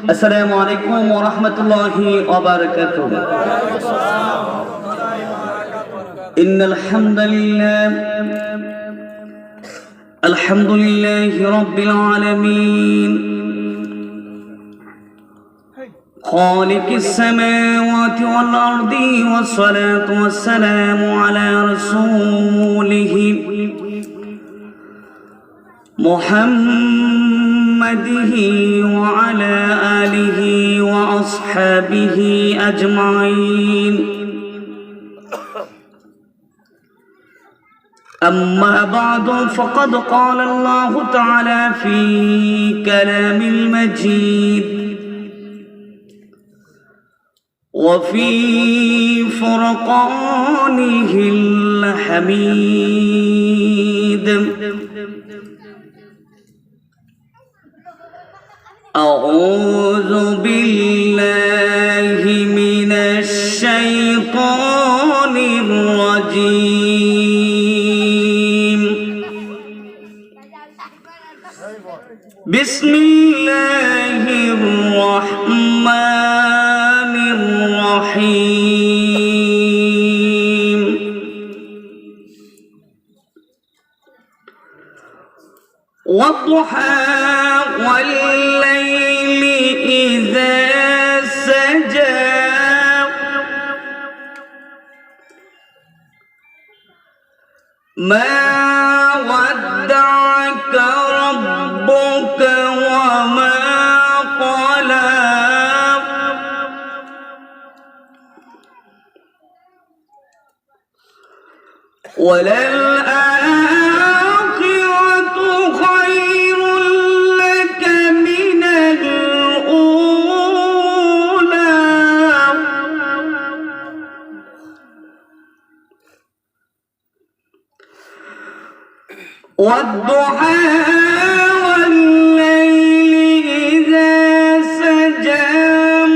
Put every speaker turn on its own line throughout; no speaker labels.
السلام عليكم ورحمة الله وبركاته. إن الحمد لله رب العالمين خالق السماوات والأرض، والصلاة والسلام على رسوله محمده وعلى آله وأصحابه أجمعين. أما بعد، فقد قال الله تعالى في كلام المجيد وفي فرقانه الحميد: أعوذ بالله من الشيطان الرجيم. بسم الله الرحمن الرحيم. والضحى والليل إذا سجى ما ودعك ربك وما قلى وللآخرة خير لك من الأولى والضحى والليل إذا سجى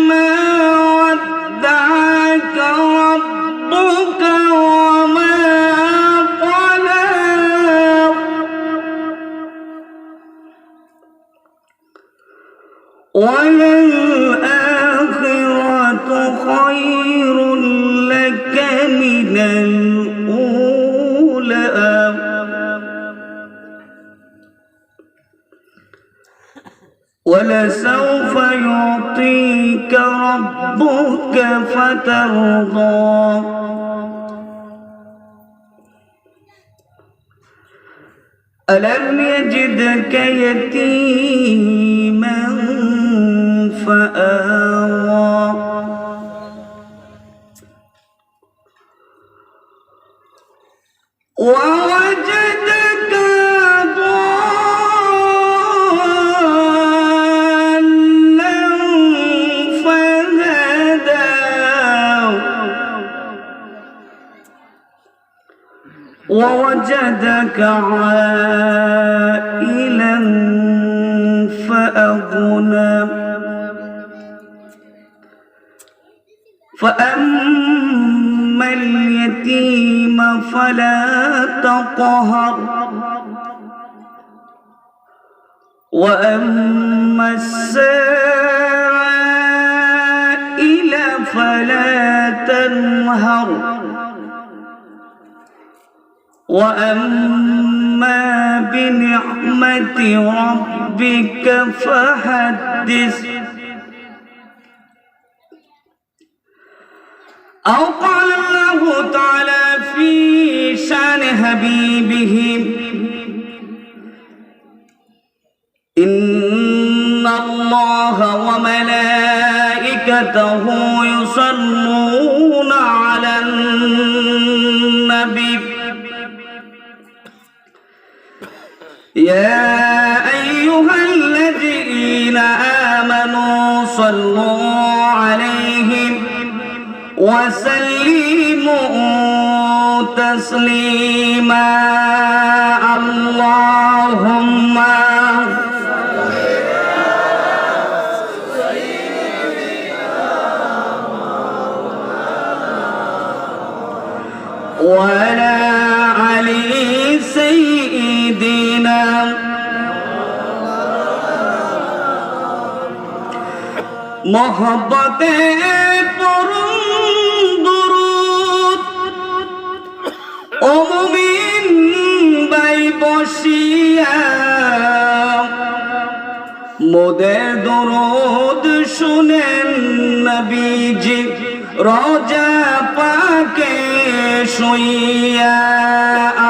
ما ودعك ربك وما قلى وللآخرة خير لك من الأولى ولسوف يعطيك ربك فترضى. ألم يجدك يتيما فآوى ووجدك ضالا فهدى ووجدك عائلا فأغنى فأما اليتيم فلا تقهر وأما السائل فلا تنهر وأما بنعمة ربك فحدث. أو قال الله تعالى في شان حبيبه: إن الله وملائكته يصلون على النبي يا أيها الذين آمنوا صلوا عليه وسلموا تسليما. اللهم وعلى علي سيدنا মোহব্বতে পড়ুন দুরূদ ও মুমিন ভাই বসিয়া মোদের দরুদ শুনেন নবীজি রোজা পাকে শুইয়া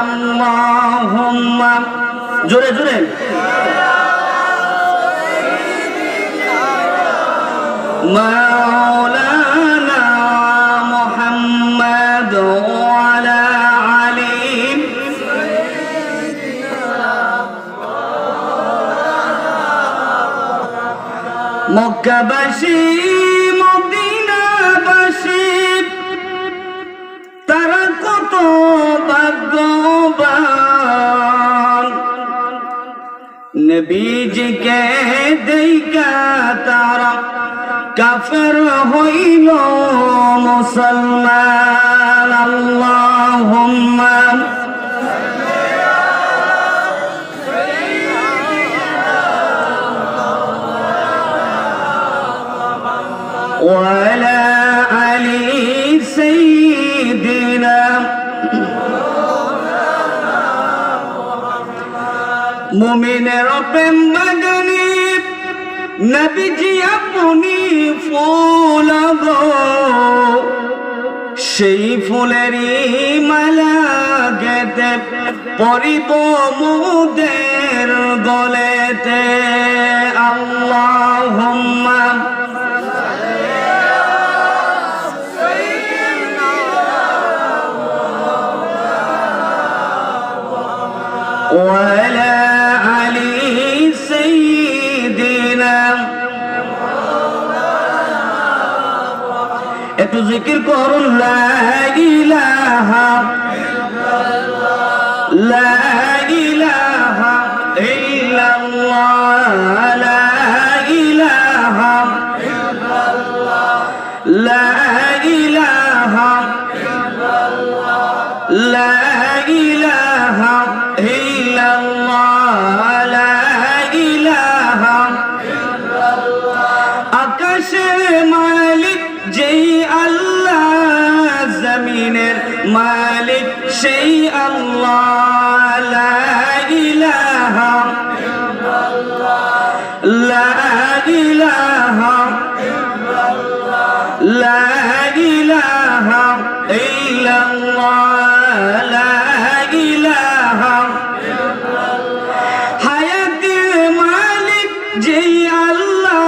আল্লাহুম্মা জোরে জোরে মাওলানা মুহাম্মদ ওয়ালা আলি মক্কাবাসী মদিনাবাসী তারা কত ভাগ্যবান নবীজিকে দেখা তারা কাফের হইল মুসলমান আল্লাহুম্মা ওয়ালা আলি সাইয়্যিদিনা মুমিনের প্রেম বাগানে নবীজি আপনি ফুল গো সেই ফুলেরই মালা গেতে পরিব মোদের গলেতে আল্লাহুম্মা ওয়ালা আলি সাইয়্যিদিনা একটু জিকির করুন লা ইলাহা লা ইলাহা ইল্লাল্লাহ লা ইলাহা লা ইলাহা লা ইলাহা ইল্লাল্লাহ লা ইলাহা আকাশের মালিক যেই আল্লাহ জমিনের মালিক সেই আল্লাহ লা ইলাহা লা ইলাহা লা ইলাহা ইল্লাল্লাহ লা ইলাহা হায়াতের মালিক যেই আল্লাহ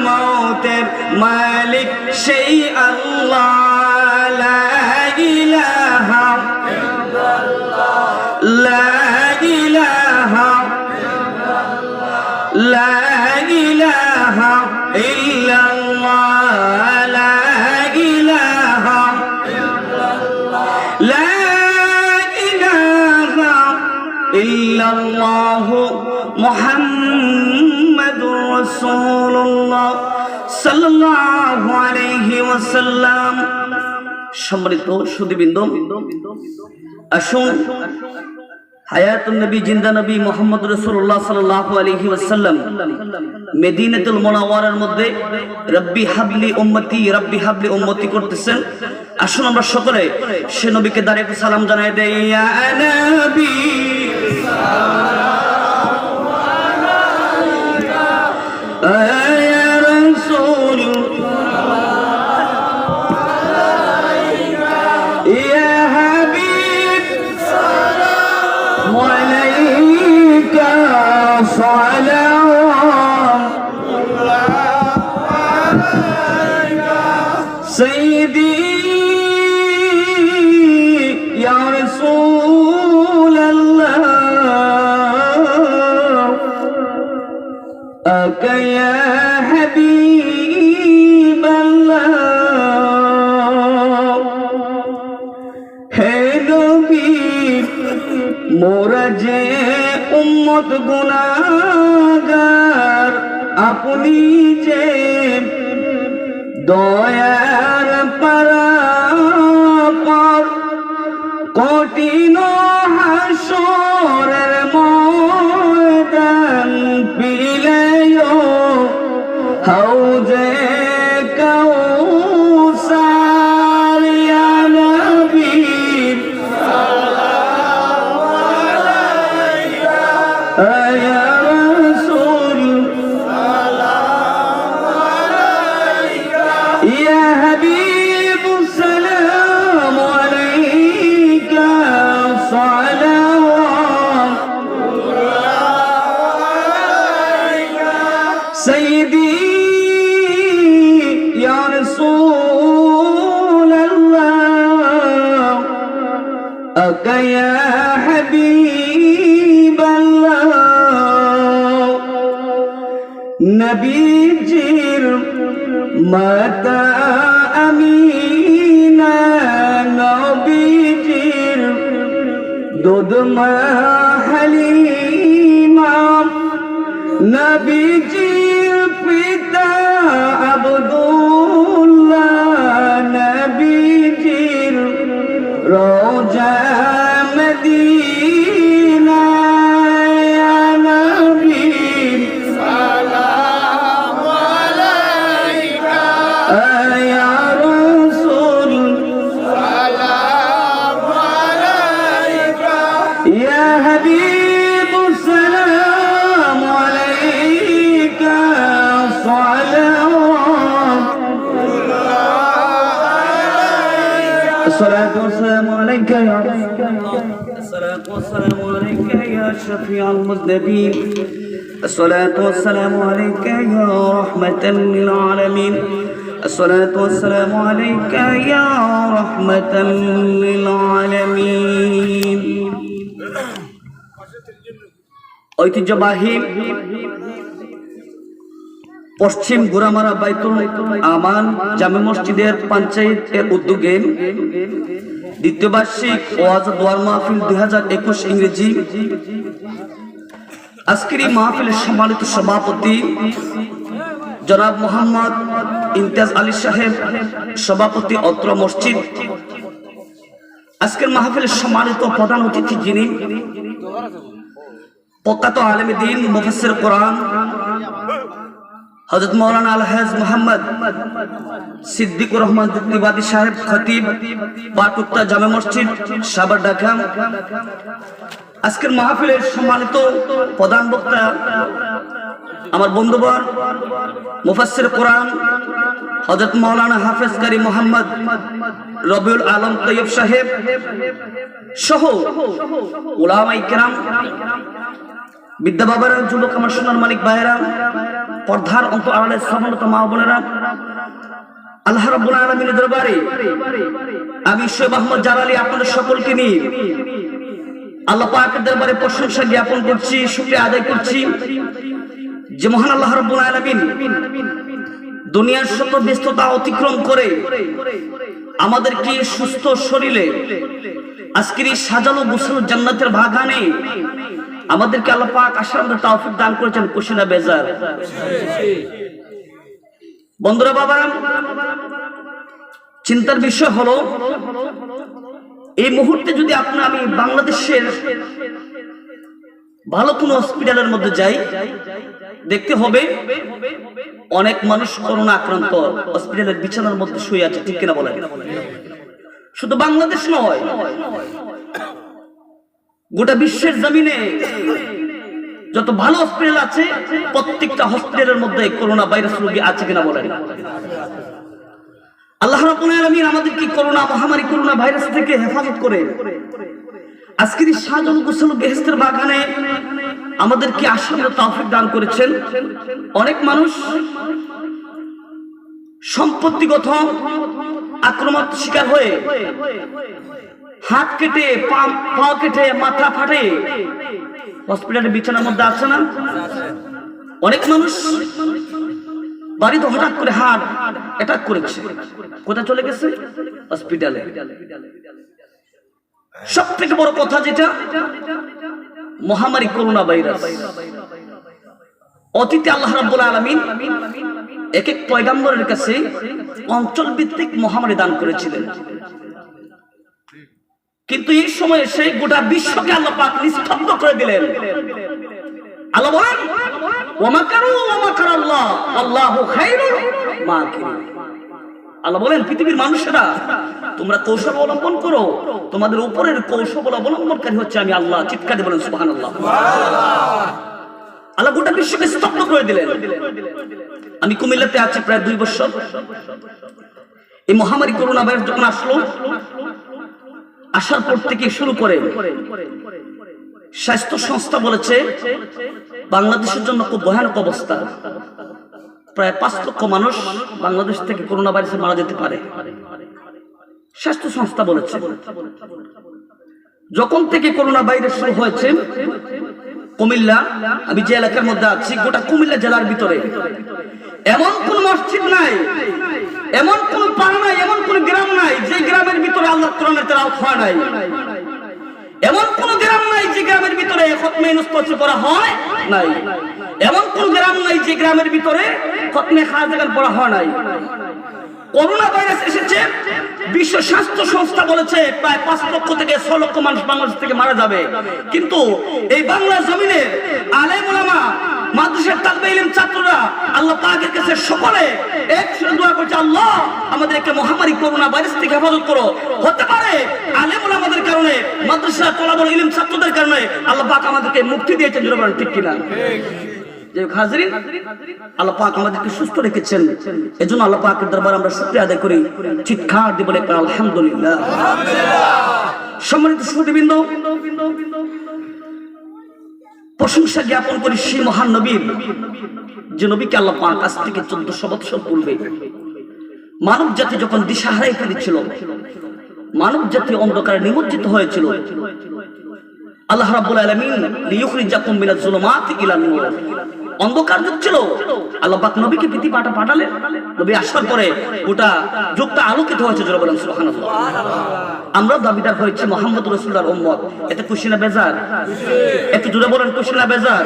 মওতের মালিক সেই আল্লাহ লা ইলাহা লা ইলাহা লা ইলাহা ইল্লাল্লাহ লা ইলাহা লা ইলাহা ইল্লাল্লাহু মুহাম্মাদুর রাসূলুল্লাহ সাল্লাল্লাহু আলাইহি ওয়াসাল্লাম। সম্মানিত সুধীবৃন্দ, আসুন হায়াতুন নবী জিন্দা নবী মুহাম্মদ রাসূলুল্লাহ সাল্লাল্লাহু আলাইহি ওয়াসাল্লাম মদিনাতুল মুনাওয়ারার মধ্যে রব্বি হাবলি উম্মতি করতেছেন। আসুন আমরা সকলে সে নবীকে দাঁড়িয়ে সালাম জানাই দেই। ইয়া নবী ইয়া রাসূল ইয়া হাবিব আলাইকা সালাম সাইয়্যিদি ইয়া রাসূলাল্লাহ আকা ইয়া হাবিবাল্লাহ। হে নবী মোরা যে উম্মত গুনাহগার, আপনি যে দয়ার পারাপার, কঠিন হাসরের ময়দান পিলেও হাও হাউজে কাউসার ইয়া নবী সাল্লাল্লাহু আলাইকা ইয়া রাসূল সাল্লাল্লাহু আলাইকা ইয়া হাবিব সালাম আলাইকা সালাওয়াত سيدي يا رسول الله أك يا حبيب الله نبي جير متى أمينا نبي جير دود ما حليما نبي جير পিতা আব্দুল্লাহ নবীজির রওজা মদিনা ইয়া নবী সালামু আলাইকা ইয়া রাসূল সালামু আলাইকা ইয়া হাবিব সালামু আলাইকা الصلاة والسلام عليك يا الصلاة والسلام عليك يا شفيع المذنبين الصلاة والسلام عليك يا رحمة للعالمين الصلاة والسلام عليك يا رحمة للعالمين ঐতিহ্যবাহী পশ্চিম গোরামারা বাইতুল আমান জামে মসজিদের পঞ্চায়েতের উদ্যোগে দ্বিতীয় বার্ষিক ওয়াজ দোয়ার মাহফিল 2021 ইংরেজি আজকের এই মাহফিলের সম্মানিত সভাপতি জনাব মোহাম্মদ ইমতিয়াজ আলী সাহেব সভাপতি অত্র মসজিদ আজকের মাহফিলের সম্মানিত প্রধান অতিথি যিনি প্রখ্যাত আলেমে দ্বীন মুফাসসির কোরআন হযরত মাওলানা আলহাজ মোহাম্মদ সিদ্দিকুর রহমান দিবাদী সাহেব খতিব পাটুক্তা জামে মসজিদ সাভার ঢাকা আজকের মাহফিলের সম্মানিত প্রধান বক্তা আমার বন্ধুবর মুফাসসির কোরআন হযরত মাওলানা হাফেজ কারি মোহাম্মদ রবিউল আলম তৈয়ব সাহেব সহ উলামায়ে কেরাম বিদ্যা বাবারা যুবক আমার সোনার মালিক ভাইয়েরা পর্দার অন্তর আড়ালে সম্মানিত মা বোনেরা আল্লাহ রাব্বুল আলামিনের দরবারে আমি শোয়েব আহমদ জালালী আপনাদের সকলকে নিয়ে আল্লাহ পাকের দরবারে প্রশংসা জ্ঞাপন করছি শুকরিয়া আদায় করছি যে মহান আল্লাহ রাব্বুল আলামিন দুনিয়ার শত ব্যস্ততা অতিক্রম করে আমাদেরকে সুস্থ শরীরে আজকের এই সাজানো গোছানো জান্নাতের বাগানে আমাদেরকে আল্লাহ পাক আসার তৌফিক দান করেছেন খুশি না বেজার বন্ধুরা বাবা চিন্তার বিষয় হলো এই মুহূর্তে যদি আমি বাংলাদেশের ভালো কোনো হসপিটালের মধ্যে যাই দেখতে হবে অনেক মানুষ করোনা আক্রান্ত হসপিটালের বিছানার মধ্যে শুয়ে আছে ঠিক কিনা বলেন শুধু বাংলাদেশ নয় গোটা বিশ্বের জমিনে যত ভালো হসপিটাল আছে প্রত্যেকটা হসপিটালের মধ্যে করোনা ভাইরাস রোগী আছে কিনা বলেন আল্লাহ রাব্বুল আলামিন আমাদেরকে করোনা মহামারী করোনা ভাইরাস থেকে হেফাজত করে আজকের এই সাজানো গোছানো বেহেশতের বাগানে আমাদেরকে আসার তৌফিক দান করেছেন অনেক মানুষ সম্পত্তিগত আক্রমণ শিকার হয়ে হাত কেটে পা কেটে মাথা ফাটে হসপিটালের বিছানার মধ্যে আছে না অনেক মানুষ বাড়িতে হঠাৎ করে হার্ট অ্যাটাক করেছে কোথায় চলে গেছে হসপিটালে সবথেকে বড় কথা যেটা মহামারী করোনা ভাইরাস অতীতে আল্লাহ রাব্বুল আলামিন এক এক পয়গম্বরের কাছে অঞ্চল ভিত্তিক মহামারী দান করেছিলেন কিন্তু এই সময় সেই গোটা বিশ্বকে আল্লাহ পাক নিস্তব্ধ করে দিলেন আল্লাহ বলেন ওয়া মাকারু ওয়া মাকারাল্লাহ আল্লাহু খায়রুল মাকিরিন। আল্লাহ বলেন পৃথিবীর মানুষেরা তোমরা কৌশল অবলম্বন করো, তোমাদের উপরের কৌশল অবলম্বনকারী হচ্ছে আমি আল্লাহ। চিৎকার দিয়ে বলেন সুবহানাল্লাহ। আল্লাহ গোটা বিশ্বকে স্তব্ধ করে দিলেন। আমি কুমিল্লাতে আছি প্রায় 2 বছর। এই মহামারী করোনা ভাইরাস যখন আসলো, আসার পর থেকে শুরু করে স্বাস্থ্য সংস্থা বলেছে বাংলাদেশের জন্য খুব ভয়ানক অবস্থা, প্রায় 5 লক্ষ মানুষ বাংলাদেশ থেকে করোনা ভাইরাসে মারা যেতে পারে, স্বাস্থ্য সংস্থা বলেছে। যখন থেকে করোনা ভাইরাস শুরু হয়েছে, কুমিল্লা, আমি যে এলাকার মধ্যে আছি, গোটা কুমিল্লা জেলার ভিতরে এমন কোন মসজিদ নাই, এমন কোন পাড়া নাই, এমন কোন গ্রাম নাই যে গ্রামের ভিতরে আল্লাহর কোরআনের তেলাওয়াত হয় নাই, এমন কোন গ্রাম নাই যে গ্রামের ভিতরে খতমে নুসরত পড়া হয় নাই, এমন কোন গ্রাম নাই যে গ্রামের ভিতরে খতমে খাজাগান পড়া হয় নাই। করোনা ভাইরাস এসেছে, বিশ্ব স্বাস্থ্য সংস্থা বলেছে প্রায় 5 লক্ষ থেকে 6 লক্ষ মানুষ বাংলাদেশ থেকে মারা যাবে, কিন্তু এই বাংলা জমিনে আলেম ওলামা, মাদ্রাসার তালবে ইলম ছাত্ররা আল্লাহ পাকের কাছে সকলে একসাথে দোয়া করছে, আল্লাহ আমাদেরকে মহামারী করোনা ভাইরাস থেকে হেফাজত করো। হতে পারে আলেম ওলামাদের কারণে, মাদ্রাসার তালবে ইলম ছাত্রদের কারণে আল্লাহ পাক আমাদেরকে মুক্তি দিয়েছেন, জোরে বলেন ঠিক কিনা? যে হাজিরিন, আল্লাহ পাক আমাদেরকে সুস্থ রেখেছেন, এজন্য আল্লাহ পাকের দরবারে আমরা শুকরিয়া আদায় করি, চিৎকার দিয়ে বলে আলহামদুলিল্লাহ। সম্মানিত সুধীবৃন্দ, প্রশংসা জ্ঞাপন করি সেই মহান নবীর, যে নবীকে আল্লাহ পাক আজ থেকে 1400 বছর পূর্বে মানব জাতি যখন দিশা হারাই ফেলেছিল, মানব জাতি অন্ধকারে নিমজ্জিত হয়েছিল, আল্লাহ রাব্বুল আলামিন লিইখরিজাকুম মিনাজ যুলুমাতি ইলান নূর, অন্ধকার যুগ ছিল, আল্লাহ পাক নবীকে পৃথিবী পাঠালেন। নবী আসার পরে গোটা যুগটা আলোকিত হয়েছে, জোরে বলেন সুবহানাল্লাহ। আমরা দাবিদার হয়েছে মুহাম্মদ রাসূলুল্লাহর উম্মত, এতে খুশি না বেজার? একটু জোরে বলেন খুশি না বেজার?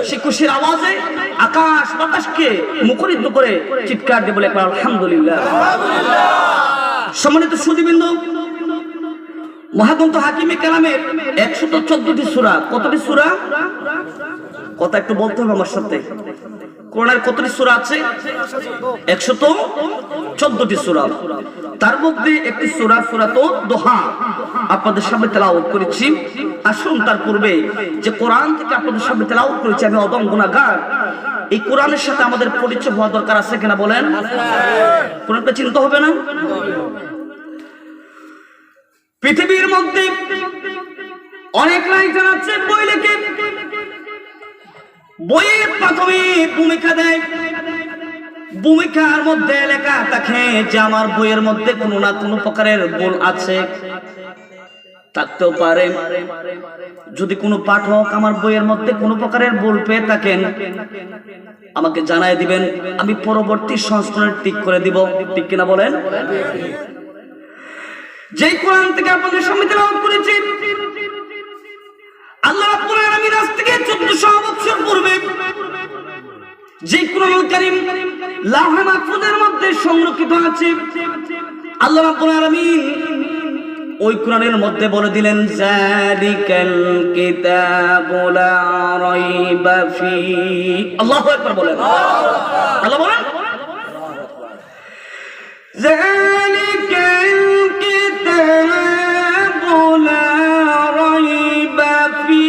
সেই খুশির আওয়াজে আকাশ বাতাসকে মুখরিত করে চিৎকার দিয়ে বলে আলহামদুলিল্লাহ। সম্মানিত সুধীবৃন্দ, মহাগ্রন্থ হাকিমে কালামের 114টি সূরা, কতটি সূরা? কথা একটু বলতে হবে আমার সাথে। কোরআনের কতটি সূরা আছে? 114টি সূরা। তার মধ্যে একটি সূরা সূরাতুদ দুহা আপনাদের সামনে তেলাওয়াত করেছি। আসুন তার পূর্বে যে কোরআন থেকে আপনাদের সামনে তেলাওয়াত করেছি, আমি অদম গুনাহগার, এই কোরআনের সাথে আমাদের পরিচয় হওয়া দরকার আছে কিনা বলেন? কোরআনটা চিনতে হবে না? পৃথিবীর মধ্যে অনেক রাইটার আছে, বই লেখে, বইয়ের মাধ্যমে ভূমিকা দেয়, ভূমিকার মধ্যে লেখা থাকে যে আমার বইয়ের মধ্যে কোনো না কোনো প্রকারের ভুল আছে, থাকতেও পারে। যদি কোনো পাঠক আমার বইয়ের মধ্যে কোনো প্রকারের ভুল পেয়ে থাকেন, আমাকে জানাই দিবেন, আমি পরবর্তী সংস্করণে ঠিক করে দিব, ঠিক কিনা বলেন? যেই কোরআন থেকে আপনাদের সামনে তেলাওয়াত করেছি, আল্লাহ রাব্বুল আলামিন আজ থেকে 1400 বছর পূর্বে যে কোরআনুল কারীম লাওহে মাহফুজের মধ্যে সংরক্ষিত আছে, আল্লাহ রাব্বুল আলামিন ওই কোরআনের মধ্যে বলে দিলেন, যালিকাল কিতাবু লা রাইবা ফি। আল্লাহু আকবার বলেন, আল্লাহ বলেন, যালিকাল কিতাবু লা রাইবা ফি।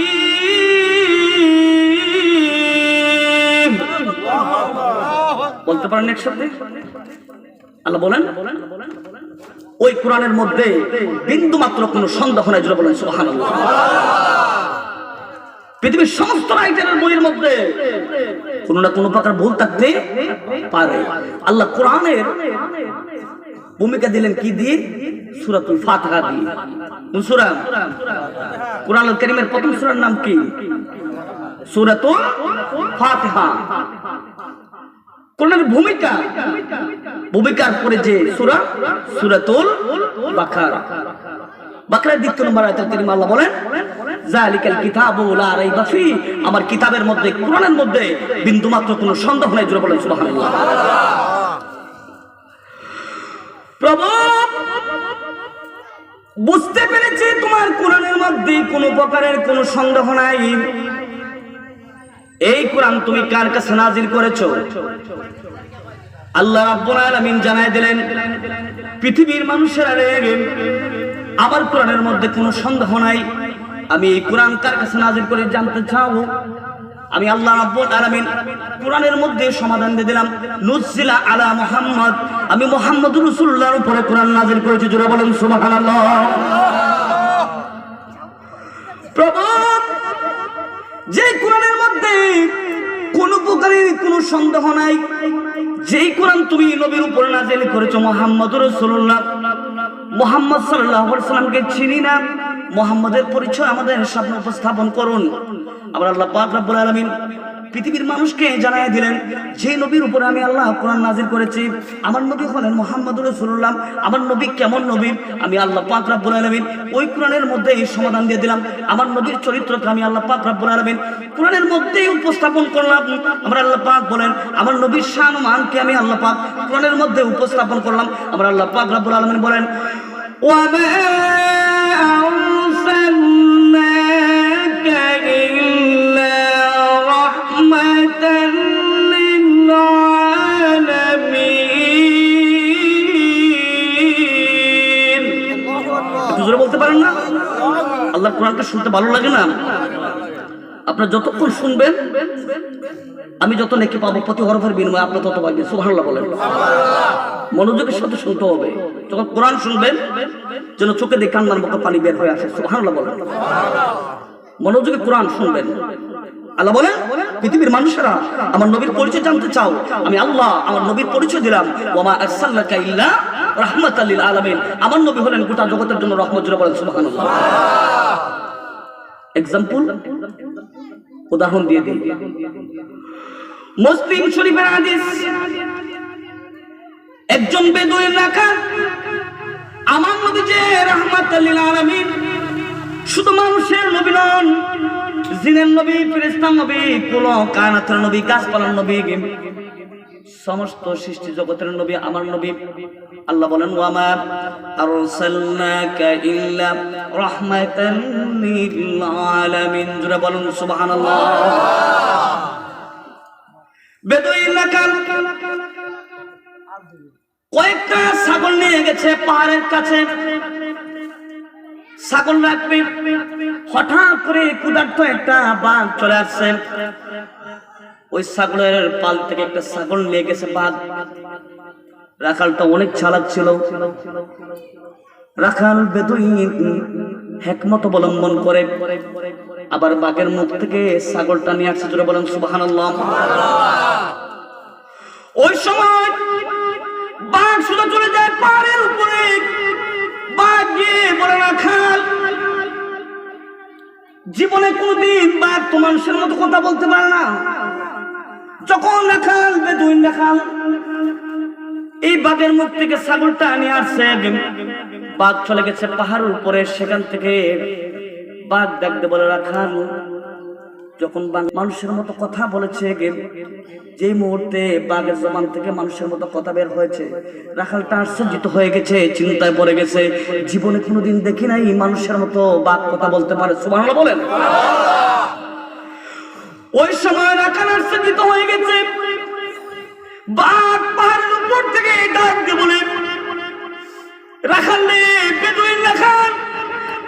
বলতে পারেন একসাথে? আল্লাহ বলেন, ওই কোরআনের মধ্যে বিন্দু মাত্র কোনো সন্দেহ নাই, জোরে বলেন সুবহানাল্লাহ। পৃথিবীর সমস্ত রাইটারের বইয়ের মধ্যে কোনো না কোনো প্রকার ভুল থাকতে পারে। আল্লাহ কোরআনের ভূমিকা দিলেন কি দিয়ে? সূরাতুল ফাতিহা দিয়ে। কোন সূরা? কোরআনুল কারীমের প্রথম সূরার নাম কি? সূরাতুল ফাতিহা। কোরআনের ভূমিকার পরে যে সূরা, সূরাতুল বাকারা। বাকারার দ্বিতীয় নম্বর আয়াতুল কারীমে আল্লাহ বলেন, যালিকাল কিতাবু লা রাইবা ফি, আমার কিতাবের মধ্যে, কোরআনের মধ্যে বিন্দুমাত্র কোনো সন্দেহ নাই, জোরে বলেন সুবহানাল্লাহ। প্রভু, বুঝতে পেরেছি তোমার কোরআনের মধ্যে কোনো প্রকারের কোনো সন্দেহ নাই, এই কোরআন তুমি কার কাছে নাজিল করেছো? আল্লাহ রাব্বুল আলামিন জানায় দিলেন, পৃথিবীর মানুষেরা রে, আমার কোরআনের মধ্যে কোনো সন্দেহ নাই। আমি এই কোরআন কার কাছে নাজিল করে জানতে চাও? আমি আল্লাহ রাব্বুল আলামিন কোরআনের মধ্যে সমাধান দিয়ে দিলাম, নুজিলা আলা মুহাম্মদ, আমি মুহাম্মদুর রাসূলুল্লাহর উপরে কোরআন নাজিল করেছি। জোরে বলেন সুবহানাল্লাহ। প্রভু, যে কোরআনের মধ্যে কোন প্রকারের কোনো সন্দেহ নাই, যেই কোরআন তুমি নবীর উপরে নাজিল করেছো মুহাম্মদুর রাসূলুল্লাহ, মুহাম্মদ সাল্লাল্লাহু আলাইহি সাল্লামকে চিনি না, মুহাম্মদের পরিচয় আমাদের সামনে উপস্থাপন করুন। আবার আল্লাহ পাক রব্বুল আলামিন পৃথিবীর মানুষকে জানায় দিলেন, যে নবীর উপরে আমি আল্লাহ কোরআন নাজিল করেছি, আমার নবী হলেন মুহাম্মদুর রাসূলুল্লাহ। আমার নবী কেমন নবী? আমি আল্লাহ পাক রব্বুল আলামিন ওই কোরআনের মধ্যে এই সমাধান দিয়ে দিলাম। আমার নবীর চরিত্রকে আমি আল্লাহ পাক রব্বুল আলামিন কোরআনের মধ্যেই উপস্থাপন করলাম। আমার আল্লাহ পাক বলেন, আমার নবীর শান ও মানকে আমি আল্লাহ পাক কোরআনের মধ্যে উপস্থাপন করলাম। আমার আল্লাহ পাক রব্বুল আলামিন বলেন, ওয়ামা আরসালনাকা ইল্লা রাহমাতান লিল আলামিন। জোরে বলতে পারেন না? আল্লাহর কোরআনটা শুনতে ভালো লাগে না? আপনারা যতক্ষণ শুনবেন আমি যত নেকি পাবো, প্রতি হরফের বিনিময়ে আপনি তত পাবেন। সুবহানাল্লাহ বলেন। মনোযোগের সাথে শুনতে হবে। যখন কোরআন শুনবেন যেন চোখে দিয়ে কান্নার মতো পানি বের হয়ে আসে। সুবহানাল্লাহ বলেন। মনোযোগে কোরআন শুনবেন। আল্লাহ বলেন, পৃথিবীর মানুষেরা আমার নবীর পরিচয় জানতে চাও, আমি আল্লাহ আমার নবীর পরিচয় দিলাম, ওয়ামা আরসালনাকা ইল্লা রাহমাতাল লিল আলামিন। আমার নবী হলেন গোটা জগতের জন্য রহমত। জোরে বলেন সুবহানাল্লাহ। এক্সাম্পল, উদাহরণ দিয়ে দিই। মুসলিম শরীফের হাদিস, একজন বেদুইন রাখা আমার নবী যে রাহমাতাল লিল আলামিন, শুধু মানুষের নবী নন, জিনের নবী, ফেরেশতার নবী, কুল কায়নাতের নবী, গাছপালার নবী, সমস্ত সৃষ্টি জগতের নবী আমার নবী। আল্লাহ বলেন, ওয়ামা আরসালনাকা ইল্লা রাহমাতান লিল আলামিন। জোরে বলুন সুবহানাল্লাহ। বেদুইন এলাকা কয়েকটা ছাগল নিয়ে গেছে পাহাড়ের কাছে, ছাগল রাখবে। হঠাৎ করে ক্ষুধার্ত একটা বাঘ চলে আসছে, ওই ছাগলের পাল থেকে একটা ছাগল নিয়ে গেছে বাঘ। রাখালটা অনেক চালাক ছিল। রাখাল বেদুইন হিকমত অবলম্বন করে আবার বাঘের মুখ থেকে ছাগলটা নিয়ে আসছে। জোরে বলেন সুবহানাল্লাহ। ওই সময় বাঘ শুধু চলে যায় পাহাড়ের উপরে। বাঘ গিয়ে বলে, রাখাল, জীবনে কোনদিন বাঘ তো মানুষের মতো কথা বলতে পারে না। যখন রাখাল বেদুইন রাখাল এই বাঘের মুখ থেকে ছাগলটা নিয়ে আসছে, বাঘ চলে গেছে পাহাড়ের উপরে। সেখান থেকে বাঘ ডাকতে বলে, রাখাল, যখন বাঘ মানুষের মতো কথা বলেছে, যে মুহূর্তে বাঘের জবান থেকে মানুষের মতো কথা বের হয়েছে, রাখালটা আশ্চর্যিত হয়ে গেছে, চিন্তায় পড়ে গেছে। জীবনে কোনোদিন দেখি নাই মানুষের মতো বাঘ কথা বলতে পারে। সুবহানাল্লাহ বলেন। ওই সময় রাখাল আশ্চর্যিত হয়ে গেছে। বাঘ পাহাড়ের উপর থেকে ডাক দিয়ে বলে, রাখাল রে, বেদুইন রাখাল,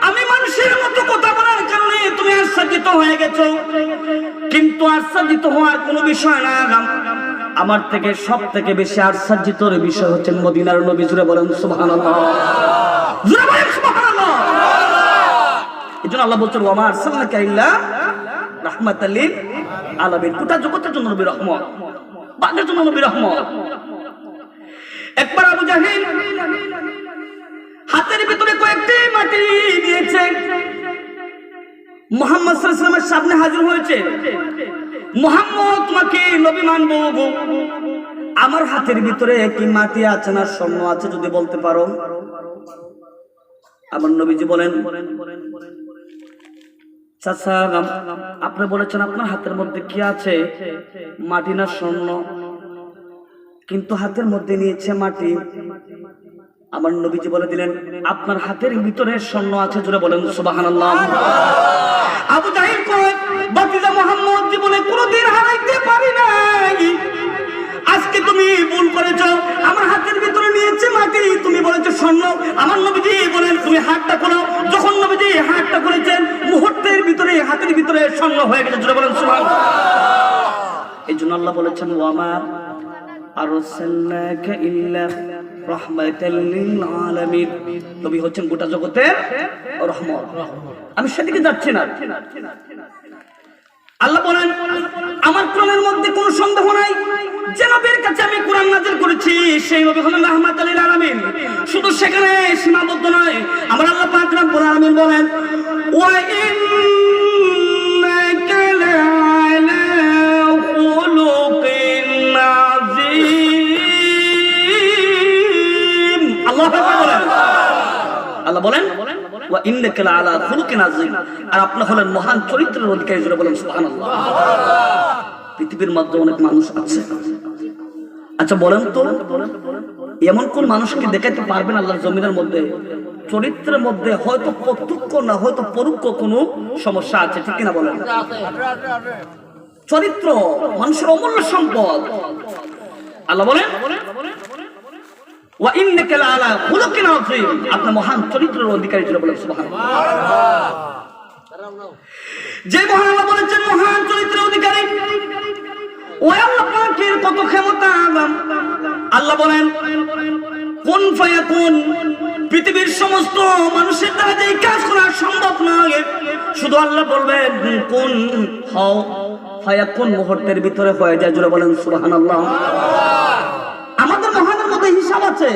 আমি মানুষের মতো কথা বলার কারণে তুমি আশ্চর্যিত হয়ে গেছো, কিন্তু আশ্চর্যিত হওয়ার কোনো বিষয় না। আমার থেকে সব থেকে বেশি আশ্চর্যিতর বিষয় হচ্ছে মদিনার নবী। জুড়ে বলেন সুবহানাল্লাহ। জুড়ে বলেন সুবহানাল্লাহ। এজন্য আল্লাহ বলছেন, ওয়া মা আরসালনাকা ইল্লা রাহমাতাল লিল আলামিন। গোটা জগতের জন্য নবী রহমত, বাঘের জন্য নবী রহমত। একবার আবু জাহেল হাতের ভিতরে কয়েকটি মাটি নিয়েছে, মুহাম্মদ সাল্লাল্লাহু আলাইহি ওয়াসাল্লামের সামনে হাজির হয়েছে। মুহাম্মদ, তোমাকে নবী মানবো, আমার হাতের ভিতরে কি মাটি আছে না স্বর্ণ আছে যদি বলতে পারো। আমার নবীজি বলেন, চাচা, আপনি বলেছেন আপনার হাতের মধ্যে কি আছে, মাটি না স্বর্ণ, কিন্তু হাতের মধ্যে নিয়েছে মাটি। আমার নবীজি বলে দিলেন, আপনার হাতের ভিতরে স্বর্ণ আছে। জোরে বলেন সুবহানাল্লাহ। আবু জাহেল কয়, ভাতিজা মুহাম্মদ জীবনে কোনোদিন হারাইতে পারি নাই। আজকে তুমি ভুল করেছো, আমার হাতের ভিতরে নিয়েছে মাটি, তুমি বলেছো স্বর্ণ। আমার নবীজি বলেন তুমি হাতটা করো। যখন নবীজি হাতটা করেছেন মুহূর্তের ভিতরে হাতের ভিতরে স্বর্ণ হয়ে গেছে। জোরে বলেন সুবহানাল্লাহ। এই জন্য আল্লাহ বলেছেন ওয়ামা আরসালনাকা ইল্লা রাহমাতাল লিল আলামিন, নবী হচ্ছেন গোটা জগতের রহমত। আমি সেদিকে যাচ্ছি না। আল্লাহ বলেন আমার কোরআনের মধ্যে কোনো সন্দেহ নাই যে নবীর কাছে আমি কোরআন নাযিল করেছি সেই নবী হলেন রাহমাতাল লিল আলামিন। শুধু সেখানে সীমাবদ্ধ নয়, আমার আল্লাহ পাক রব্বুল আলামিন বলেন ওয়া ইন্নাকা লা'আলা খুলুকিন আযীম। আল্লাহু আকবার বলেন। আল্লাহ বলেন ওয়া ইন্নাকা লা'আলা খুলুকিন আযীম, আর আপনি হলেন মহান চরিত্রের অধিকারী। জোরে বলেন সুবহানাল্লাহ। পৃথিবীর মধ্যে অনেক মানুষ আছে, আচ্ছা বলেন তো এমন কোন মানুষকে দেখাইতে পারবেন আল্লাহর জমিনের মধ্যে চরিত্রের মধ্যে হয়তো প্রত্যক্ষ না হয়তো পরোক্ষ কোনো সমস্যা আছে, ঠিক কিনা বলেন? চরিত্র মানুষের অমূল্য সম্পদ। আল্লাহ বলেন ওয়া ইন্নাকা লা'আলা খুলুকিন আযীম, আপনি মহান চরিত্রের অধিকারী। জোরে বলেন সুবহানাল্লাহ। যে মহান আল্লাহ বলেছেন মহান চরিত্রের অধিকারী, ওই আল্লাহ পাকের কত ক্ষমতা। আল্লাহ বলেন কুন ফায়াকুন, পৃথিবীর সমস্ত মানুষের দ্বারা যে কাজ করা সম্ভব নয়, শুধু আল্লাহ বলবেন কুন হও ফায়াকুন, মুহূর্তের ভিতরে হয়ে যায়। জোরে বলেন সুবহানাল্লাহ। আমাদের মহানের মধ্যে হিসাব আছে।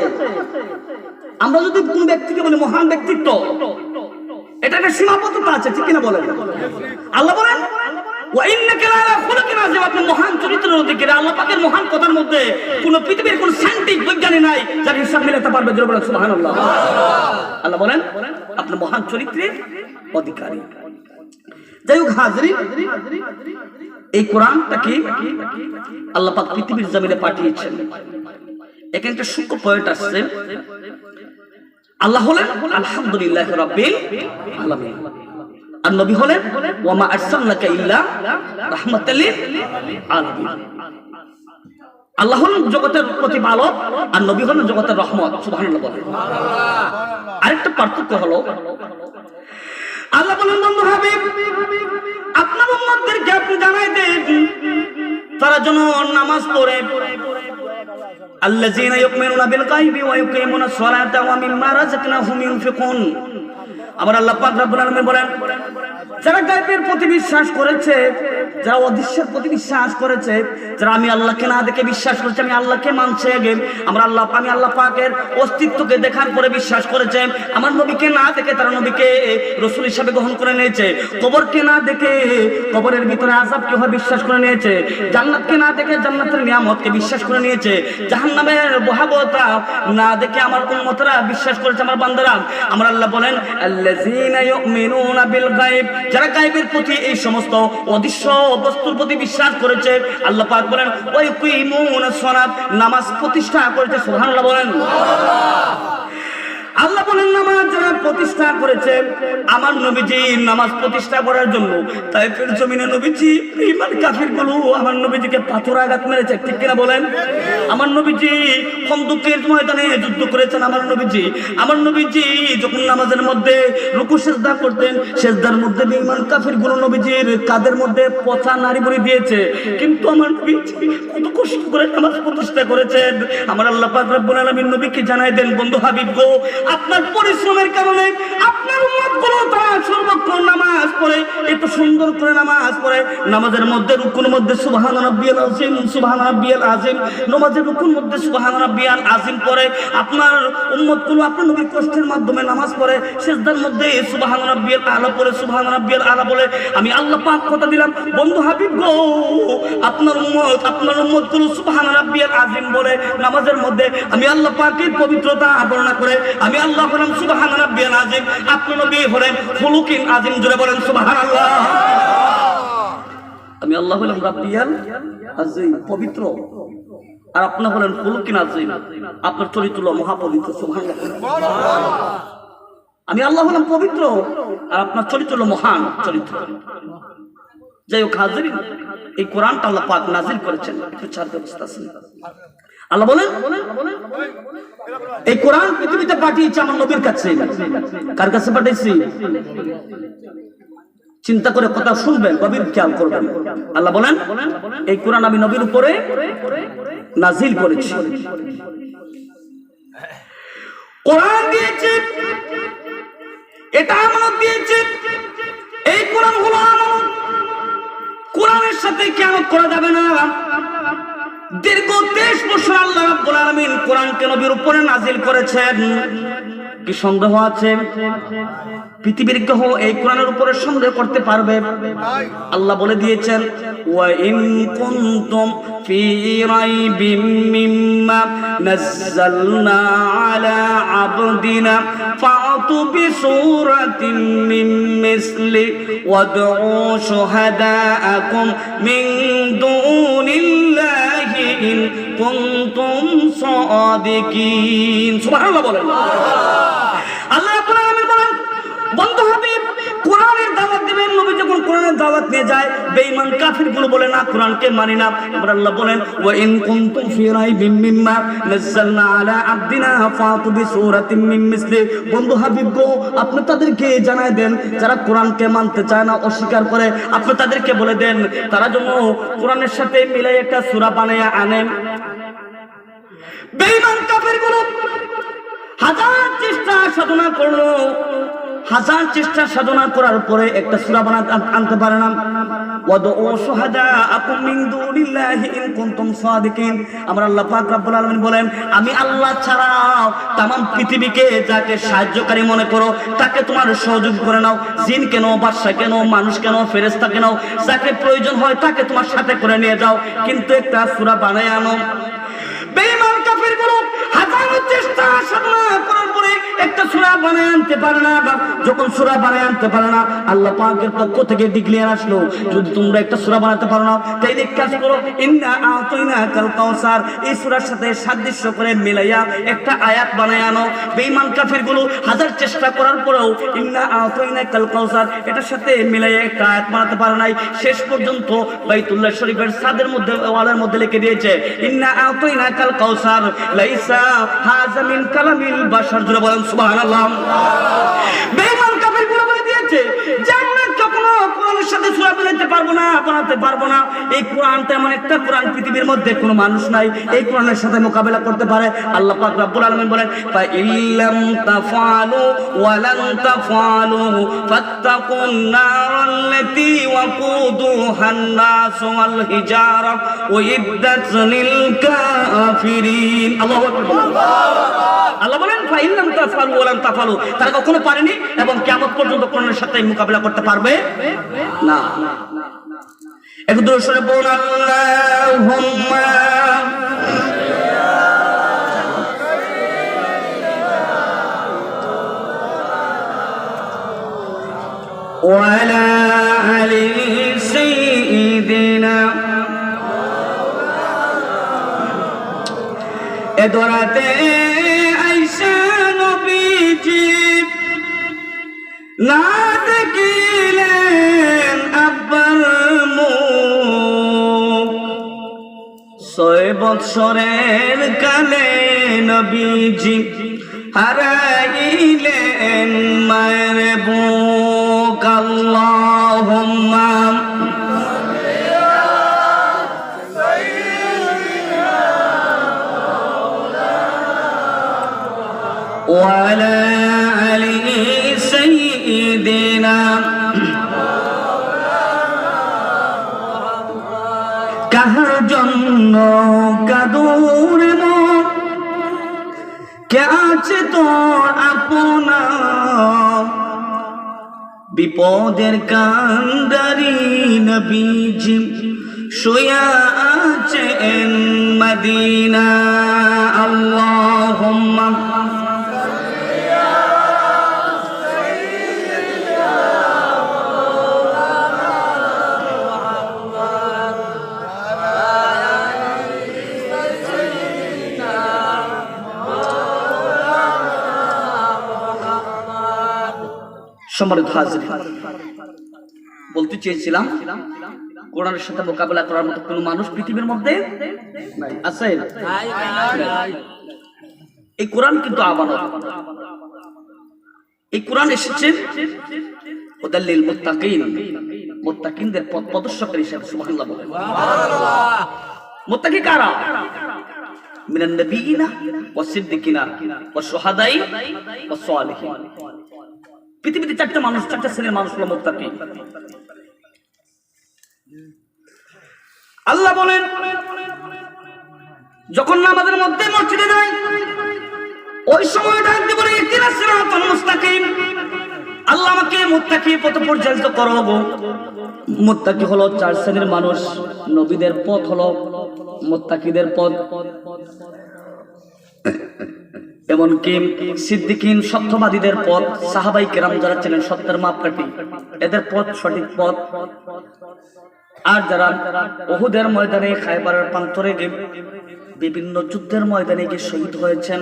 আমরা যদি কোন ব্যক্তিকে বলি মহান ব্যক্তিত্ব, এটা একটা সীমাবদ্ধতা আছে, ঠিক কিনা বলেন? আল্লাহ বলেন ওয়া ইন্নাকা লা'আলা খুলুকিন আযীম, আপনি মহান চরিত্রের অধিকারী। আল্লাহ পাকের মহান কথার মধ্যে কোন পৃথিবীর কোন সায়েন্টিফিক বৈজ্ঞানিক নাই যার হিসাব মিলাতে পারবে। জোরে বলেন সুবহানাল্লাহ। আল্লাহ বলেন আপনি মহান চরিত্রের অধিকারী। যাই হোক হাজরিন, এই কোরআনটা কি আল্লাহ পাক পৃথিবীর জমিনে পাঠিয়েছেন। এখানে একটা সূক্ষ্ম পয়েন্ট আসছে। আল্লাহ হলেন আলহামদুলিল্লাহি রাব্বিল আলামিন, আর নবী হলেন ওয়া মা আরসালনাকা ইল্লা রাহমাতাল লিল আলামিন। আল্লাহ হলেন জগতের প্রতিপালক আর নবী হলেন জগতের রহমত। সুবহানাল্লাহ বলেন। আরেকটা পার্থক্য হলো আল্লাহ বলেন বন্ধু হাবিব আপনার উম্মতদেরকে আপনি জানাই দেন তারা যেন নামাজ পড়ে। আল্লাযীনা ইউমিনুনা বিল গায়বি ওয়া ইউকিমুনাস সালাতা ওয়া মিম্মা রাযাকনাহুম ইউনফিকুন। আমার আল্লাহ পাক রব্বুল আলামিন বলেন যারা গায়বের প্রতি বিশ্বাস করেছে, যারা অদৃশ্যের প্রতি বিশ্বাস করেছে, যারা আমি আল্লাহকে না দেখে বিশ্বাস করেছে, আমি আল্লাহকে মানছে, আমি আল্লাহ পাকের অস্তিত্বকে দেখার পরে বিশ্বাস করেছে, আমার নবীকে না দেখে তারা নবীকে রাসূল হিসেবে গ্রহণ করে নিয়েছে, কবরকে না দেখে কবরের ভিতরে আযাব কি হয় বিশ্বাস করে নিয়েছে, জান্নাতকে না দেখে জান্নাতের নিয়ামতকে বিশ্বাস করে নিয়েছে, জাহান্নামের ভয়াবহতা না দেখে আমার উম্মতরা বিশ্বাস করেছে, আমার বান্দারা। আমার আল্লাহ বলেন আল্লাযীনা ইউমিনুনা বিল গায়ব, যারা গায়বের প্রতি এই সমস্ত অদৃশ্য বস্তুর প্রতি বিশ্বাস করেছে, আল্লাহ পাক বলেন ওয়া ইউকিমুনাস সালাত, নামাজ প্রতিষ্ঠা করেছে। সুবহানাল্লাহ বলেন। আল্লাহ বলেন নামাজ যারা প্রতিষ্ঠা করেছে, আমার নবীজি নামাজ প্রতিষ্ঠা করার জন্য তায়েফের জমিনে নবীজি ঈমান কাফিরগুলো আমার নবীজিকে পাথর আঘাত মেরেছে, ঠিক কিনা বলেন? আমার নবীজি খন্দকের ময়দানে যুদ্ধ করেছেন। আমার নবীজি যখন নামাজের মধ্যে রুকু সিজদা করতেন, সিজদার মধ্যে ঈমান কাফিরগুলো নবীজির কাদের মধ্যে পচা নাড়ি বুড়ি দিয়েছে, কিন্তু আমার নবীজি কত কষ্ট করে নামাজ প্রতিষ্ঠা করেছেন। আমার আল্লাহ পাক রব্বুল আলামিন নবীকে জানাই দেন বন্ধু হাবিব গো, আপনার পরিশ্রমের কারণে আপনার উম্মতগুলো তারা সর্বক্ষণ নামাজ পড়ে, এত সুন্দর করে নামাজ পড়ে, নামাজের মধ্যে রুকুর মধ্যে সুবহান রাব্বিয়াল আযীম, সুবহান রাব্বিয়াল আযীম, নামাজের রুকুর মধ্যে সুবহান রাব্বিয়াল আযীম পড়ে, আপনার উম্মতগুলো আপনার নবীর কষ্টের মাধ্যমে নামাজ পড়ে, সিজদার মধ্যে সুবহান রাব্বিয়াল আলা পড়ে, সুবহান রাব্বিয়াল আলা বলে, আমি আল্লাহ পাক কথা দিলাম বন্ধু হাবিব গো, আপনার উম্মতগুলো সুবহান রাব্বিয়াল আযীম বলে নামাজের মধ্যে আমি আল্লাহ পাকের পবিত্রতা বর্ণনা করে আমি আল্লাহ হলাম সুবহান রাব্বিয়াল আযীম, আপনি নবী হলেন খুলুকিন আযীম। জোরে বলেন সুবহানাল্লাহ। আমি আল্লাহ হলাম রাব্বিয়াল আযীম, পবিত্র, আর আপনি হলেন খুলুকিন আযীম, আপনার চরিত্র মহাপবিত্র। সুবহানাল্লাহ। আমি আল্লাহ হলাম পবিত্র আর আপনার চরিত্র মহান চরিত্র। যাই হোক হাজিরিন, এই কোরআনটা আল্লাহ পাক নাজিল করেছেন, চার ব্যবস্থা আছে। আল্লাহ বলেন এই কোরআন পৃথিবীতে পাঠিয়েছে আমার নবীর কাছে। কার কাছে পাঠিয়েছি? চিন্তা করে কথা শুনবেন, গভীর খেয়াল করবেন। আল্লাহ বলেন এই কোরআন আমি নবীর উপরে নাজিল করেছি। কোরআন দিয়েছে, এটা আমানত দিয়েছে। এই কোরআন হলো আমানত। কোরআনের সাথে কিয়ামত করা যাবে না। দীর্ঘ 23 বছর আল্লাহ রাব্বুল আলামিন কোরআনকে নবীর উপরে নাজিল করেছেন। কি সন্দেহ আছে? পৃথিবীর কেউ এই কোরআনের উপরে সন্দেহ করতে পারবে? আল্লাহ বলে দিয়েছেন ওয়া ইন কুনতুম ফি রাইবিম মিম্মা নাযালনা আলা আবদিনা ফাতু বিসূরাতিন মিন মিসলি ওয়াদউ শুহাদাআকুম মিন দুনিল্লাহি ইন কুনতুম সাদিকিন। সুবহানাল্লাহ বলেন। আল্লাহ রাব্বুল আলামিন বলেন বন্ধু হাবিব কোরআনের দাওয়াত দিবেন। নবী যখন কোরআনের দাওয়াত নিয়ে যায়, বেঈমান কাফিরগুলো বলে না কোরআনকে মানি না। আমরা আল্লাহ বলেন ওয়া ইন কুনতুম ফি রাইবিম মিম্মা নাযালনা আলা আবদিনা ফাতু বিসূরাতিন মিন মিসলি। বন্ধু হাবিব গো, আপনি তাদেরকে জানায় দেন যারা কোরআনকে মানতে চায় না, অস্বীকার করে, আপনি তাদেরকে বলে দেন তারা যেন কোরআনের সাথে মিলাই একটা সূরা বানায়া আনেন। বেঈমান কাফিরগুলো হাজার চেষ্টা সাধনা করলো, হাজার চেষ্টা সাধনা করার পরে একটা সূরা বানাতে আনতে পারে না। ওয়াদউ শুহাদাআকুম মিন দুনিল্লাহি ইন কুনতুম সাদিকিন। আমরা আল্লাহ পাক রব্বুল আলামিন বলেন আমি আল্লাহ ছাড়াও तमाम পৃথিবীকে যাকে সাহায্যকারী মনে করো তাকে তোমার সহযোগী করে নাও। জিন কেন, বাদশা কেন, মানুষ কেন, ফেরেশতা কেন, যাকে প্রয়োজন হয় তাকে তোমার সাথে করে নিয়ে যাও, কিন্তু একটা সূরা বানায় আনো। বেঈমান কাফিরগুলো হাজারো চেষ্টা সাধনা করার পরে একটা সূরা বানায় আনতে পারে না। যখন সূরা বানায় আনতে পারে না, আল্লাহ পাকের পক্ষ থেকে ডিক্লেয়ার আসলো যদি তোমরা একটা সূরা বানাতে পারো না তাইলে কাজ করো, ইন্না আতাইনাকাল কাউসার, এই সূরার সাথে সাদৃশ্য করে মিলাইয়া একটা আয়াত বানায় আনো। বেঈমান কাফিরগুলো হাজার চেষ্টা করার পরেও ইন্না আতাইনাকাল কাউসার এটার সাথে মিলাইয়া একটা আয়াত বানাতে পারে নাই। শেষ পর্যন্ত বাইতুল্লাহ শরীফের ছাদের মধ্যে, ওয়ালের মধ্যে লিখে দিয়েছে ইন্না আতাইনাকাল কাউসার লাইসা হাযা মিন কালামিল বাশার। জোরে বলেন সুবহানাল্লাহ। বেঈমান কাফিরগুলো বলে দিয়েছে যে আমরা কখনো কোরআনের সাথে সূরা বানাতে পারবো না। এই কোরআনটা এমন একটা কোরআন পৃথিবীর মধ্যে কোনো মানুষ নাই এই কোরআনের সাথে মোকাবেলা করতে পারে। আল্লাহ পাক রব্বুল আলামিন বলেন ফা ইল্লাম তাফআলু ওয়া লান তাফআলু ফাত্তাকুন নারাল্লাতী ওয়াকুদুহান নাস ওয়াল হিজারা উইদ্দাত লিল কাফিরিন। আল্লাহু আকবার। আল্লাহ বলেন ফা ইল্লাম তাফআলু ওয়া লান তাফআলু, তারা কখনো পারেনি এবং কিয়ামত পর্যন্ত কোরআনের সাথে মোকাবেলা করতে পারবে না। এক দূরে বল আল্লাহুম্মা ওয়া আলা আলি সাইয়্যিদিনা। এ দরাতে আয়েশা নবীজি না দেখিলেন আব্বার মুখ, 6 বৎসরের কালে নবীজি হারাইলেন মায়ের বুক। আল্লাহুম্মা ওয়ালা আলি সাইয়্যিদিনা। কাহার জন্য কাদুরে মন, কে আছে তোর আপনা, বিপদের কান্দারি নবীজি শুয়া আছেন মদিনা। আল্লাহুম্মা সম্মানিত হাজির, বলতে চেয়েছিলাম কোরআনের সাথে মোকাবেলা করার মতো কোনো মানুষ পৃথিবীর মধ্যে নাই, আছে? এই কোরআন কিন্তু আমানত। এই কোরআন এসেছে হুদাল লিল মুত্তাকিন, মুত্তাকিনদের পথ প্রদর্শকের হিসেবে। সুবহানাল্লাহ বলেন। মুত্তাকি কারা? মিনান নবিয়িনা ওয়াস সিদ্দিকিনা ওয়াস শুহাদাই ওয়াস সালিহিন। পৃথিবীতে চারটা মানুষ, চারটা শ্রেণীর মানুষ হলো মুত্তাকি। আল্লাহ বলেন যখন নামাজের মধ্যে মসজিদে যায় ওই সময় ডাক দিয়ে বলে ইহদিনাস সিরাতাল মুস্তাকিম, আল্লাহ আমাকে মুত্তাকি পথে পরিচালিত করো গো। মুত্তাকি হলো চার শ্রেণীর মানুষ। নবীদের পথ হলো মুত্তাকিদের পথ, এমনকি সিদ্দিকিন সত্যবাদীদের পথ, সাহাবাই কেরাম যারা ছিলেন সত্যের মাপকাঠি, এদের পথ সঠিক পথ। আর যারা উহুদের ময়দানে, খায়বারের প্রান্তরে গিয়ে বিভিন্ন যুদ্ধের ময়দানে গিয়ে শহীদ হয়েছেন,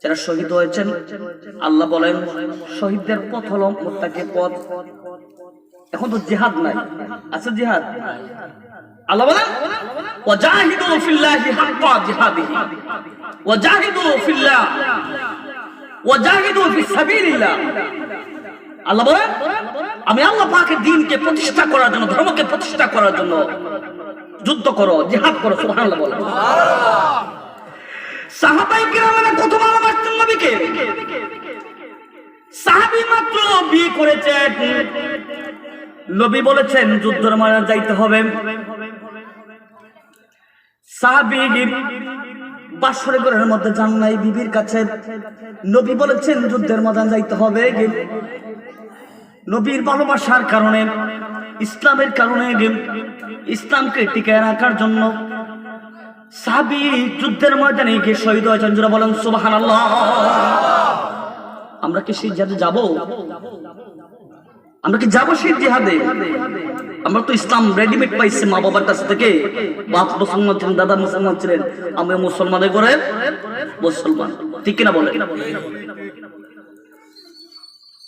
যারা শহীদ হয়েছেন, আল্লাহ বলেন শহীদদের পথ হলো মুত্তাকির পথ। এখন তো জিহাদ নাই, আছে জিহাদ? আল্লাহ বলেন ওয়াজাহিদু ফিল্লাহি হাক্কা জিহাদিহি ওয়াজাহিদু ফিল্লাহ ওয়াজাহিদু ফিস সাবিলিল্লাহ। আল্লাহ বলেন আমি আল্লাহ পাকের দ্বীনকে প্রতিষ্ঠা করার জন্য, ধর্মকে প্রতিষ্ঠা করার জন্য যুদ্ধ করো, জিহাদ করো। সুবহানাল্লাহ বলেন। সাহাবায়ে কেরামেরা কত ভালোবাসতেন নবীকে। সাহাবী মাত্র বিয়ে করেছেন, নবী বলেছেন যুদ্ধের ময়দানে যাইতে হবে। সাহাবী বাসরের ঘরের মধ্যে যান নাই বিবির কাছে, নবী বলেছেন যুদ্ধের ময়দানে যাইতে হবে। নবীর ভালোবাসার কারণে, ইসলামের কারণে, ইসলামকে টিকায় রাখার জন্য সাহাবী যুদ্ধের ময়দানে গিয়ে শহীদ হয়েছেন। যারা বলেন সুবহানাল্লাহ। আমরা কি সেই জিহাদে যাব? আমরা কি যাবো সেই জিহাদে? আমরা তো ইসলাম রেডিমেড পাইছি মা বাবার কাছ থেকে। বাপ মুসলমান ছিলেন, দাদা মুসলমান ছিলেন, আমরা মুসলমানের ঘরে মুসলমান, ঠিক কিনা বলেন?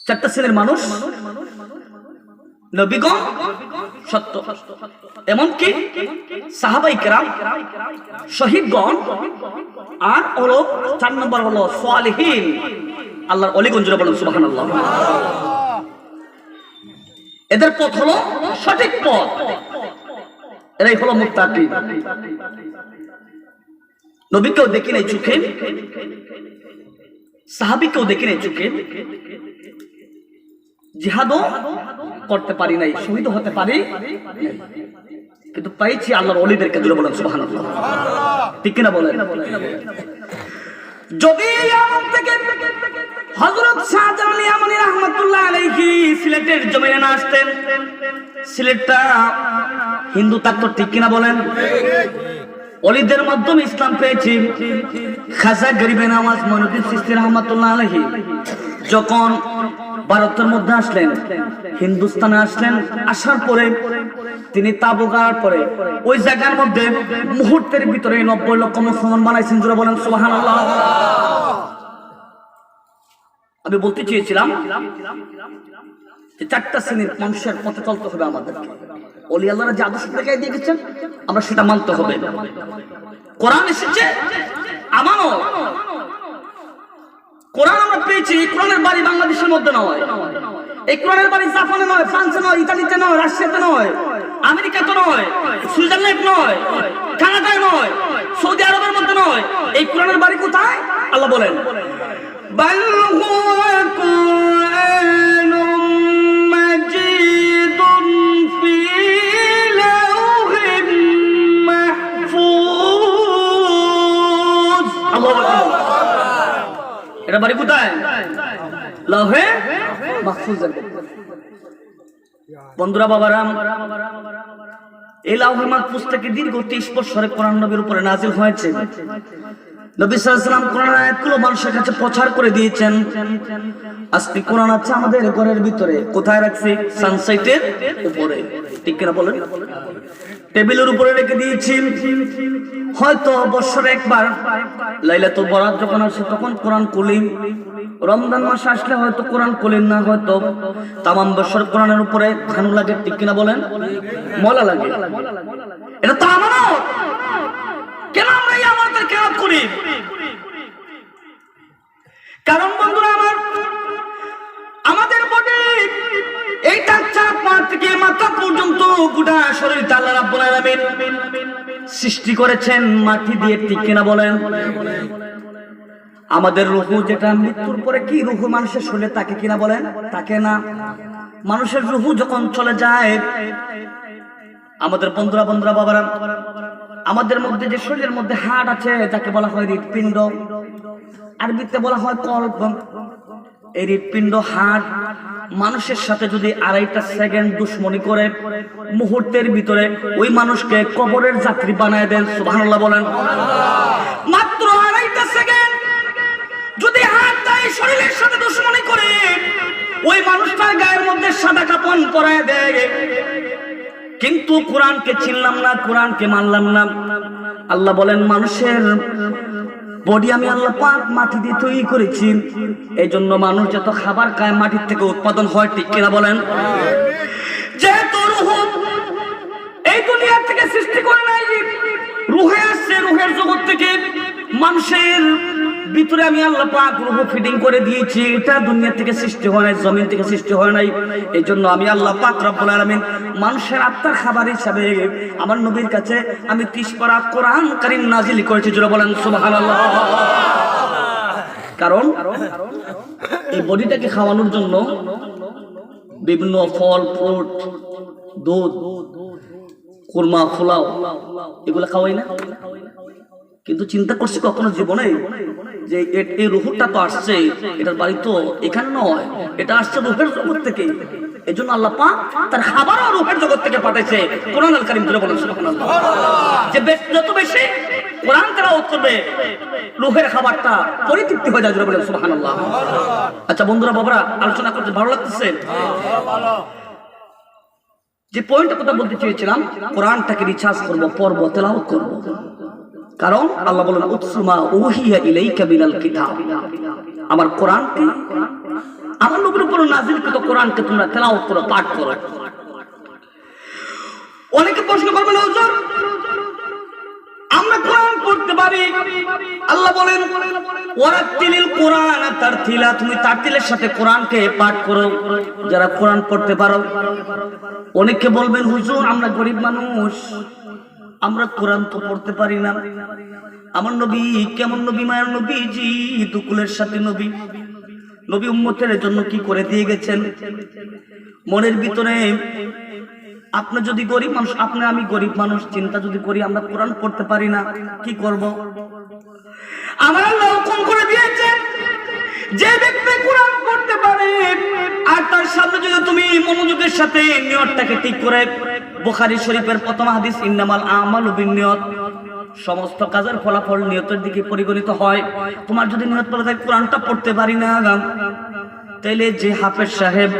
চারটা শ্রেণীর মানুষ, নবীগণ, সত্য, এমনকি সাহাবায়ে কেরাম, শহীদগণ, আর হলো 4 নম্বর হলো সালিহিন, আল্লাহর ওলিগণ। যারা বলেন সুবহানাল্লাহ। এদের পথ হলো সঠিক পথ, এরাই হলো মুত্তাকি। নবীকেও দেখি নাই চোখে, সাহাবীকেও দেখি নাই চোখে, জিহাদও করতে পারি নাই, শহীদ হতে পারি, কিন্তু পাইছি আল্লাহর ওলিদেরকে। যারা বলেন সুবহানাল্লাহ, ঠিক কিনা বলেন? যদি ইয়ামান থেকে হযরত শাহজালাল ইয়ামানী রাহমাতুল্লাহ আলাইহি সিলেটের জমিনে না আসতেন, সিলেটটা হিন্দু থাকতো, ঠিক কিনা বলেন? ওলিদের মাধ্যমে ইসলাম পেয়েছি। খাজা গরিবে নামাজ মঈনুদ্দিন চিশতি রাহমাতুল্লাহ আলাইহি যখন ভারতের মধ্যে আসলেন, হিন্দুস্তানে আসলেন, আসার পরে তিনি তাবু গাড়ার পরে ওই জায়গার মধ্যে মুহূর্তের ভিতরে 90 লক্ষ মুসলমান বানাইছেন। যারা বলেন সুবহানাল্লাহ। আমি বলতে চেয়েছিলাম যে চারটা শ্রেণীর মানুষের পথে চলতে হবে আমাদের। ওলি আল্লাহরা যে আদর্শ দেখাই দিয়ে গেছেন আমরা সেটা মানতে হবে। কোরআন এসেছে আমানত, কোরআন আমরা পেয়েছি। কোরআনের বাড়ি বাংলাদেশের মধ্যে নয়, এই কোরআনের বাড়ি জাপানে নয়, ফ্রান্সে নয়, ইতালিতে নয়, রাশিয়াতে নয়, আমেরিকাতে নয়, সুইজারল্যান্ড নয়, কানাডায় নয়, সৌদি আরবের মধ্যে নয়। এই কোরআনের বাড়ি কোথায়? আল্লাহ বলেন বাল হুয়া কুরআনুম মাজিদুন ফি লাওহিন মাহফুজ। আল্লাহু আকবার। এটা বাড়ি কোথায়? লাওহে মাহফুজের। বন্ধুরা, বাবারা, এই লাওহে মাহফুজ থেকে দীর্ঘ 30 বছরে কোরআন নবীর উপরে নাজিল হয়েছে। নবী সাল্লাল্লাহু আলাইহি ওয়াসাল্লাম কোরআনের আয়াতগুলো মানুষের কাছে প্রচার করে দিয়েছেন। আজকে কোরআন আছে আমাদের ঘরের ভিতরে। কোথায় রাখছি? সানসাইটের উপরে, ঠিক কিনা বলেন? টেবিলের উপরে রেখে দিয়েছি। হয়তো বছরে একবার লাইলাতুল বরাত যখন আসে তখন কোরআন খুলি, রমজান মাস আসলে হয়তো কোরআন খুলেন না, হয়তো তামাম বছর কোরআনের উপরে ধানু লাগে, ঠিক কিনা বলেন? মলা লাগে। এটা তো আমানত। কেন আমরা এই আমানতের খেয়াল করি? কারণ বন্ধুরা আমার, আমাদের বডি এইটা চাপ পা থেকে মাথা পর্যন্ত গোটা শরীরটা আল্লাহ রাব্বুল আলামিন সৃষ্টি করেছেন মাটি দিয়ে, ঠিক কিনা বলেন? আমাদের রূহ যেটা মৃত্যুর পরে কি রূহ মানুষের শরীরে থাকে কিনা বলেন? থাকে না। মানুষের রূহ যখন চলে যায়, আমাদের বন্ধুরা বাবারা, আমাদের মধ্যে যে শরীরের মধ্যে হাড় আছে যাকে বলা হয় হৃৎপিণ্ড, আরবিতে বলা হয় কল্প। এই হৃৎপিণ্ড হাড় মানুষের সাথে যদি 2.5 সেকেন্ড দুশ্মনী করে মুহূর্তের ভিতরে ওই মানুষকে কবরের যাত্রী বানায় দেন। সুবহানাল্লাহ বলেন। মাত্র 2.5 সেকেন্ড যদি হাড়টা এই শরীরের সাথে দুশ্মনী করে ওই মানুষটার গায়ের মধ্যে সাদা কাপড় পরায় দেয়। কিন্তু কোরআনকে চিনলাম না, কোরআনকে মানলাম না। আল্লাহ বলেন মানুষের বডি আমি আল্লাহ পাক মাটি দিয়ে তৈরি করেছি, এই জন্য মানুষ যত খাবার খায় মাটির থেকে উৎপাদন হয়, ঠিক কিনা বলেন? যেহেতু রূহ এই দুনিয়া থেকে সৃষ্টি করে নাই, রূহে আসছে রূহের জগৎ থেকে, মানুষের ভিতরে আমি আল্লাহ পাক রূহ ফিটিং করে দিয়েছি। এটা দুনিয়া থেকে সৃষ্টি হয় নাই, জমিন থেকে সৃষ্টি হয় নাই। এই জন্য আমি আল্লাহ পাক রব্বুল আলামিন মানুষের আত্মার খাবার হিসাবে আমার নবীর কাছে আমি 30 পারা কোরআন কারীম নাজিল করেছি। জোরে বলেন সুবহানাল্লাহ। কারণ এই বডিটাকে খাওয়ানোর জন্য বিভিন্ন ফল ফ্রুট, দুধ, কুরমা, পোলাও এগুলো খাওয়াই না। কিন্তু চিন্তা করছি কখনো জীবনে যে এই রূহটা তো আসছে, এটার বাড়ি তো এখানে নয়, এটা আসছে রূহের জগৎ থেকে। এই জন্য আল্লাহ পাক তার খাবারও রূহের জগৎ থেকে পাঠাইছে। কোরআন আল কারীম ধরে বলেন সুবহানাল্লাহ। যে যত বেশি কোরআন তেলাওয়াত করবে রূহের খাবারটা পরিতৃপ্তি হয়ে যায়। ধরে বলেন সুবহানাল্লাহ। আচ্ছা বন্ধুরা বাবারা, আলোচনা করতে ভালো লাগতেছে? যে পয়েন্টের কথা বলতে চেয়েছিলাম, কোরআনটাকে রিচার্জ করব, পড়ব, তেলাওয়াত করব। কারণ আল্লাহ বলেন উতসুমা উহিয়া ইলাইকা মিনাল কিতাব, আমার কোরআনকে, আমার নবীর উপর নাযিলকৃত কোরআনকে তোমরা তেলাওয়াত করো, পাঠ করো। অনেকে প্রশ্ন করবেন হুজুর আমরা কোরআন পড়তে পারি? আল্লাহ বলেন ওয়ারাতিলিল কোরআন তারতিলা, তুমি তারতিলের সাথে কোরআনকে পাঠ করো যারা কোরআন পড়তে পারো। অনেকে বলবেন হুজুর আমরা গরিব মানুষ, আমরা কোরআন তো পড়তে পারি না। আমার নবী কেমন নবী, মায়ের নবীজি দুকুলের সাথে নবী, নবী উম্মতের জন্য কি করে দিয়ে গেছেন। মনের ভিতরে আপনি যদি গরিব মানুষ, আপনি আমি গরিব মানুষ, চিন্তা যদি করি আমরা কোরআন পড়তে পারি না, কি করব? আমার আল্লাহ হুকুম করে দিয়েছেন যে ব্যক্তি কোরআন পড়তে পারে আর তার সামনে যদি তুমি মনোযোগের সাথে নিয়তটাকে ঠিক করে, বুখারী শরীফের প্রথম হাদিস ইন্নামাল আমালু বিন্নিয়ত, সমস্ত কাজের ফলাফল নিয়তের দিকে পরিগণিত হয়। তোমার যদি নিয়ত করে থাকে কোরআনটা পড়তে পারি না, তাইলে যে হাফেজ সাহেব,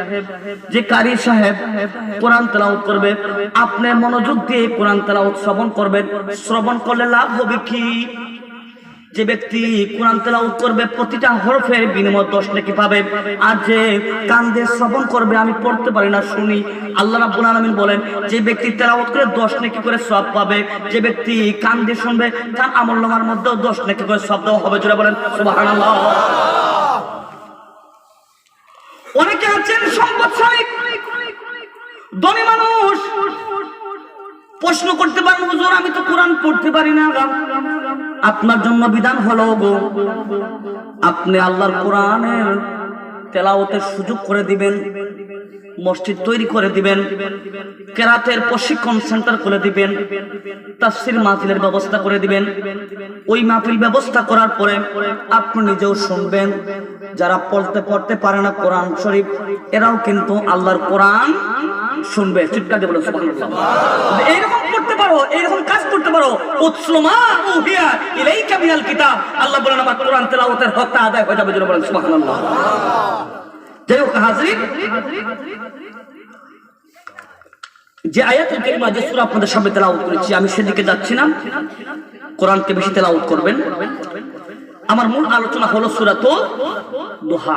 যে কারি সাহেব কোরআন তেলাওয়াত করবে, আপনি মনোযোগ দিয়ে কোরআন তেলাওয়াত শ্রবণ করবেন। শ্রবণ করলে লাভ হবে কি? যে ব্যক্তি কোরআন তেলাওয়াত করবে প্রতিটা হরফের বিনিময়ে 10 নেকি পাবে। আর যে কান দিয়ে শ্রবণ করবে, আমি পড়তে পারি না শুনি, আল্লাহ রাব্বুল আলামিন বলেন যে ব্যক্তি তেলাওয়াত করে 10 নেকি করে সওয়াব পাবে। যে ব্যক্তি কান দিয়ে শুনবে, তার আমলনামার মধ্যেও 10 নেকি করে সওয়াব দেওয়া হবে। জোরে বলেন সুবহানাল্লাহ। অনেকে আছেন সম্পদশালী ধনী মানুষ, প্রশ্ন করতে পারেন হুজুর আমি তো কোরআন পড়তে পারি না। আপনার জন্য বিধান হলো গো, আপনি আল্লাহর কোরআনের তেলাওয়াতের সুযোগ করে দিবেন, মসজিদ তৈরি করে দিবেন, কেরাতের প্রশিক্ষণ সেন্টার করে দিবেন, তাফসীর মাহফিলের ব্যবস্থা করে দিবেন। ওই মাহফিল ব্যবস্থা করার পরে আপনি নিজেও শুনবেন। যারা পড়তে পারে না কোরআন শরীফ, এরাও কিন্তু আল্লাহর কোরআন শুনবে। চিৎকার দিয়ে বলো সুবহানাল্লাহ। এইরকম করতে পারো, এইরকম কাজ করতে পারো। উতসুমা উহিয়া ইলাইকা মিনাল কিতাব, আল্লাহ বলেন আমার কোরআন তেলাওয়াতের হকটা আদায় হয়ে যাবে। বলেন সুবহানাল্লাহ। যাই হোক হাজরিন, যে আয়াতুল কারিমা যে সূরা আপনাদের সামনে তেলাওয়াত করেছি আমি সেদিকে যাচ্ছি না, কোরআনকে বেশি তেলাওয়াত করবেন। আমার মূল আলোচনা হলো সূরাতুল দুহা।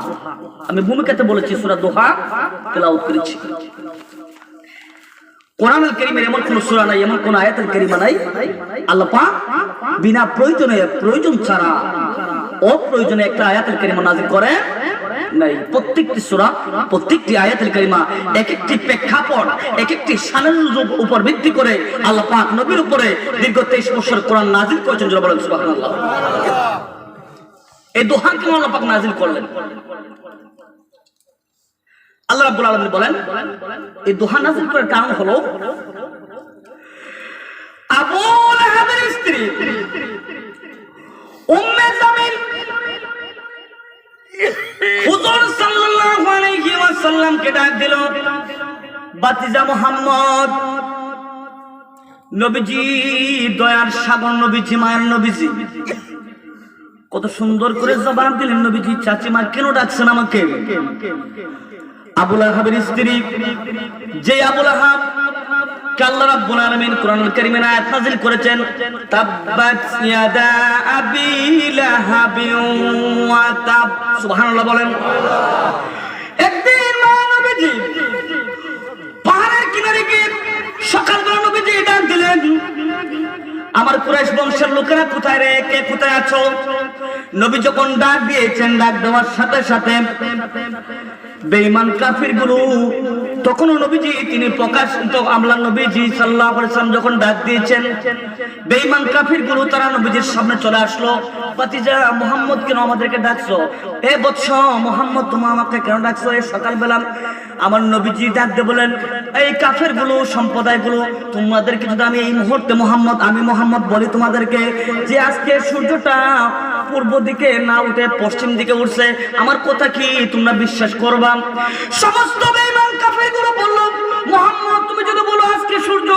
আমি ভূমিকাতে বলেছি সূরা দুহা তেলাওয়াত করেছি। কোরআনুল কারীমের এমন কোন সূরা নাই, এমন কোন আয়াতুল কারীমা নাই আল্লাহ পাক বিনা প্রয়োজনে, প্রয়োজন ছাড়া অপ্রয়োজনে একটা আয়াতুল কারীমা নাযিল করে নাই। প্রত্যেকটি সূরা, প্রত্যেকটি আয়াতুল কারীমা এক একটি প্রেক্ষাপট, এক একটি শানের উপর ভিত্তি করে আল্লাহ পাক নবীর উপরে দীর্ঘ 23 বছর কোরআন নাযিল করেছেন। যারা বলেন সুবহানাল্লাহ। এই দোহা কেন আল্লাহ পাক নাযিল করলেন? আল্লাহ রাব্বুল আলামিন বলেন এই দোহা নাযিল করার কারণ হলো আবু লাহাবের স্ত্রী উম্মে জামিল হুজুর সাল্লাল্লাহু আলাইহি ওয়াসাল্লাম কে ডাক দিল, বাতিজা মুহাম্মদ, নবীজি দয়ার সাগর, নবীজি মায়ের নবীজি। কত সুন্দর করে জবাব দিলেন, নবীজি চাচিমা কেন ডাকছেন আমাকে? আবু লাহাবের স্ত্রী, যে আবু লাহাব কে আল্লাহ রাব্বুল আলামিন কোরআনুল কারীমের আয়াত নাযিল করেছেন, তাব্বাত ইয়াদা আবি লাহাবিন ওয়া তাব। সুবহানাল্লাহ বলেন। একদিন মা নবীজি পাহাড়ের কিনারে গিয়ে সকালবেলা নবীজি ডাক দিলেন, আমার কুরাইশ বংশের লোকেরা কোথায় রে, কে কোথায় আছো? নবী যখন ডাক দিয়েছেন, ডাক দেওয়ার সাথে সাথে বেঈমান কাফিরগুলো, তখনও নবীজি তিনি প্রকাশিত আমলা নবীজি সাল্লাল্লাহু আলাইহি ওয়াসাল্লাম যখন ডাক দিয়েছেন, বেঈমান কাফিরগুলো তারা নবীজির সামনে চলে আসলো। ভাতিজা মুহাম্মদ কেন আমাদেরকে ডাকছো? এ বৎস মুহাম্মদ তুমি আমাকে কেন ডাকছো এই সকালবেলা? আমার নবীজি ডাক দিয়ে বলেন, এই কাফেরগুলো সম্প্রদায়গুলো, তোমাদেরকে যদি আমি এই মুহূর্তে মুহাম্মদ, আমি মুহাম্মদ বলি তোমাদেরকে যে আজকে সূর্যটা পূর্ব দিকে না উঠে পশ্চিম দিকে উঠছে, আমার কথা কি তোমরা বিশ্বাস করবা? সমস্ত বেঈমান কাফেরগুলো বলল, মুহাম্মদ তুমি যদি বলো আজকে সূর্য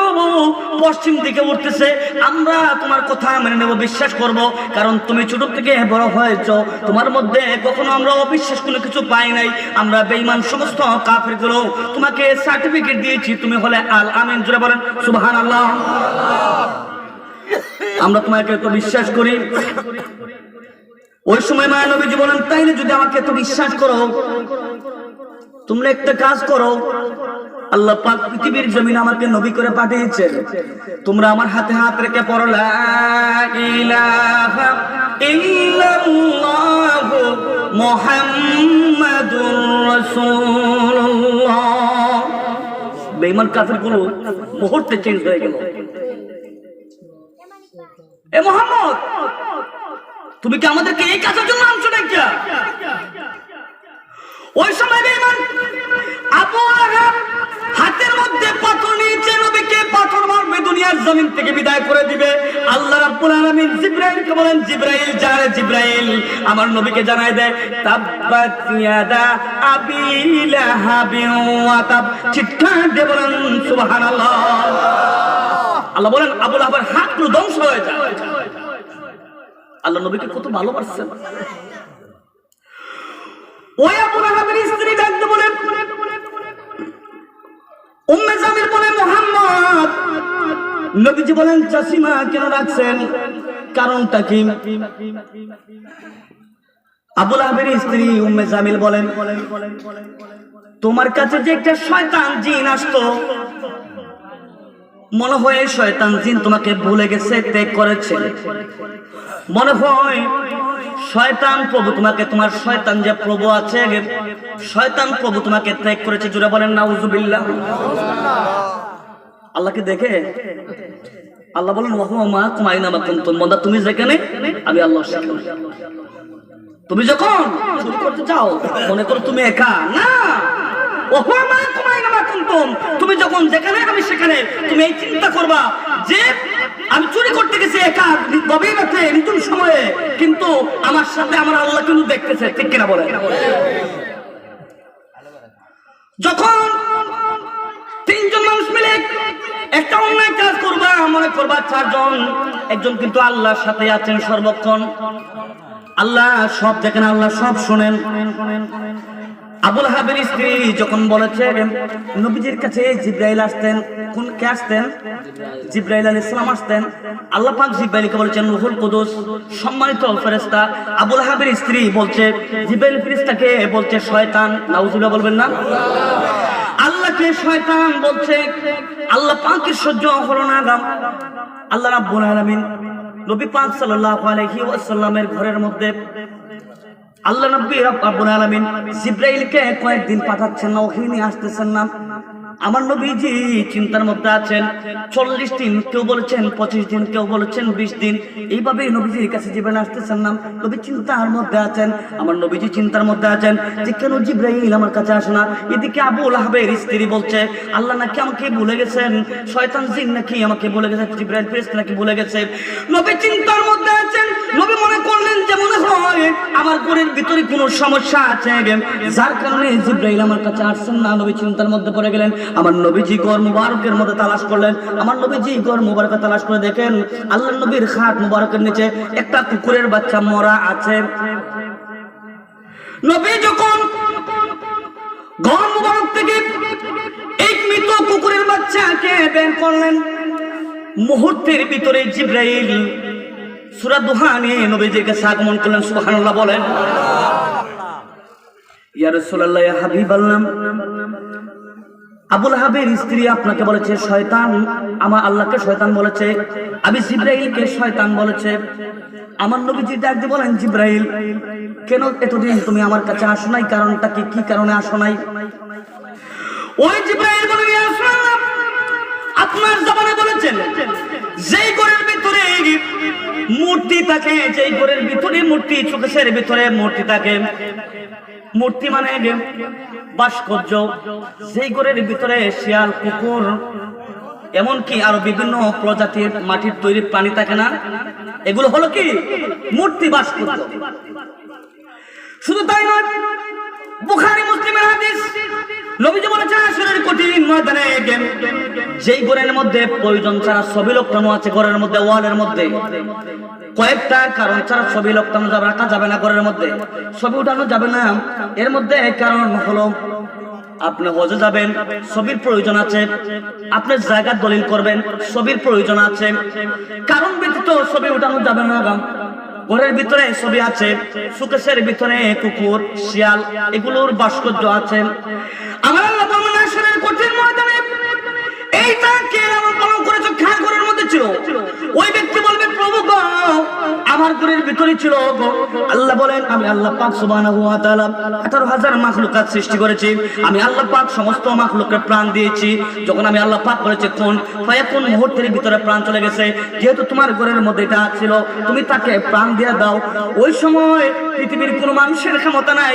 পশ্চিম দিকে উঠতেছে, আমরা তোমার কথা মেনে নেব, বিশ্বাস করব, কারণ তুমি ছোট থেকে বড় হয়েছো, তোমার মধ্যে কখনো আমরা অবিশ্বাস কোনো কিছু পাই নাই। আমরা বেঈমান সমস্ত কাফেরগুলো তোমাকে সার্টিফিকেট দিয়েছি, তুমি হলে আল আমিন। জোরে বলেন সুবহানাল্লাহ। আমরা তোমাকে তো বিশ্বাস করি। ওই সময় মায়া নবীজি বলেন, তাইলে যদি আমাকে তো বিশ্বাস করো, তোমরা একটা কাজ করো, আল্লাহ পাক পৃথিবীর জমিনে আমাকে নবী করে পাঠিয়েছেন, তোমরা আমার হাতে হাত রেখে পড়ো লা ইলাহা ইল্লাল্লাহু মুহাম্মাদুর রাসূলুল্লাহ। বেঈমান কাফিরগুলো মুহূর্তে চেঞ্জ হয়ে গেল। এ মুহাম্মদ, তুমি কি আমাদেরকে এই কাজের জন্য আনছো নাকি? ওই সময় বেঈমান আবু লাহাব হাতের মধ্যে পাথর নিয়েছে, নবীকে পাথর মারবে, দুনিয়ার জমিন থেকে বিদায় করে দিবে। আল্লাহ রাব্বুল আলামিন জিবরাইলকে বলেন, জিবরাইল যা রে জিবরাইল, আমার নবীকে জানাই দে, তাব্বাত ইয়াদা আবি লাহাবিন ওয়া তাব। চিৎকার দিয়ে বলেন সুবহানাল্লাহ। আল্লাহ বলেন আবু লাহাবের হাতগুলো ধ্বংস হয়ে যায়। আল্লাহ নবীকে কত ভালোবাসছেন। ওই আবু লাহাবের স্ত্রী ডাকতে বলেন, উম্মে জামিল বলে, মুহাম্মদ। নবীজি বলেন, চাচিমা কেন ডাকছেন, কারণটা কি? আবু লাহাবের স্ত্রী উম্মে জামিল বলেন, তোমার কাছে যে একটা শয়তান জিন আসতো, মনে হয় শয়তান জিন তোমাকে ভুলে গেছে, ত্যাগ করেছে। মনে হয় শয়তান প্রভু তোমাকে, তোমার শয়তান যে প্রভু আছে, শয়তান প্রভু তোমাকে ত্যাগ করেছে। জোরে বলেন নাউজুবিল্লাহ। আল্লাহকে দেখে আল্লাহ বলেন, ওয়া মা কুমাইনা মা কুনতুম, বান্দা তুমি যেখানে আমি আল্লাহ সেখানে। তুমি যখন চুরি করতে যাও মনে করো তুমি একা, না, ওয়া মা কুমাইনা মা কুনতুম, তুমি যখন যেখানে আমি সেখানে। তুমি এই চিন্তা করবা যে আমি চুরি করতে গেছি একা, গভীর রাতে, নির্জন সময়ে, কিন্তু আমার সাথে আমার আল্লাহ কিন্তু দেখতেছে, ঠিক কিনা বলে? যখন তিনজন মানুষ মিলে একটা অন্যায় কাজ করবা, মনে করবা চারজন, একজন কিন্তু আল্লাহর সাথে আছেন সর্বক্ষণ, আল্লাহ সব দেখেন, আল্লাহ সব শোনেন। আবুল আহাবের স্ত্রী যখন বলেছে নবীজির কাছে জিব্রাইল আসতেন, কোন কে আসতেন? জিব্রাইল আলাইহিস সালাম আসতেন। আল্লাহ পাক জিব্রাইলকে বলেছেন রূহুল কুদুস, সম্মানিত ফেরেশতা। আবুল আহাবের স্ত্রী বলছে জিব্রাইল ফেরেশতাকে বলছে শয়তান। নাউজুবিল্লাহ বলবেন না? আল্লাহকে শয়তান বলছে। আল্লাহ পাকের সহ্য হলো না। আল্লাহ রাব্বুল আলামিন নবী পাক সাল্লাল্লাহু আলাইহি ওয়াসাল্লামের ঘরের মধ্যে আল্লাহ নবী রাব্বুল আলামিন জিব্রাইলকে কয়েকদিন পাঠাচ্ছেন না, ওহী নিয়ে আসতেছেন না। আমার নবীজি চিন্তার মধ্যে আছেন। 40 দিন, কেউ বলেছেন 25 দিন, কেউ বলেছেন 20 দিন, এইভাবে নবীজির কাছে জিব্রাইল আসতেছেন না। নবী চিন্তার মধ্যে আছেন। আমার নবীজি চিন্তার মধ্যে আছেন যে কেন জিব্রাইল আমার কাছে আসে না। এদিকে আবুল আহাবের স্ত্রী বলছে আল্লাহ নাকি আমাকে ভুলে গেছেন, শয়তান জিন নাকি আমাকে ভুলে গেছে, জিব্রাইল ফেরেশতা নাকি ভুলে গেছে। নবী চিন্তার মধ্যে আছেন। নবী মনে করলেন যে মনে হয় আমার ঘরের ভিতরে কোনো সমস্যা আছে, যার কারণে জিব্রাইল আমার কাছে আসছেন না। নবী চিন্তার মধ্যে পড়ে গেলেন। আমার নবীজি ঘর মুবারকের মধ্যে তালাশ করলেন। আমার নবীজি ঘর মুবারকে তালাশ করে দেখেন আল্লাহর নবীর খাট মুবারকের নিচে একটা কুকুরের বাচ্চা মরা আছে। নবী যখন ঘর মুবারক থেকে এই মৃত কুকুরের বাচ্চাকে বের করলেন, মুহূর্তের ভিতরে জিব্রাইল সূরা দুহা নিয়ে নবীজির কাছে আগমন করলেন। সুবহানাল্লাহ বলেন। ইয়া রাসূলুল্লাহ, ইয়া হাবিবাল্লাহ, আবুল আহাবের স্ত্রী আপনাকে বলেছে শয়তান, আমার আল্লাহকে শয়তান বলেছে, আমি জিব্রাইলকে শয়তান বলেছে। আমার নবীজি ডাক দিয়ে বলেন জিব্রাইল, কেন এতদিন তুমি আমার কাছে আসো নাই? কারণটা কি? কি কারণে আসো নাই? ওই জিব্রাইল বলেন ইয়া রাসূলুল্লাহ, আপনার জবানে বলেছেন যেই ঘরের ভিতরে মূর্তি থাকে, যেই ঘরের ভিতরে মূর্তি, চোখের ভিতরে মূর্তি থাকে, মূর্তি মানে ভাস্কর্য, সেই ঘরের ভিতরে শিয়াল, কুকুর, এমনকি আরো বিভিন্ন প্রজাতির মাটির তৈরি প্রাণী থাকে না, এগুলো হলো কি মূর্তি, ভাস্কর্য। শুধু তাই নয়, বুখারী মুসলিমের হাদিস, নবীজি বলেছেন আসরের কঠিন ময়দানে যেই ঘরের মধ্যে প্রয়োজন ছাড়া ছবি লটকানো আছে, ঘরের মধ্যে ওয়ালের মধ্যে কয়েকটা কারণ ছাড়া ছবি লটকানো যাবে, রাখা যাবে না, ঘরের মধ্যে ছবি উঠানো যাবে না। এর মধ্যে কারণ হলো আপনি হজে যাবেন, ছবির প্রয়োজন আছে। আপনি জায়গা দলিল করবেন, ছবির প্রয়োজন আছে। কারণ ব্যতীত ছবি উঠানো যাবে না। ঘরের ভিতরে ছবি আছে, সুকেশের ভিতরে কুকুর, শিয়াল, এগুলোর ভাস্কর্য আছে। আমার আল্লাহ বলেন আসরের কঠিন ময়দানে এইটা কে আমার পালন করেছে, খার ঘরের মধ্যে ছিল। ওই ব্যক্তি বলবে প্রভু গো, আমার ঘরের ভিতরে ছিল গো। আল্লাহ বলেন আমি আল্লাহ পাক সুবহানাহু ওয়া তাআলা 18,000 মাখলুকাত সৃষ্টি করেছি। আমি আল্লাহ পাক সমস্ত মাখলুককে প্রাণ দিয়েছি। যখন আমি আল্লাহ পাক বলেছি কোন ফায়াকুন, মুহূর্তের ভিতরে প্রাণ চলে গেছে। যেহেতু তোমার ঘরের মধ্যে এটা ছিল, তুমি তাকে প্রাণ দিয়ে দাও। ওই সময় পৃথিবীর কোনো মানুষের ক্ষমতা নাই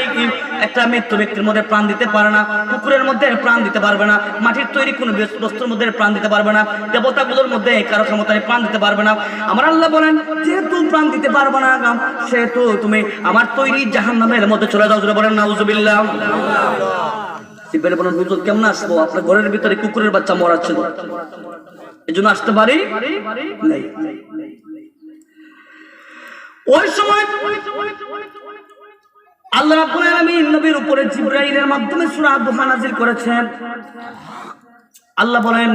একটা মৃত্যু ব্যক্তির মধ্যে প্রাণ দিতে পারে না, কুকুরের মধ্যে প্রাণ দিতে পারবে না, মাটির তৈরি কোনো বস্তুর মধ্যে প্রাণ দিতে পারবে না, দেবতাগুলোর মধ্যে কারো ক্ষমতায় প্রাণ দিতে পারবে না। আমার আল্লাহ বলেন যেহেতু প্রাণ দিতে পারবে না, সেহেতু তুমি আমার তৈরি জাহান্নামের মধ্যে চলে যাও। বলেন নাউজুবিল্লাহ। জিব্রাইল বলেন হুজুর কেমন আসবো? আপনার ঘরের ভিতরে কুকুরের বাচ্চা মরা ছিল, এজন্য আসতে পারি নাই। ওই সময় আল্লাহ রাব্বুল আলামিন নবীর উপরে জিব্রাইলের মাধ্যমে সূরা দুহা নাযিল করেছেন। আল্লাহ বলেন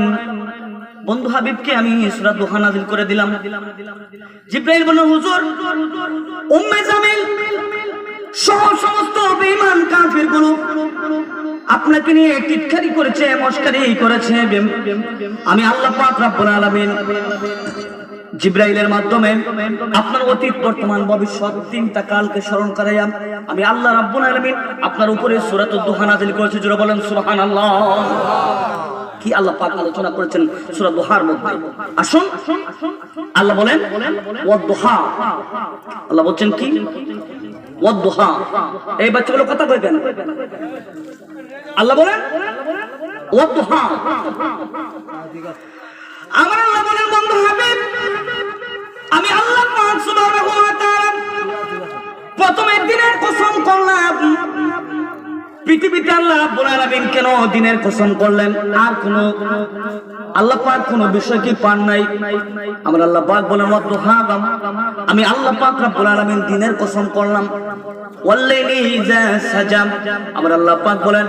বন্ধু হাবিবকে আমি সূরা দুহা নাযিল করে দিলাম। জিব্রাইল বলেন হুজুর, উম্মে জামিল সহ সমস্ত বেঈমান কাফিরগুলো আপনাকে নিয়ে টিটকারি করেছে, মশকারি করেছে। আমি আল্লাহ পাক রব্বুল আলামিন জিব্রাইলের মাধ্যমে আপনার অতীত, বর্তমান, ভবিষ্যৎ তিনটা কালকে স্মরণ করাইয়া আমি আল্লাহ রাব্বুল আলামিন আপনার উপরে সূরাতুদ দুহা নাযিল করেছি। জোরে বলেন সুবহানাল্লাহ। কি আল্লাহ পাক আলোচনা করেছেন সূরা দুহার মধ্যে। আসুন আল্লাহ বলেন ওয়াদ-দুহা। আল্লাহ বলেন কি ওয়াদ-দুহা। এই বাচ্চাগুলো কথা কই কেন? আল্লাহ বলেন ওয়াদ-দুহা। আমার আল্লাহ বলেন বন্ধু হাবিব আমি আল্লাহ পাক সুবহানাহু ওয়া তাআলা প্রথম দিনের কসম করলাম পৃথিবীতে আল্লাহ রাব্বুল আলামিন কেন দিনের কসম করলেন? আর কোন আল্লাহ পাক কোন বিষয় কি পান নাই? আমরা আল্লাহ পাক বলেন ওয়াদুহা, আমি আল্লাহ পাক রাব্বুল আলামিন দিনের কসম করলাম। ওয়াল্লাইলি ইযা সাজা, আমরা আল্লাহ পাক বলেন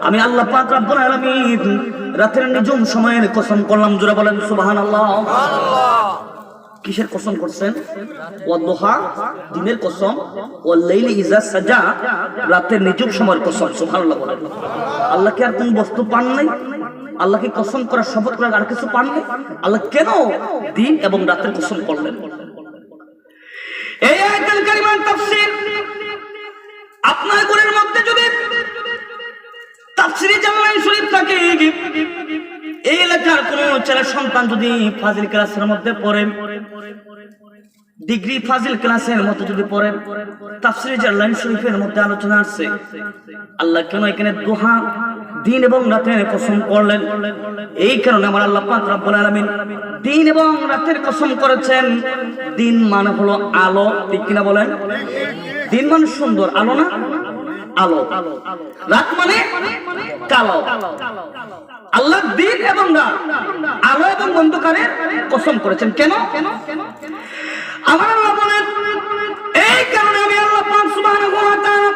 আমি আল্লাহ পাক রাব্বুল আলামিন রাতের নিঝুম সময়ের কসম করলাম। জোরে বলেন সুবহানাল্লাহ। কিসের কসম করছেন? ওয়াদুহা, দিনের কসম। ওয়াল্লাইলি ইযা সাজা, রাতের নিঝুম সময়ের কসম। সুবহানাল্লাহ বলেন। আল্লাহ কি আর কোন বস্তু পান নাই? আল্লাহ কি কসম করার, শপথ করার আর কিছু পান নাই? আল্লাহ কেন দিন এবং রাতের কসম করলেন? এই আয়াতুল কারিমার তাফসীর আপনার ঘরের মধ্যে যদি তাফসীরে জালালাইন শরীফ থাকে, এই এলাকার কোন ছেলে সন্তান যদি ফাজিল ক্লাসের মধ্যে পড়ে, ডিগ্রি ফাজিল ক্লাসের মধ্যে যদি পড়ে, তাফসীরে জালালাইন শরীফের মধ্যে আলোচনা আছে আল্লাহ কেন এখানে দুহা, দিন এবং রাতের কসম করলেন। এই কারণে আমার আল্লাহ পাক রব্বুল আলামিন দিন এবং রাতের কসম করেছেন। দিন মানে হলো আলো, ঠিক কিনা বলেন? দিন মানে সুন্দর আলো, না আলো। রাত মানে কালো। আল্লাহ দিন এবং রাত, আলো এবং অন্ধকারের কসম করেছেন। কেন? আমার আল্লাহ বলেন এই কারণে আমি আল্লাহ পাক সুবহানাহু ওয়া তাআলা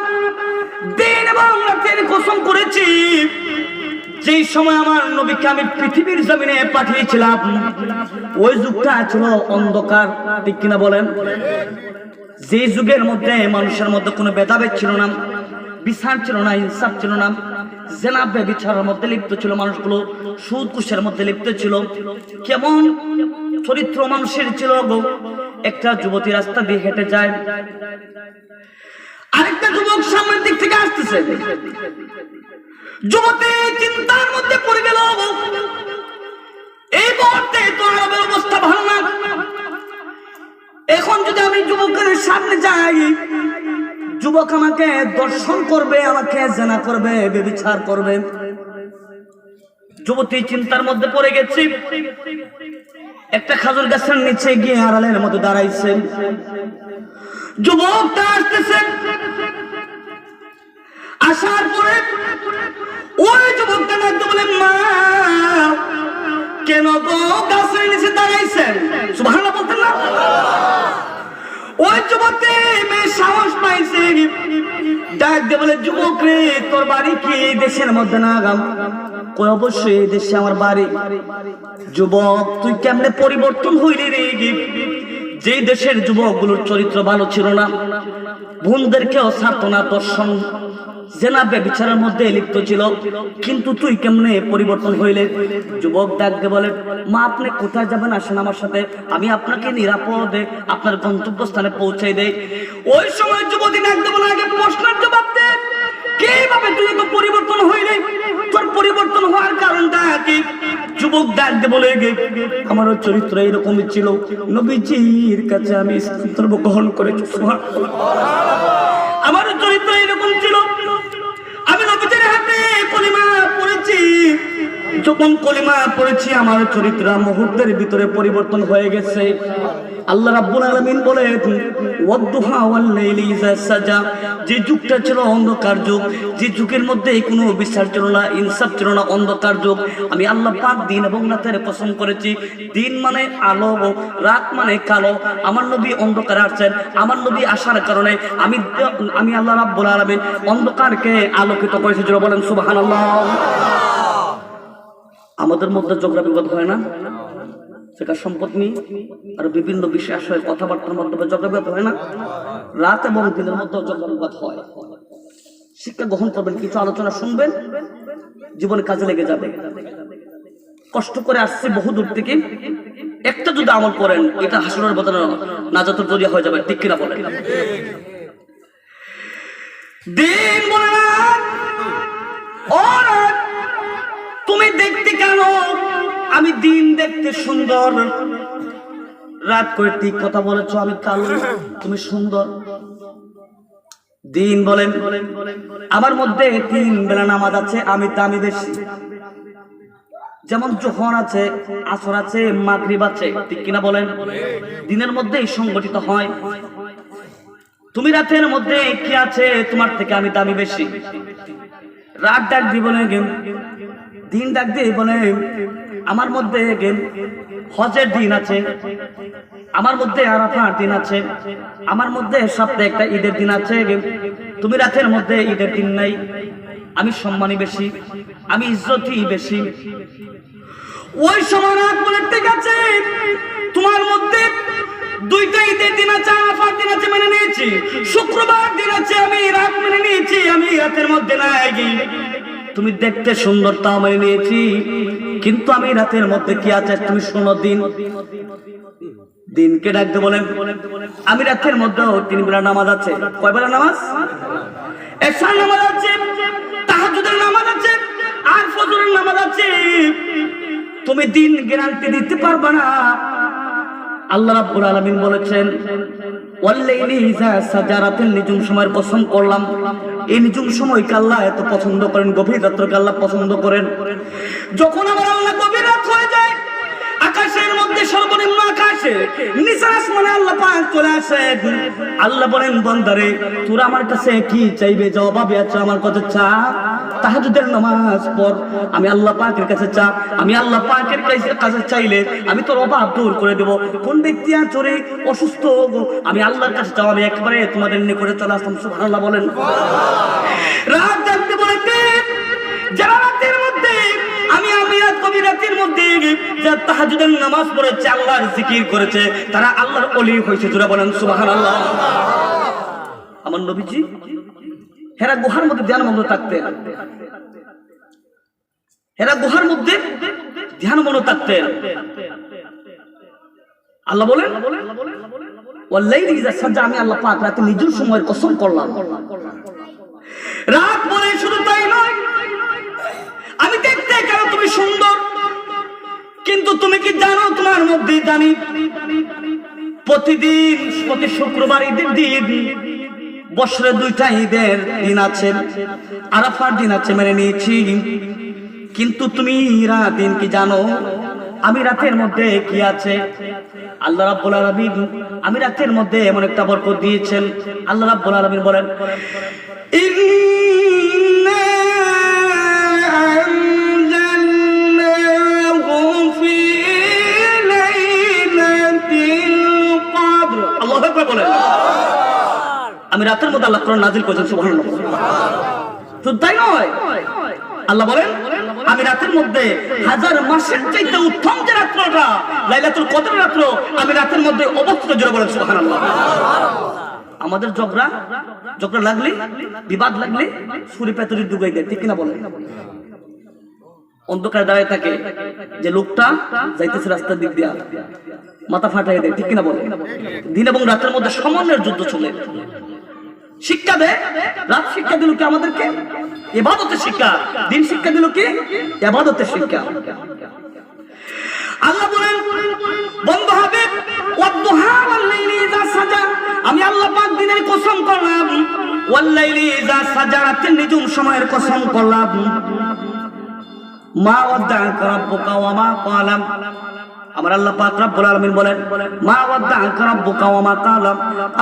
দিন এবং রাতের কসম করেছি। যেই সময় আমার নবীকে আমি পৃথিবীর জমিনে পাঠিয়েছিলাম, ওই যুগটা ছিল অন্ধকার, ঠিক কিনা বলেন? যে যুগের মধ্যে মানুষের মধ্যে কোনো ভেদাভেদ ছিল না, বিচার ছিল না, ইনসাফ ছিল না, জেনা ব্যভিচারের মধ্যে লিপ্ত ছিল মানুষগুলো, সুদ ঘুষের মধ্যে লিপ্ত ছিল। কেমন চরিত্র মানুষের ছিল গো! একটা যুবতী রাস্তা দিয়ে হেঁটে যায়, আরেকটা যুবক সামনের দিক থেকে আসতেছে। যুবতী চিন্তার মধ্যে পড়ে গেল, এই মুহূর্তে তো আরবের অবস্থা ভালো না। এখন যদি আমি যুবকের সামনে যাই, যুবক আমাকে দর্শন করবে, আমাকে জেনা করবে, ব্যভিচার করবে। যুবতী চিন্তার মধ্যে পড়ে গেছে। একটা খাজুর গাছের নিচে গিয়ে আড়ালের মধ্যে দাঁড়াইছে। যুবকটা আসতেছে, আসার পরে ওই যুবকটা ডাকতে বলে, মা কেন গো গাছের নিচে দাঁড়াইছেন? সুবহানাল্লাহ বলতেন না? ওই যুবকটি মেয়ে সাহস পাইছে, ডাক দিয়ে বলে, যুবক রে তোর বাড়ি কি দেশের মধ্যে? না গাম। কই অবশ্যই এই দেশে আমার বাড়ি। যুবক তুই কেমনে পরিবর্তন হইলি রে? যে দেশের যুবকগুলোর চরিত্র ভালো ছিল না, বোনদেরকেও ছাড়তো না, দর্শন জেনা ব্যভিচারের মধ্যে লিপ্ত ছিল, কিন্তু তুই কেমনে পরিবর্তন হইলে? যুবক ডাকতে বলে, মা আপনি কোথায় যাবেন? আসেন আমার সাথে, আমি আপনাকে নিরাপদে আপনার গন্তব্যস্থানে পৌঁছাই দেই। ওই সময় যুবতী ডাকতে বলে, আগে প্রশ্নের জবাব দে, কিভাবে তুই তো পরিবর্তন হইলে? তোর পরিবর্তন হওয়ার কারণটা কি? যুবক ডাকতে বলে, আমার চরিত্র এরকমই ছিল, নবীজির কাছে আমি ইসলাম ধর্ম গ্রহণ করেছি। আমার চরিত্র এরকম ছিল, আমি নবীজির হাতে কলিমা পড়েছি। যখন কলিমা পড়েছি, আমার চরিত্র মুহূর্তের ভিতরে পরিবর্তন হয়ে গেছে। আল্লাহ রাব্বুল আলামিন বলে, ওয়াদুহা ওয়াল লাইলি ইযা সাজা, যে যুগটা ছিল অন্ধকার যুগ, যে যুগের মধ্যে কোনো বিচার ছিল না, ইনসাফ ছিল না, অন্ধকার যুগ, আমি আল্লাহ পাক দিন এবং রাতের কসম করেছি। দিন মানে আলো, রাত মানে কালো। আমার নবী অন্ধকারে আসছেন, আমার নবী আসার কারণে আমি আল্লাহ রাব্বুল আলামিন অন্ধকারকে আলোকিত করেছি। যারা বলেন সুবহানাল্লাহ। আমাদের মধ্যে ঝগড়া বিবাদ হয় না? সেটা সম্পদ নিয়ে আর বিভিন্ন বিষয় আসলে কথাবার্তার মাধ্যমে ঝগড়া বিবাদ হয় না? রাত এবং দিনের মধ্যে ঝগড়া বিবাদ হয়। শিক্ষা গ্রহণ করবেন, কিছু আলোচনা শুনবেন, জীবনে কাজে লেগে যাবে। কষ্ট করে আসছে বহু দূর থেকে, একটা যদি আমল করেন, এটা হাসনের বদলে নাজাতের জরিয়া হয়ে যাবে, ঠিক কিনা বলেন? দিন বলে না, তুমি দেখতে কেন? আমি দিন দেখতে সুন্দর, রাত করে ঠিক কথা বলেছ, আমি কালো, তুমি সুন্দর। দিন বলেন আমার মধ্যে 3 বেলা নামাজ আছে, আমি দামি বেশি। যেমন জোহর আছে, আসর আছে, মাগরিব আছে, ঠিক কিনা বলেন? দিনের মধ্যে সংগঠিত হয়। তুমি রাতের মধ্যে কি আছে? তোমার থেকে আমি দামি বেশি। রাত ডাক দিয়ে বলে দিন ডাক দিয়ে বলে আমার মধ্যে হজের দিন আছে, আমার মধ্যে আরাফার দিন আছে, আমার মধ্যে সপ্তাহে একটা ঈদের দিন আছে, তুমি রাতের মধ্যে ঈদের দিন নাই। আমি সম্মানী বেশি, আমি ইজ্জতি বেশি। ওই সময় রাত বলে ঠিক আছে, তোমার মধ্যে দুইটা ঈদের দিন আছে, আরাফার দিন আছে, মেনে নিয়েছি। শুক্রবার দিন আছে, আমি রাত মেনে নিয়েছি, আমি রাতের মধ্যে নাই। তুমি দেখতে সুন্দর তাও মেনে নিয়েছি, কিন্তু আমি রাতের মধ্যে কি আছে তুমি শোনো। দিনকে ডাকতে বলেন আমি রাতের মধ্যে 3 বেলা নামাজ আছে। কয় বেলা নামাজ? এশার নামাজ আছে, তাহাজ্জুদের নামাজ আছে, আর ফজরের নামাজ আছে। তুমি দিন গ্যারান্টি দিতে পারবে না। আল্লাহ রাব্বুল আলামিন বলেছেন ওয়াল্লাইলি ইযা সাজা, রাতের নিঝুম সময়ের কসম করলাম। এই নিঝুম সময়কে আল্লাহ এত পছন্দ করেন, গভীর রাত্রকে আল্লাহ পছন্দ করেন। যখন আমার আল্লাহ গভীর রাত হয়ে যায়, আকাশের মধ্যে সর্বনিম্ন আকাশে নিচের আসমানে আল্লাহ পাক চলে আসে। আল্লাহ বলেন বান্দারে তোরা আমার কাছে কি চাইবে? জবাবে আছে আমার কাছে চা, তাহাজ্জুদের নামাজ পড়। আমি আল্লাহ পাকের কাছে চা, আমি আল্লাহ পাকের কাছে চাইলে আমি তোর অভাব দূর করে দেব। কোন ব্যক্তি আচরে অসুস্থ, আমি আল্লাহর কাছে চাও, আমি একবারে তোমাদের নিকটে চলে আসলাম। সুবহানাল্লাহ বলেন। রাত জাগতে বলতে যারা রাতের মধ্যে আমি রাত গভীর রাতের মধ্যে যারা তাহাজ্জুদের নামাজ পড়েছে, আল্লাহর জিকির করেছে, তারা আল্লাহর ওলি হয়েছে। জোরে বলেন সুবহানাল্লাহ। আমার নবীজি হেরা গুহার মধ্যে ধ্যানমগ্ন থাকতেন, হেরা গুহার মধ্যে ধ্যানমগ্ন থাকতেন। আল্লাহ বলেন ওয়াল্লাইলি ইযা সাজা, আমি আল্লাহ পাক রাতে নিজের সময়ের কসম করলাম। রাত বলে শুধু তাই নয়, আমি দেখতে কেন তুমি সুন্দর, কিন্তু তুমি কি জানো তোমার মধ্যে জানি প্রতিদিন প্রতি শুক্রবার ঈদের দিন, বছরে 2টা ঈদের দিন আছে, আরাফার দিন আছে, মেনে নিয়েছি। কিন্তু তুমি রাত দিন কি জানো আমি রাতের মধ্যে কি আছে? আল্লাহ রাব্বুল আলামিন আমি রাতের মধ্যে এমন একটা বরকত দিয়েছেন। আল্লাহ রাব্বুল আলামিন বলেন ইন্না আনজালনাহু ফি লাইলাতিল কদর। আল্লাহু আকবার বলেন। আমি রাতের মধ্যে আল্লাহ কোরআন নাযিল করেছেন। সুবহানাল্লাহ। শুধু তাই নয়, আল্লাহ বলেন আমি রাতের মধ্যে 1000 মাসের চাইতে উত্তম যে রাত্রটা লাইলাতুল কদর রাত্র, আমি রাতের মধ্যে অবস্থিত। জোরে বলেন সুবহানাল্লাহ। আমাদের ঝগড়া লাগলে, বিবাদ লাগলে ছুরি পেতরি ডুবাই দেয়, ঠিক কিনা বলেন? অন্ধকারে দাঁড়িয়ে থাকে যে লোকটা যাইতেছে রাস্তার দিক দিয়া, মাথা ফাটাই দেয়, ঠিক কিনা বলেন? দিন এবং রাতের মধ্যে সমন্বয়ের যুদ্ধ চলে। শিক্ষা দেয়, রাত শিক্ষা দিল কি আমাদেরকে? ইবাদতের শিক্ষা। দিন শিক্ষা দিল কি? ইবাদতের শিক্ষা। আল্লাহ বলেন বন্ধু হবে ওয়াদুহা ওয়াল্লাইলি ইযা সাজা, আমি আল্লাহ পাক দিনের কসম করলাম, ওয়াল্লাইলি ইযা সাজা, রাতের নিঝুম সময়ের কসম করলাম। মা ওয়াদাআকা রাব্বুকা ওয়া মা ক্বালা, আমার আল্লাহ পাক রব্বুল আলামিন বলেন মা ওয়াদাআকা রাব্বুকা ওয়া মা ক্বালা,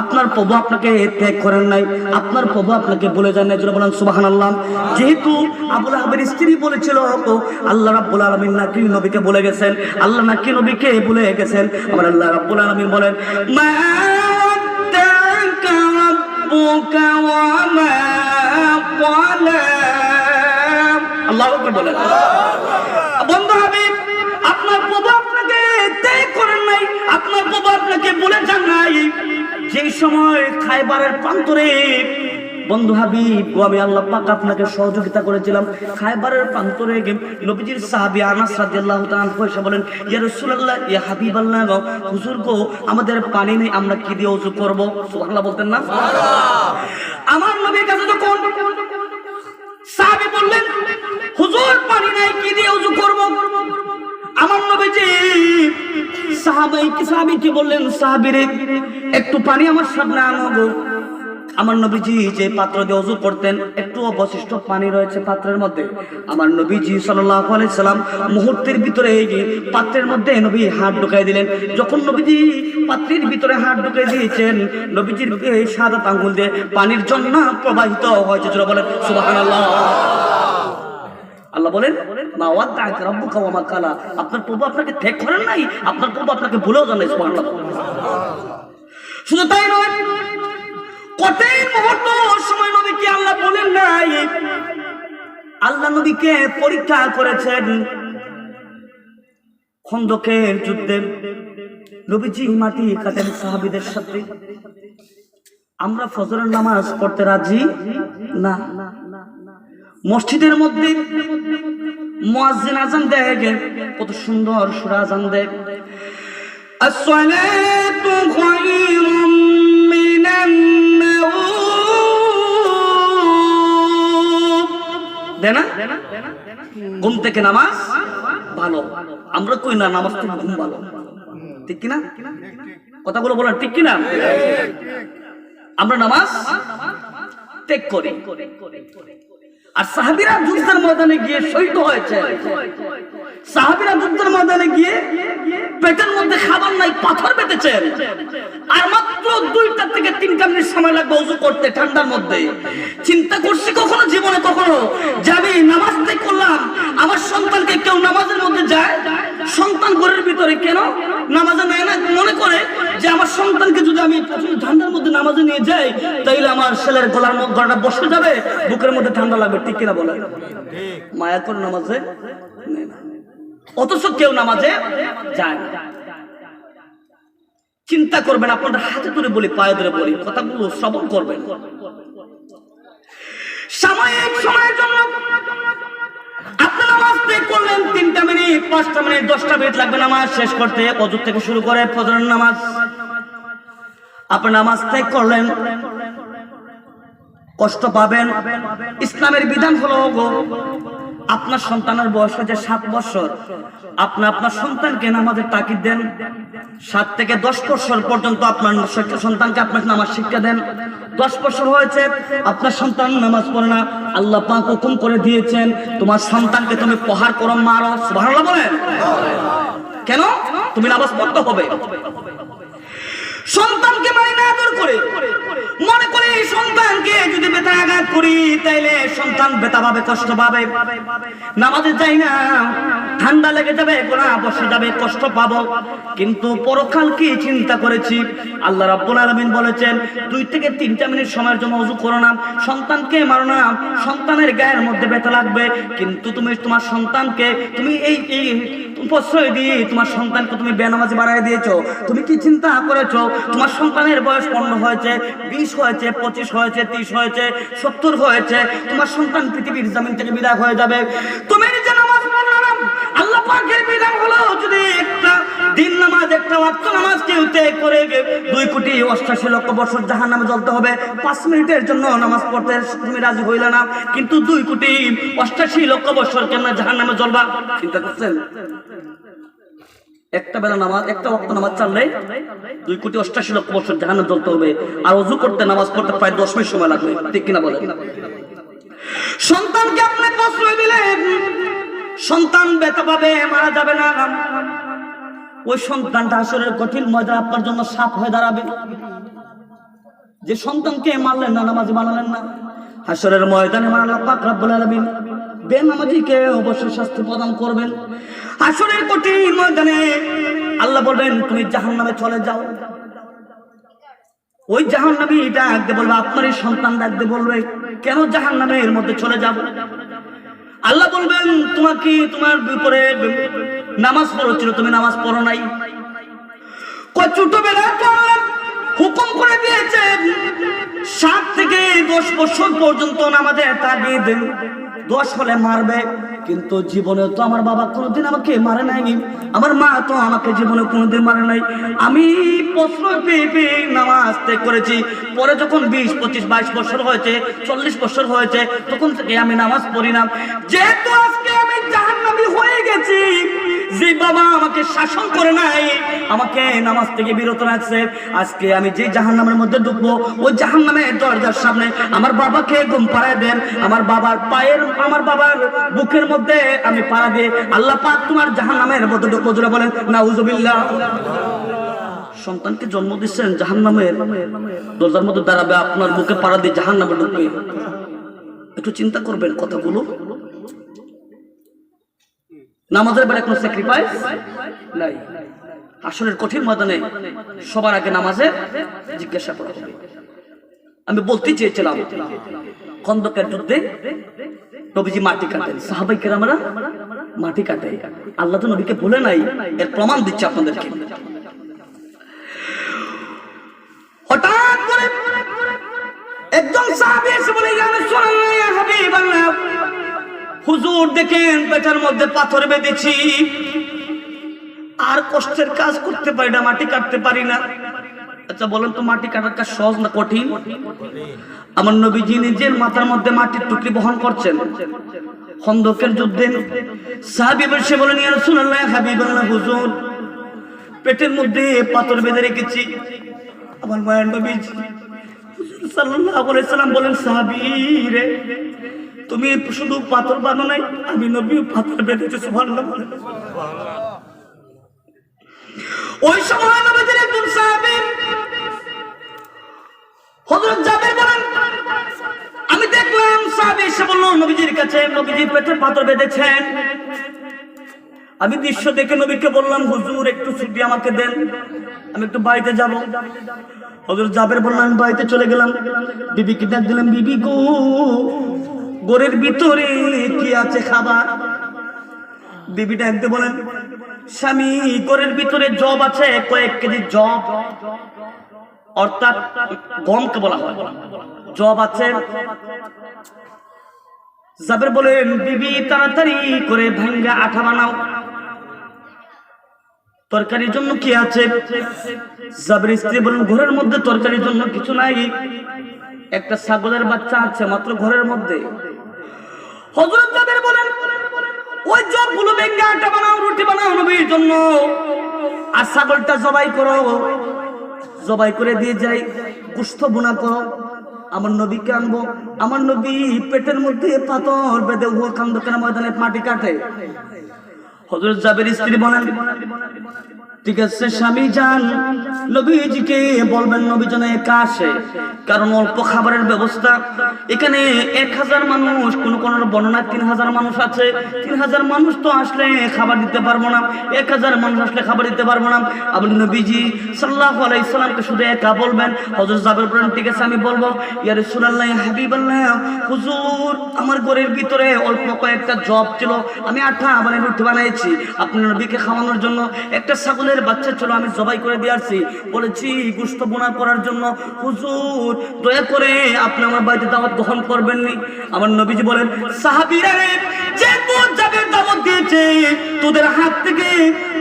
আপনার প্রভু আপনাকে ত্যাগ করেন নাই, আপনার প্রভু আপনাকে বলে যান নাই। জোরে বলেন সুবহানাল্লাহ। যেহেতু আবু লাহাবের স্ত্রী বলেছিল আল্লাহ রাব্বুল আলামিন নাকি নবীকে বলে গেছেন, আল্লাহ নাকি নবীকে বলে গেছেন, আমার আল্লাহ রাব্বুল আলামিন বলেন মা ওয়াদাআকা রাব্বুকা ওয়া মা ক্বালা। আল্লাহু আকবার বলেন। বন্ধু হাবিব আপনার প্রভু আপনাকে ত্যাগ করেন নাই, আপনার প্রভু আপনাকে বলে যান নাই। যে সময় খায়বারের প্রান্তরে বন্ধু হাবিব আমি আল্লাহ পাক আপনাকে সহযোগিতা করেছিলাম, খায়বারের প্রান্তরে নবীজির সাহাবী আনাস রাদিয়াল্লাহু তাআলা এসে বলেন ইয়া রাসূলুল্লাহ ইয়া হাবিবাল্লাহ, হুজুর গো আমাদের পানি নেই, আমরা কি দিয়ে ওযু করব? সুবহানাল্লাহ বলতেন না? আমার নবীর কাছে যখন সাহাবী বললেন হুজুর পানি নাই, কি দিয়ে ওযু করব? আমার নবীজি সাহাবীকে বললেন সাহাবীরে একটু পানি আমার সামনে আনো গো। আমার নবীজি যে পাত্র দিয়ে ওযু করতেন একটু অবশিষ্ট পানি রয়েছে পাত্রের মধ্যে। আমার নবীজি সাল্লাল্লাহু আলাইহি সাল্লাম মুহূর্তের ভিতরে পাত্রের মধ্যে নবী হাত ঢুকাই দিলেন। যখন নবীজি পাত্রের ভিতরে হাত ঢুকাই দিয়েছেন, নবীজির সাদা আঙ্গুল দিয়ে পানির ঝর্ণা প্রবাহিত হয়েছে। জোরে বলেন সুবহানাল্লাহ। আল্লাহ বলেন মা ওয়াদ্দাআকা রাব্বুকা ওয়া মা কালা, আপনার প্রভু আপনাকে ত্যাগ করেন নাই, আপনার প্রভু আপনাকে ভুলেও যান নাই। সুবহানাল্লাহ। শুধু তাই নয়, কঠিন মুহূর্ত সময় নবীকে আল্লাহ বলেন নাই, আল্লাহ নবীকে পরীক্ষা করেছেন। খন্দকের যুদ্ধে নবীজি মাটি কাটেন সাহাবীদের সাথে। আমরা ফজরের নামাজ পড়তে রাজি না। মসজিদের মধ্যে মুয়াজ্জিন আযান দেয়, কত সুন্দর সুরা আযান দেয়, আসসালাতু খায়রুম মিনান নাওম, দেয় না? ঘুম থেকে নামাজ ভালো। আমরা কই না নামাজ থেকে ঘুম ভালো, ঠিক কিনা? কথাগুলো বলেন ঠিক কিনা? আমরা নামাজ ত্যাগ করি। আর সাহাবীরা যুদ্ধের ময়দানে গিয়ে শহীদ হয়েছে। সাহাবীরা যুদ্ধের ময়দানে গিয়ে পেটের মধ্যে খাবার নাই, পাথর বেঁধেছেন, আর মাত্র 2টা থেকে 3টা মিনিট সময় লাগবে ওযু করতে ঠান্ডার মধ্যে। চিন্তা করছি কখনো জীবনে কখনো যে আমি নামাজ ত্যাগ করলাম, আমার সন্তানকে কেউ নামাজের মধ্যে যায়, সন্তান ঘরের ভিতরে কেন নামাজে নেয় না, মনে করে যে আমার সন্তানকে যদি আমি ঠান্ডার মধ্যে নামাজে নিয়ে যাই তাইলে আমার ছেলের গলাটা বসে যাবে, বুকের মধ্যে ঠান্ডা লাগবে, ঠিক কিনা বলে? মায়া করে নামাজে নেয় না, অথচ কেউ নামাজে যায় না। চিন্তা করবেন, আপনাদের হাতে ধরে বলি, পায়ে ধরে বলি, কথাগুলো শ্রবণ করবেন। সাময়িক সময়ের জন্য আপনি নামাজ ত্যাগ করলেন, 3টা মিনিট, 5টা মিনিট, 10টা মিনিট লাগবে নামাজ শেষ করতে। ওযু থেকে শুরু করে ফজরের নামাজ আপনি নামাজ ত্যাগ করলেন, কষ্ট পাবেন। ইসলামের বিধান হলো আপনার সন্তানের বয়স হয়েছে 7 বছর, আপনি আপনার সন্তানকে নামাজের তাকিদ দেন। 7 থেকে 10 বছর পর্যন্ত আপনার সন্তানকে আপনার নামাজ শিক্ষা দেন। 10 বছর হয়েছে আপনার সন্তান নামাজ পড়ে না, আল্লাহ পাক হুকুম করে দিয়েছেন তোমার সন্তানকে তুমি প্রহার করো, মারো। সুবহানাল্লাহ বলেন। কেন? তুমি নামাজ পড়তে হবে। সন্তানকে মারি না, আদর করে মনে করি সন্তানকে যদি বেতা আঘাত করি তাইলে সন্তান বেতা পাবে, কষ্ট পাবে, নামাজে যাই না, ঠান্ডা লেগে যাবে, গোনা বসে যাবে, কষ্ট পাবো। কিন্তু পরকাল কি চিন্তা করেছি? আল্লাহ রাব্বুল আলামিন বলেছেন 2 থেকে 3টা মিনিট সময়ের জন্য ওযু করো না, সন্তানকে মারো না, সন্তানের গায়ের মধ্যে ব্যথা লাগবে, কিন্তু তুমি তোমার সন্তানকে তুমি এই প্রশ্রয় দিয়ে তোমার সন্তানকে তুমি বেনামাজি বানায় দিয়েছো। তুমি কি চিন্তা করেছো তোমার সন্তানের বয়স 15 হয়েছে, 20 হয়েছে, 25 হয়েছে, 30 হয়েছে, 70 হয়েছে, তোমার সন্তান পৃথিবীর জমিন থেকে বিদায় হয়ে যাবে, তুমি নিজে নামাজ পড়ো না। আল্লাহ পাকের বিধান হলো যদি একটা দিন নামাজ, একটা ওয়াক্ত নামাজ কেউ ত্যাগ করে 2,88,00,000 বছর জাহান্নামে জ্বলতে হবে। 5 মিনিটের জন্য নামাজ পড়তে তুমি রাজি হইলে না, কিন্তু 2,88,00,000 বছর কেন জাহান্নামে জ্বলবা? চিন্তা করছেন? একটা বেলা নামাজ, একটা ওয়াক্ত নামাজ চাললে 2,88,00,000 বছর জাহান্নামে জ্বলতে হবে, আর ওযু করতে নামাজ পড়তে প্রায় 10 মিনিট সময় লাগবে, ঠিক কিনা বলেন? সন্তানকে আপনি প্রশ্রয় দিলেন, সন্তান ব্যথা পাবে, মারা যাবে না, ওই সন্তানটা হাসরের কঠিন ময়দানে আপনার জন্য সাপ হয়ে দাঁড়াবে। যে সন্তানকে মারলেন না, নামাজি বানালেন না, হাসরের ময়দানে আল্লাহ পাক রব্বুল আলামিন বেনামাজিকে অবশ্যই শাস্তি প্রদান করবেন। হাসরের কঠিন ময়দানে আল্লাহ বলবেন তুমি জাহান্নামে চলে যাও। ওই জাহান্নামী ডাকতে বলবে, আপনার এই সন্তান ডাকতে বলবে কেন জাহান্নামের মধ্যে চলে যাব? আল্লাহ বলবেন তোমাকে, তোমার উপরে নামাজ পড়ছিল, তুমি নামাজ পড়ো নাই। ছোটবেলায় পড়লাম, হুকুম করে দিয়েছেন 7 থেকে 10 বছর পর্যন্ত নামাজের তাগিদ, 10 হলে মারবে, কিন্তু জীবনে তো আমার বাবা কোনোদিন আমাকে মারে নাই, আমার মা তো আমাকে জীবনে কোনোদিন মারে নাই। আমি প্রশ্রয় পেয়ে পেয়ে নামাজ ত্যাগ করেছি। পরে যখন 20, 25, 22 বছর হয়েছে, 40 বছর হয়েছে, তখন থেকে আমি নামাজ পড়ি না। যেহেতু আজকে আমি জাহান্নামী হয়ে গেছি, যে বাবা আমাকে শাসন করে নাই, আমাকে নামাজ থেকে বিরত রাখছে, আজকে আমি যে জাহান্নামের মধ্যে ঢুকবো, ওই জাহান্নামের দরজার সামনে আমার বাবাকে ঘুম পাড়ায় দেন, আমার বাবার পায়ের, আমার বাবার বুকের মধ্যে আমি পাড়া দিয়ে আল্লাহ পাক তোমার জাহান্নামের মধ্যে ঢুকবো। জোরে বলেন নাউজুবিল্লাহ। সন্তানকে জন্ম দিচ্ছেন, জাহান্নামের দরজার মধ্যে দাঁড়াবে, আপনার বুকে পাড়া দিয়ে জাহান্নামে ঢুকবে। একটু চিন্তা করবেন কথাগুলো। নামাজের বেলা কোনো স্যাক্রিফাইস নাই। আসলের কঠিন ময়দানে সবার আগে নামাজের জিজ্ঞাসা করা হবে। আমি বলতে চেয়েছিলাম খন্দকের যুদ্ধে নবীজি মাটি কাটেন, সাহাবাই কেরামরা মাটি কাটে। আল্লাহ তো নবীকে বলে নাই, এর প্রমাণ দিচ্ছে আপনাদেরকে। হঠাৎ করে একজন সাহাবী এসে বলে, ইয়া রাসূলুল্লাহ, ইয়া হাবিবাল্লাহ, হুজুর দেখেন পেটের মধ্যে পাথর বেঁধেছি, আর কষ্টের কাজ করতে পারি না, মাটি কাটতে পারি না। আচ্ছা বলেন তো, মাটি কাটার কাজ সহজ না কঠিন? আমার নবীজি নিজের মাথার মধ্যে মাটির টুকরি বহন করছেন খন্দকের যুদ্ধে। সাহাবী এসে বলেন, ইয়া রাসূলুল্লাহ, হাবিবাল্লাহ, হুজুর পেটের মধ্যে পাথর বেঁধে রেখেছি। আমার মায়ের নবীজি সাল্লাল্লাহু আলাইহি সাল্লাম বলেন, সাহাবী রে, তুমি শুধু পাথর বাঁধো নাই, আমি নবীও পাথর বেঁধেছি। সুবহানাল্লাহ। ওই সময় নবীজির একজন সাহাবী হযরত জাবের বলেন, আমি দেখলাম সাহাবী এসে বলল নবীজির কাছে, নবীজি পেটে পাথর বেঁধেছেন। আমি দৃশ্য দেখে নবীকে বললাম, হুজুর একটু ছুটি আমাকে দেন, আমি একটু বাড়িতে যাব। হযরত জাবের বললেন, আমি বাড়িতে চলে গেলাম। বিবিকে ডাক দিলাম, বিবি গো, ঘরের ভিতরে কি আছে খাবার? বিবি ডাকতে বলেন, স্বামী ঘরের ভিতরে জব আছে, কয়েক কেজি জব, অর্থাৎ গমকে বলা হয়, জব আছে। জাবের বলেন, বিবি তাড়াতাড়ি করে ভাঙ্গা আঠা বানাও, তরকারির জন্য কি আছে? জাবের স্ত্রী বলেন, ঘরের মধ্যে তরকারির জন্য কিছু নাই, একটা ছাগলের বাচ্চা আছে মাত্র ঘরের মধ্যে। হযরত জাবের বলেন, ওই জবগুলো ভেঙ্গে আটা বানাও, রুটি বানাও নবীর জন্য, আর ছাগলটা জবাই করো, জবাই করে দিয়ে যাই, গোশত ভুনা করো, আমার নবীকে আনবো। আমার নবী পেটের মধ্যে পাথর বেঁধে খন্দকের ময়দানে মাটি কাটে। হযরত জাবের স্ত্রী বলেন, ঠিক আছে স্বামী যান, নবীজিকে বলবেন নবী যেন একা আসে, কারণ অল্প খাবারের ব্যবস্থা। এখানে 1000 মানুষ, কোন কোন বর্ণনা 3000 মানুষ আছে। 3000 মানুষ তো আসলে খাবার দিতে পারবো না, 1000 মানুষ আসলে খাবার দিতে পারবো না। আপনি নবীজি সাল্লাল্লাহু আলাইহি সাল্লামকে শুধু একা বলবেন। হযরত জাবের বলেন, ঠিক আছে আমি বলবো। ইয়া রাসূলুল্লাহ, ইয়া হাবিবাল্লাহ, হুজুর আমার ঘরের ভিতরে অল্প কয়েকটা জব ছিল, আমি আটা বানিয়ে রুটি বানাইছি, আপনি নবীকে খাওয়ানোর জন্য। একটা ছাগলের বাচ্চা ছিল, আমি জবাই করে দিয়ে আসছি, বলেছি গোশত বোনা করার জন্য। হুজুর দয়া করে আপনি আমার বাড়িতে দাওয়াত গ্রহণ করবেননি? আমার নবীজি বলেন, সাহাবীরা রে, যে তোর যাবে দাওয়াত দিয়েছে, তোদের হাত থেকে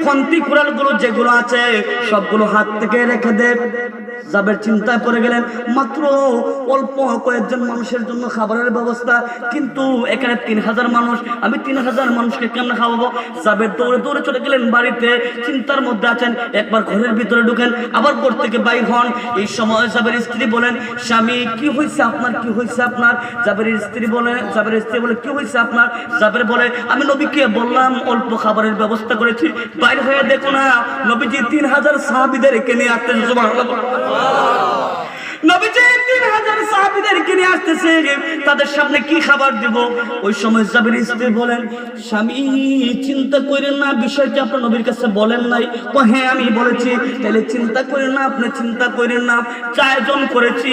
খন্তি কুড়াল গুলো যেগুলো আছে সবগুলো হাত থেকে রেখে দে। জাবের চিন্তায় পড়ে গেলেন, মাত্র অল্প কয়েকজন মানুষের জন্য খাবারের ব্যবস্থা, কিন্তু এখানে 3000 মানুষ, আমি 3000 মানুষকে কেমনে খাওয়াবো? জাবের দৌড়ে দৌড়ে চলে গেলেন বাড়িতে, চিন্তার মধ্যে আছেন। একবার ঘরের ভিতরে ঢুকেন, আবার ঘর থেকে বাইর হন। এই সময় জাবের স্ত্রী বলেন, স্বামী কি হয়েছে আপনার, কি হয়েছে আপনার? জাবের স্ত্রী বলে, কি হয়েছে আপনার? জাবের বলে, আমি নবীকে বললাম অল্প খাবারের ব্যবস্থা করেছি, বাইরে হয়ে দেখো না নবীজি 3000 সাহাবীদেরকে নিয়ে আসতেছে। সুবহানাল্লাহ। নবীজি 3000 সাহাবীদেরকে নিয়ে আসতেছে, তাদের সামনে কি খাবার দেব? ওই সময় জাবের স্ত্রী বলেন, স্বামী চিন্তা করেন না, বিষয়টি আপনার নবীর কাছে বলেন নাই? তো হ্যাঁ আমি বলেছি। তাহলে চিন্তা করেন না, আপনি চিন্তা করেন না, যা আয়োজন করেছি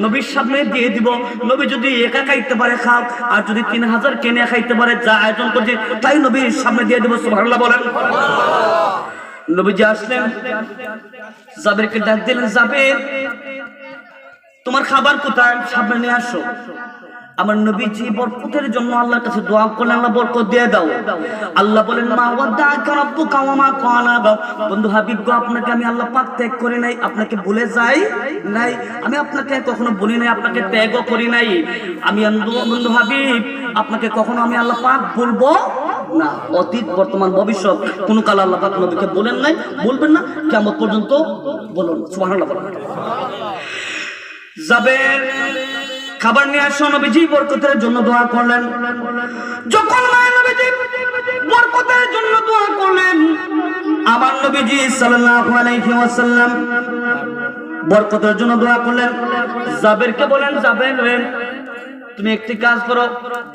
নবীর সামনে দিয়ে দিব। নবী যদি একা খাইতে পারে খাও, আর যদি 3000 কে নিয়ে খাইতে পারে, যা আয়োজন করছি তাই নবীর সামনে দিয়ে দিব। সুবহানাল্লাহ বলেন। নবীজি আসলেন, জাবেরকে ডাক দিলেন, জাবের তোমার খাবার কোথায়, সামনে নিয়ে আসো। আমার নবীজি বরকতের জন্য আল্লাহর কাছে দোয়া করলেন, আল্লাহ বরকত দিয়ে দাও। আল্লাহ বলেন, মা ওয়াদাকা রাব্বুকা ওয়া মা ক্বালা। বন্ধু হাবিব গো, আপনাকে আমি আল্লাহ পাক ত্যাগ করি নাই, আপনাকে ভুলে যাই নাই, আমি আপনাকে কখনো বলি নাই, আপনাকে ত্যাগও করি নাই। আমি বন্ধু হাবিব, আপনাকে কখনো আমি আল্লাহ পাক বলবো না, অতীত বর্তমান ভবিষ্যৎ কোন কাল আল্লাহ পাক নবীকে বলেন নাই, বলবেন না, কিয়ামত পর্যন্ত বলুন। সুবহানাল্লাহ। জাবের খাবার নিয়ে আসো, নবীজি বরকতের জন্য দোয়া করলেন। যখন নবীজি বরকতের জন্য দোয়া করলেন, আমার নবীজি সাল্লাল্লাহু আলাইহি ওয়াসাল্লাম বরকতের জন্য দোয়া করলেন। জাবেরকে বলেন, জাবের তুমি একটি কাজ করো,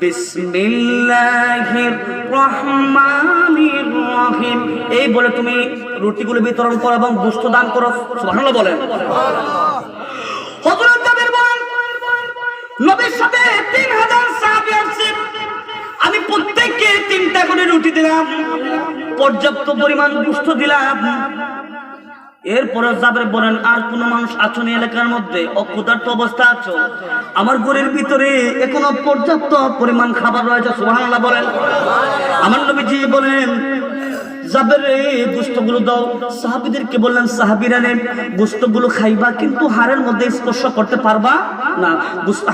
বিসমিল্লাহির রহমানির রহিম এই বলে তুমি রুটিগুলো বিতরণ করো এবং গোশত দান করো। সুবহানাল্লাহ বলেন। হযরত জাবের বলেন, নবীর সাথে 3000 সাহাবী আসছে, আমি প্রত্যেককে 3টা করে রুটি দিলাম, পর্যাপ্ত পরিমাণ গোশত দিলাম। এরপরে জাবের বলেন, আর কোন মানুষ আছো না এলাকার মধ্যে অক্ষুধার্ত অবস্থা আছো? আমার ঘরের ভিতরে এখনো পর্যাপ্ত পরিমাণ খাবার রয়েছে। সুবহানাল্লাহ বলেন। আমার নবীজি বলেন, জাবের গোশতগুলো দাও। সাহাবীদেরকে বললেন, সাহাবীরা নেন গোশতগুলো খাইবা, কিন্তু হাড়ের মধ্যে স্পর্শ করতে পারবা না,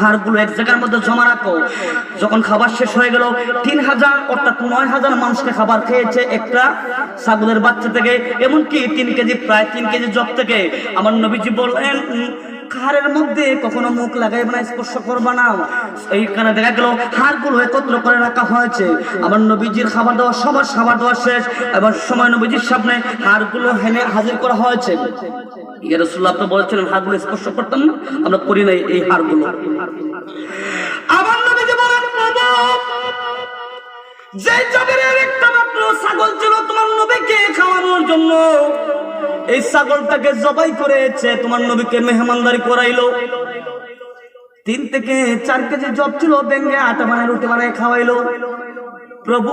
হাড়গুলো এক জায়গার মধ্যে জমা রাখো। যখন খাবার শেষ হয়ে গেল, 3000 অর্থাৎ 9000 মানুষকে খাবার খেয়েছে একটা ছাগলের বাচ্চা থেকে, এমনকি 3 কেজি প্রায় 3 কেজি জব থেকে। আমার নবীজি বললেন, হাড়ের মধ্যে কখনো মুখ লাগাইবে না, স্পর্শ করবা না। এইখানে দেখা গেল হাড়গুলো একত্র করে রাখা হয়েছে। আমার নবীজির খাবার দেওয়া সবার খাবার দেওয়া শেষ, এবার সময় নবীজির সামনে হাড়গুলো হেনে হাজির করা হয়েছে। ইয়া রাসূলুল্লাহ, আপনি বলেছিলেন হাড়গুলো স্পর্শ করতাম না, আমরা করি নাই এই হাড়গুলো। আমার নবীজি বলেন, যে জাবেরের একটা মাত্র ছাগল ছিল তোমার নবীকে খাওয়ানোর জন্য, এই ছাগলটাকে জবাই করেছে, তোমার নবীকে মেহমানদারি করাইলো। 3 থেকে 4 কেজি জব ছিল, ভেঙে আটা বানায় রুটি বানায় খাওয়াইলো। প্রভু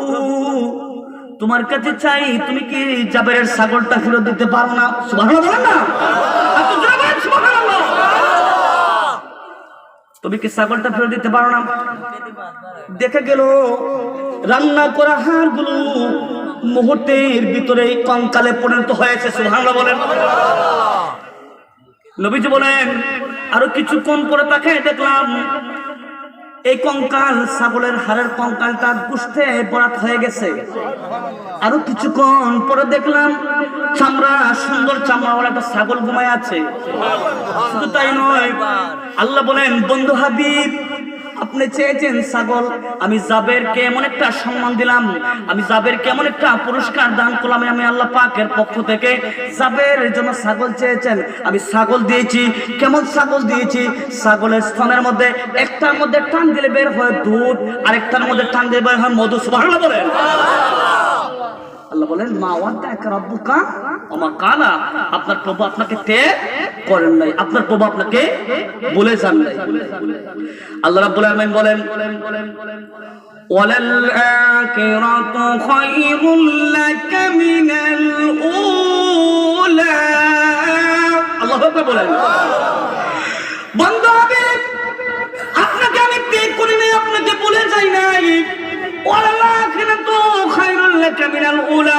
তোমার কাছে চাই, তুমি কি জাবেরের ছাগলটা ফেরত দিতে পারো না? সুবহানাল্লাহ বলেন না, এত জোরে বলেন সুবহানাল্লাহ। তুমি কি ছাগলটা ফেরত দিতে পারো না? দেখে গেল রান্না করা হাড়গুলো মুহূর্তের ভিতরে কঙ্কালে পরিণত হয়েছে। সুবহানাল্লাহ বলেন। নবীজি বলেন, আরো কিছুক্ষণ পরে তাকায় দেখলাম এই কঙ্কাল, ছাগলের হাড়ের কঙ্কালটা গোশতে ভরাট হয়ে গেছে। আরো কিছুক্ষণ পরে দেখলাম চামড়া, সুন্দর চামড়াওয়ালা একটা ছাগল ঘুমায় আছে। শুধু তাই নয়, আল্লাহ বলেন, বন্ধু হাবিব আপনি চেয়েছেন ছাগল, আমি জাবেরকে এমন একটা সম্মান দিলাম, আমি জাবেরকে এমন একটা পুরস্কার দান করলাম, আমি আল্লাহ পাকের পক্ষ থেকে জাবেরের জন্য ছাগল চেয়েছেন, আমি ছাগল দিয়েছি। কেমন ছাগল দিয়েছি? ছাগলের স্তনের মধ্যে একটার মধ্যে টান দিলে বের হয় দুধ, আরেকটার মধ্যে টান দিলে বের হয় মধু। সুবহানাল্লাহ বলেন। আল্লাহ বলেন, মা ওয়াদাকা রাব্বুকা ওয়া মা কালা, আপনার প্রভু আপনাকে ত্যাগ করেন নাই, আপনার প্রভু আপনাকে বলে যান নাই। আল্লাহ রাব্বুল আলামিন বলেন, ওয়ালাল আখিরাতু খায়রুল লাকা মিনাল উলা। আল্লাহু আকবার বলেন। বন্ধু হাবিব আপনাকে আমি ত্যাগ করি নাই, আপনাকে বলে যাই নাই। ওয়ালাল আখিরাতু খায়রুল লাকা মিনাল উলা,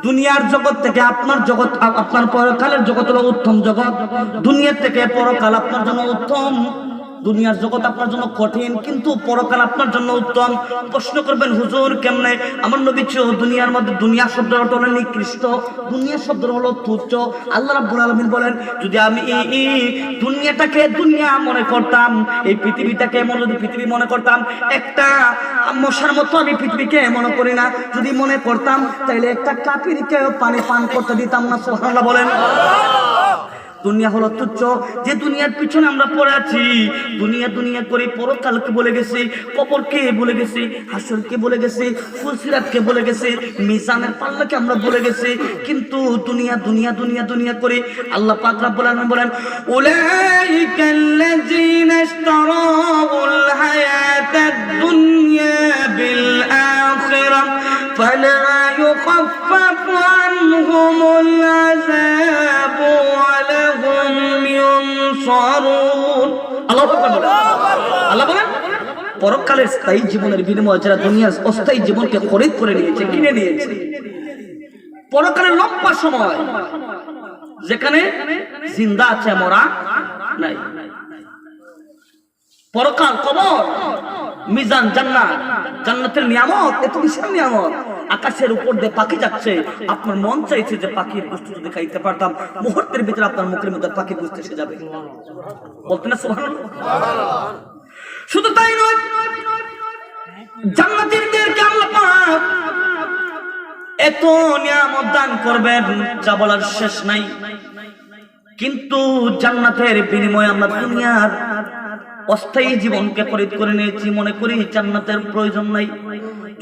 দুনিয়ার জগৎ থেকে আপনার জগৎ, আপনার পরকালের জগৎ হলো উত্তম জগৎ। দুনিয়ার থেকে পরকাল আপনার জন্য উত্তম। দুনিয়ার জগৎ আপনার জন্য কঠিন, কিন্তু পরকাল আপনার জন্য উত্তম। প্রশ্ন করবেন, হুজুর কেমনে? আমার নবী ছিল দুনিয়ার মধ্যে, দুনিয়া শব্দটা হলো নিকৃষ্ট, দুনিয়া শব্দ হলো তুচ্ছ। আল্লাহ রাব্বুল আলামিন বলেন, যদি আমি দুনিয়াটাকে দুনিয়া মনে করতাম, এই পৃথিবীটাকে যদি পৃথিবী মনে করতাম, একটা মশার মতো আমি পৃথিবীকে মনে করি না। যদি মনে করতাম তাহলে একটা কাফিরকে পানি পান করতে দিতাম না। সুবহানাল্লাহ বলেন। দুনিয়া হলো তুচ্ছ, যে দুনিয়ার পিছনে আমরা পড়ে আছি। দুনিয়া দুনিয়া করে পরকালকে বলে গেছি, কবরকে বলে গেছি, হাসরকে বলে গেছি, ফুলসিরাতকে বলে গেছি, মিজানের পাল্লাকে আমরা বলে গেছি, কিন্তু দুনিয়া দুনিয়া দুনিয়া দুনিয়া করে আল্লাহ পাক রব্বুল আলামিন বলেন, উলাইকাল্লাযীনা ইশতারাউল হায়াতাদ দুনিয়া বিল আখিরাহ ফালা ইউখাফফাফু আনহুমুল আযাব ওয়া লাহুম ইউনসারুন। আল্লাহু আকবার বলেন। আল্লাহ বলেন, পরকালের স্থায়ী জীবনের বিনিময়ে যারা দুনিয়ার অস্থায়ী জীবনকে খরিদ করে নিয়েছে, কিনে নিয়েছে, পরকালের লম্বা সময় যেখানে জিন্দা আছে, মরা নাই, পরকাল, কবর, মিজান, জান্নাত, জান্নাতের নিয়ামত, এত বিশাল নিয়ামত। আকাশের উপর দিয়ে পাখি যাচ্ছে, আপনার মন চাইছে যে পাখির গোশত যদি খাইতে পারতাম, মুহূর্তের ভিতরে আপনার মুখের মধ্যে পাখির গোশত এসে যাবে। বলতে না সুবহানাল্লাহ। শুধু তাই নয়, জান্নাতীদেরকে আল্লাহ পাক এত নিয়ামত দান করবেন যা বলার শেষ নাই। কিন্তু জান্নাতের বিনিময়ে আমরা দুনিয়ার অস্থায়ী জীবনকে খরিদ করে নিয়েছি, মনে করি জান্নাতের প্রয়োজন নাই।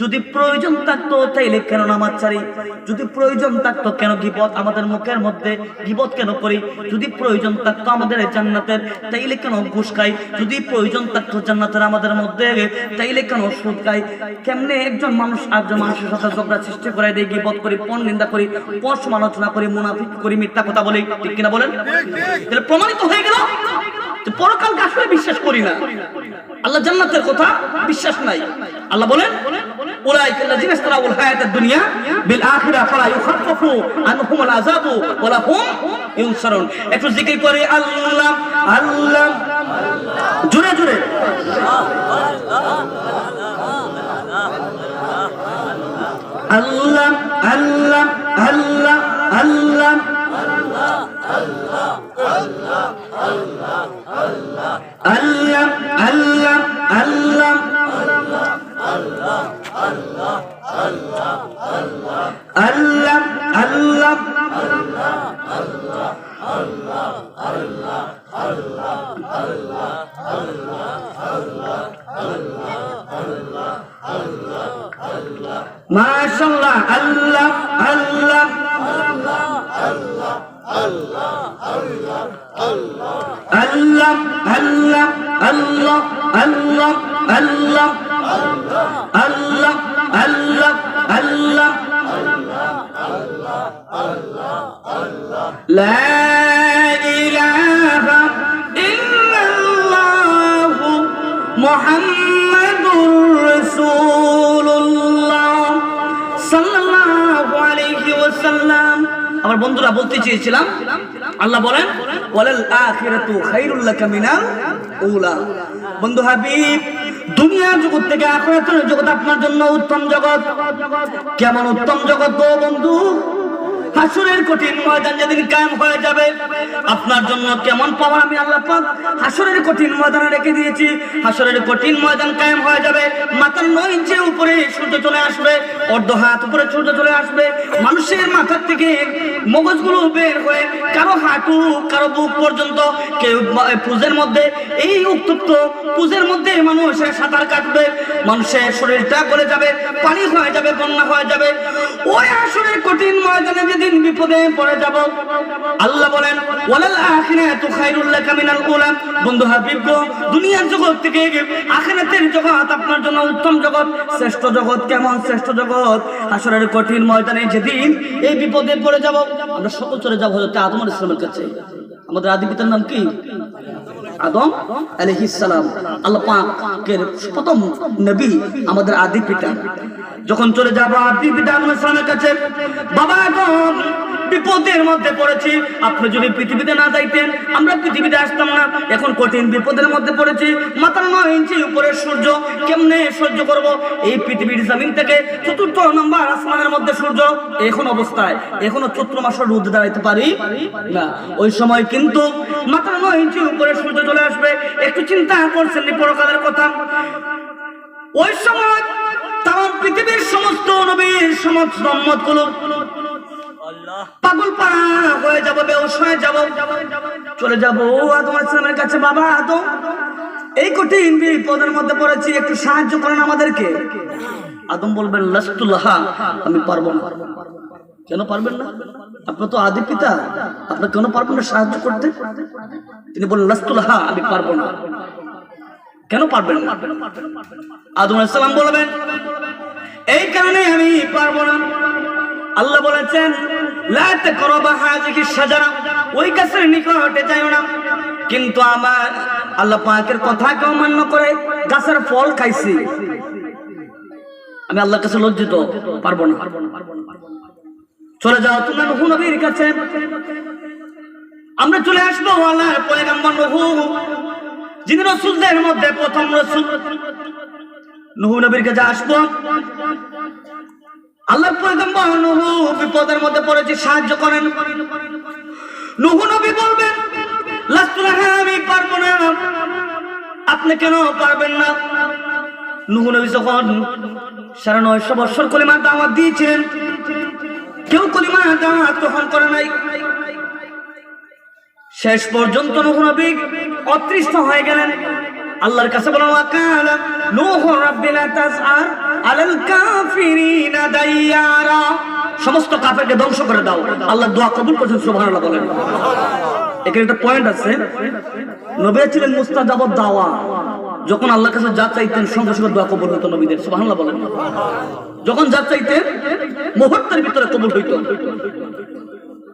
যদি প্রয়োজন থাকতো তাইলে কেন নামাজ ছাড়ি? যদি প্রয়োজন থাকতো কেন গীবত আমাদের মুখের মধ্যে গীবত কেন করি? যদি প্রয়োজন থাকতো আমাদের জান্নাতের তাইলে কেন ঘুষ খাই? যদি প্রয়োজন থাকতো জান্নাতের আমাদের মধ্যে তাইলে কেন সুদ খাই? কেমনে একজন মানুষ আরেকজন মানুষের সাথে ঝগড়া সৃষ্টি করে দেয়, গীবত করি, পর নিন্দা করি, পর সমালোচনা করি, মুনাফিক করি, মিথ্যা কথা বলি, ঠিক কিনা বলেন? তাহলে প্রমাণিত হয়ে গেল পরকালকে আসলে বিশ্বাস করি না, আল্লাহ জান্নাতের কথা বিশ্বাস নাই। আল্লাহ বলেন উলাইকা আল্লাযিনা ইশতারাউল হায়াতাদ দুনিয়া বিল আখিরাহ ফালা ইউখাফফু আনহুমুল আযাবু ওয়া লাহুম ইউনসারুন। একটু জিকির করে আল্লাহ আল্লাহ জোরে জোরে আল্লাহ আল্লাহ আল্লাহ আল্লাহ আল্লাহ আল্লাহ আল্লাহ আল্লাহ আল্লাহ মাশাআল্লাহ আল্লাহ আল্লাহ আল্লাহ আল্লাহ আল্লাহ আল্লাহ আল্লাহ আল্লাহ আল্লাহ আল্লাহ লা ইলাহা ইল্লাল্লাহ মুহাম্মাদুর রাসূলুল্লাহ সাল্লাল্লাহু আলাইহি ওয়াসাল্লাম। আমার বন্ধুরা বলতে চেয়েছিলাম আল্লাহ বলেন ওয়ালাল আখিরাতু খায়রুল লাকা মিনাল উলা। বন্ধু হাবিব, দুনিয়া জগৎ থেকে আখিরাতের জগৎ আপনার জন্য উত্তম জগৎ। কেমন উত্তম জগৎ গো বন্ধু? হাসরের কঠিন ময়দান যেদিন কায়েম হয়ে যাবে আপনার জন্য কেমন পাওয়ার আমি আল্লাহ পাক হাসরের কঠিন ময়দানে রেখে দিয়েছি। হাসরের কঠিন ময়দান কায়েম হয়ে যাবে, মাথার 9 ইঞ্চি উপরে সূর্য চলে আসবে, অর্ধ হাত উপরে সূর্য চলে আসবে, মানুষের মাথার থেকে মগজগুলো বের হয়ে কারো হাঁটু কারো বুক পর্যন্ত, কেউ পুজের মধ্যে এই উত্তপ্ত পুজের মধ্যে মানুষের সাঁতার কাটবে, মানুষের শরীরটা গলে যাবে, পানি হয়ে যাবে, বন্যা হয়ে যাবে। ওই হাসরের কঠিন ময়দানে যেদিন বিপদে পড়ে যাব আল্লাহ বলেন ওয়ালাল আখিরাতু খায়রুল লাকা মিনাল উলা। বন্ধু হাবিব গো, দুনিয়ার জগৎ থেকে আখিরাতের জগৎ আপনার জন্য উত্তম জগৎ, শ্রেষ্ঠ জগৎ। কেমন শ্রেষ্ঠ জগৎ? হাসরের কঠিন ময়দানে যেদিন এই বিপদে পড়ে যাব আমরা সকল চলে যাব হযরত আদম আলাইহিস সালামের কাছে। আমাদের আদি পিতার নাম কি? আদম আলাইহিস সালাম। আল্লাহ পাকের প্রথম নবী আমাদের আদি পিতা। যখন চলে যাব আদি পিতা আদম আলাইহিস সালামের কাছে, বাবা আদম বিপদের মধ্যে পড়েছি, আপনি যদি পৃথিবীতে না যাইতেন আমরা পৃথিবীতে আসতাম না। এখন কঠিন বিপদের মধ্যে পড়েছি, মাত্র 9 ইঞ্চি উপরে সূর্য, কেমনে সহ্য করব? এই পৃথিবীর জমিন থেকে 4র্থ নম্বর আসমানের মধ্যে সূর্য এখন অবস্থায়, এখনো চৈত্র মাসের রোদ দাঁড়াইতে পারি না। ওই সময় কিন্তু মাত্র 9 ইঞ্চি উপরে সূর্য চলে আসবে। একটু চিন্তা করছেন নি পরকালের কথা? ওই সময় তাম পৃথিবীর সমস্ত নবীর সমস্ত উম্মতগুলো পাগল পাড়া হয়ে যাব, বেহুশ হয়ে যাব, চলে যাব আদম আলাইহিস সালামের কাছে। বাবা আদম, এই কঠিন বিপদের মধ্যে পড়েছি, একটু সাহায্য করেন আমাদেরকে। আদম বলবেন লাস্তুলাহা, আমি পারবো না। কেন পারবেন না? আপনি তো আদি পিতা, আপনি কেন পারবেন না সাহায্য করতে? তিনি বললেন লাস্তুলাহা, আমি পারবো না। কেন পারবেন না? আদম আলাইহিস সালাম বলবেন এই কারণে আমি পারবো না। আল্লাহ বলেছেন লা তাকরাবা হাযিহি শাজারা, ওই গাছের নিকটে যাইও না। কিন্তু আমার আল্লাহ পাকের কথাকে অমান্য করে গাছের ফল খাইছি, আমি আল্লাহর কাছে লজ্জিত, পারবো না। চলে যাও তোমরা নূহ নবীর কাছে, আমরা চলে আসবো আল্লাহর পয়গম্বর নূহ, যিনি রাসূলদের মধ্যে প্রথম রাসূল। নূহ নবীর কাছে আসবো, আল্লাহর পয়গম্বর নূহ বিপদের মধ্যে পড়েছে, সাহায্য করেন। নূহ নবী বলবেন লাস্তুলাহা, আমি পারবো না। আপনি কেন পারবেন না? নূহ নবী যখন 950 বছর কলিমার দাওয়াত দিয়েছিলেন, কেউ কলিমার দাওয়াত গ্রহণ করে নাই। শেষ পর্যন্ত নূহ নবী অতৃষ্ট হয়ে গেলেন। আল্লাহর কাছে বলেন ওয়াকালা নূহ রাব্বি লা তাসআর আলাল কাফিরিনা দাইয়ারা, সমস্ত কাফেরকে ধ্বংস করে দাও। আল্লাহ দোয়া কবুল করেছেন, সুবহানাল্লাহ বলেন। এখানে একটা পয়েন্ট আছে, নবী ছিলেন মুস্তাজাবুদ দাওয়া, যখন আল্লাহর কাছে যা চাইতেন সঙ্গে সঙ্গে দোয়া কবুল হতো নবীদের, সুবহানাল্লাহ বলেন। যখন যা চাইতেন মুহূর্তের ভিতরে কবুল হইতো।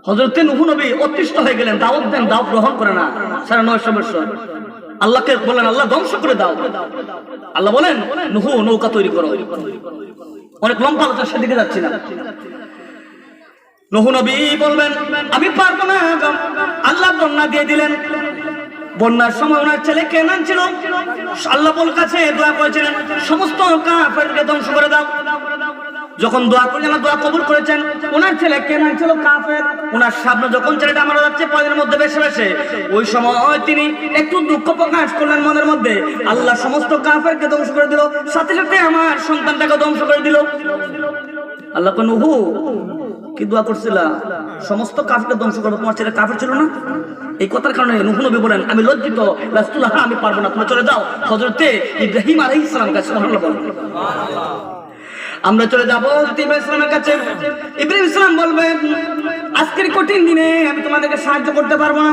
হযরত নূহ নবী অতিষ্ঠ হয়ে গেলেন, দাওয়াত দেন, দাওয়াত গ্রহণ করে না 950 বছর। আল্লাহকে বলেন আল্লাহ ধ্বংস করে দাও। আল্লাহ বলেন নূহ নৌকা তৈরি করো। অনেক লম্বা আলোচনা, সেদিকে যাচ্ছি না। নূহ নবী বলবেন আমি পারবো না, আল্লাহ বন্যা দিয়ে দিলেন। বন্যার সময় ওনার ছেলে কেনান ছিল, আল্লাহ বল কাছে দোয়া করেছিলেন সমস্ত কাফেরকে ধ্বংস করে দাও। যখন দোয়া করলেন দোয়া কবুল করেছেন। ওনার ছেলে কেনান ছিল কাফের, ওনার সামনে যখন ছেলেটা মারা যাচ্ছে পায়ের মধ্যে বেশে বেশে, ওই সময় তিনি একটু দুঃখ প্রকাশ করলেন মনের মধ্যে। আল্লাহ সমস্ত কাফেরকে ধ্বংস করে দিল, সাথে সাথে আমার সন্তানটাকে ধ্বংস করে দিল। আল্লাহ কয় নূহ কি দোয়া করছিলা, সমস্ত কাফেরকে ধ্বংস করো, তোমার ছেলে কাফের ছিল না? এই কথার কারণে নূহ নবী বলেন আমি লজ্জিত, রাসূলুল্লাহ আমি পারবো না, তুমি চলে যাও হযরত ইব্রাহিম আলাইহিস সালাম কাছে। সুবহানাল্লাহ বলেন। আমরা চলে যাবো ইব্রাহিম ইসলামের কাছে। ইব্রাহিম ইসলাম বলবেন আজকের কঠিন দিনে আমি তোমাদেরকে সাহায্য করতে পারবো না।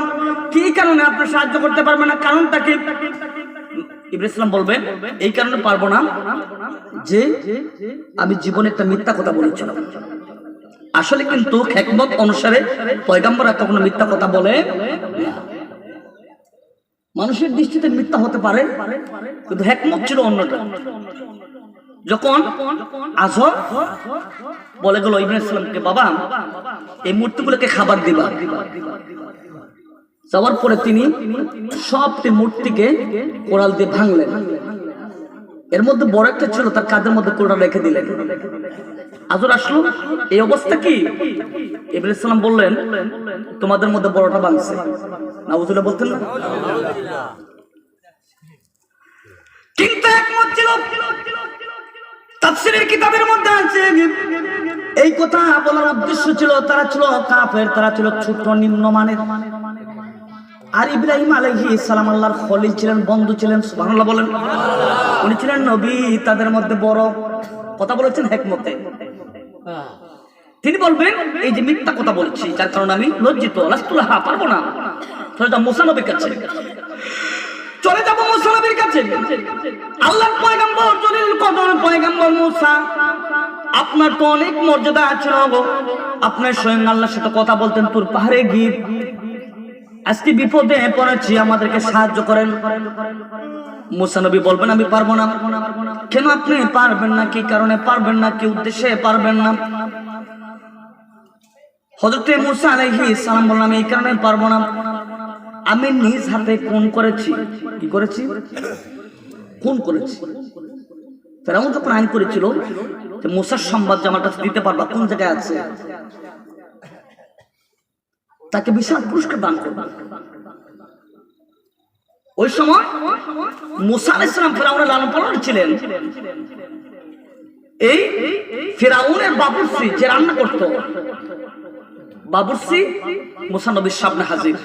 কি কারণে আপনি সাহায্য করতে পারবেন না, কারণটা কি? ইব্রাহিম ইসলাম বলবেন এই কারণে পারবো না যে আমি জীবনে একটা মিথ্যা কথা বলেছিলাম। আসলে কিন্তু হিকমত অনুসারে পয়গম্বররা কখনো মিথ্যা কথা বলে না। মানুষের দৃষ্টিতে মিথ্যা হতে পারে, কিন্তু হিকমত ছিল অন্যটা। যখন আজর বলে গেল ইব্রাহিম ইসলামকে বাবা এই মূর্তিগুলোকে খাবার দিবা, যাওয়ার পরে তিনি সবটি মূর্তিকে কোড়াল দিয়ে ভাঙলেন। এর মধ্যে বড় একটা ছিল, তার কাঁধের মধ্যে কোড়াল রেখে দিলেন। আজর আসলো, এই অবস্থা কি? ইব্রাহিম ইসলাম বললেন তোমাদের মধ্যে বড়টা ভাঙছে। নাউজুবিল্লাহ বলতেন না? কিন্তু একমত ছিল। তাফসীরের কিতাবের মধ্যে আছে এই কথা বলার উদ্দেশ্য ছিল তারা ছিল কাফের, তারা ছিল ছোট নিম্নমানের। আর ইব্রাহিম আলাইহিস সালাম আল্লাহর খলিল ছিলেন, বন্ধু ছিলেন। সুবহানাল্লাহ বলেন। উনি ছিলেন নবী, তাদের মধ্যে বড়। কথা বলেছেন হিকমতে। তিনি বলবেন এই যে মিথ্যা কথা বলছি যার কারণে আমি লজ্জিত, রাসূলুল্লাহ পারবো না। চলে যাব মুসা নবীর কাছে, চলে যাব মুসা নবীর কাছে। আল্লাহর পয়গম্বর জলিল কদর পয়গম্বর মুসা, আপনার তো অনেক মর্যাদা আছে, আপনার স্বয়ং আল্লাহর সাথে কথা বলতেন তুর পাহাড়ে গিয়ে। আজকে বিপদে পড়েছি, আমাদেরকে সাহায্য করেন। মুসা নবী বলবেন আমি পারবো না। কেন আপনি পারবেন না? কি কারণে পারবেন না? কি উদ্দেশ্যে পারবেন না? হযরত মুসা আলাইহিস সালাম বললেন আমি এই কারণে পারবো না, আমি নিজ হাতে খুন করেছি। কি করেছি? খুন করেছি। ফেরাউন যখন আইন করেছিল যে মুসার সংবাদ যে আমার কাছে দিতে পারবা, কোন জায়গায় আছে, তাকে বিশাল পুরস্কার দান করবে। ওই সময় মুসা আলাইহিস সালাম ফেরাউনের লালন পালন ছিলেন। এই ফেরাউনের বাবুর্চি যে রান্না করতো, বাবুর্চি মুসা নবীর সামনে হাজির।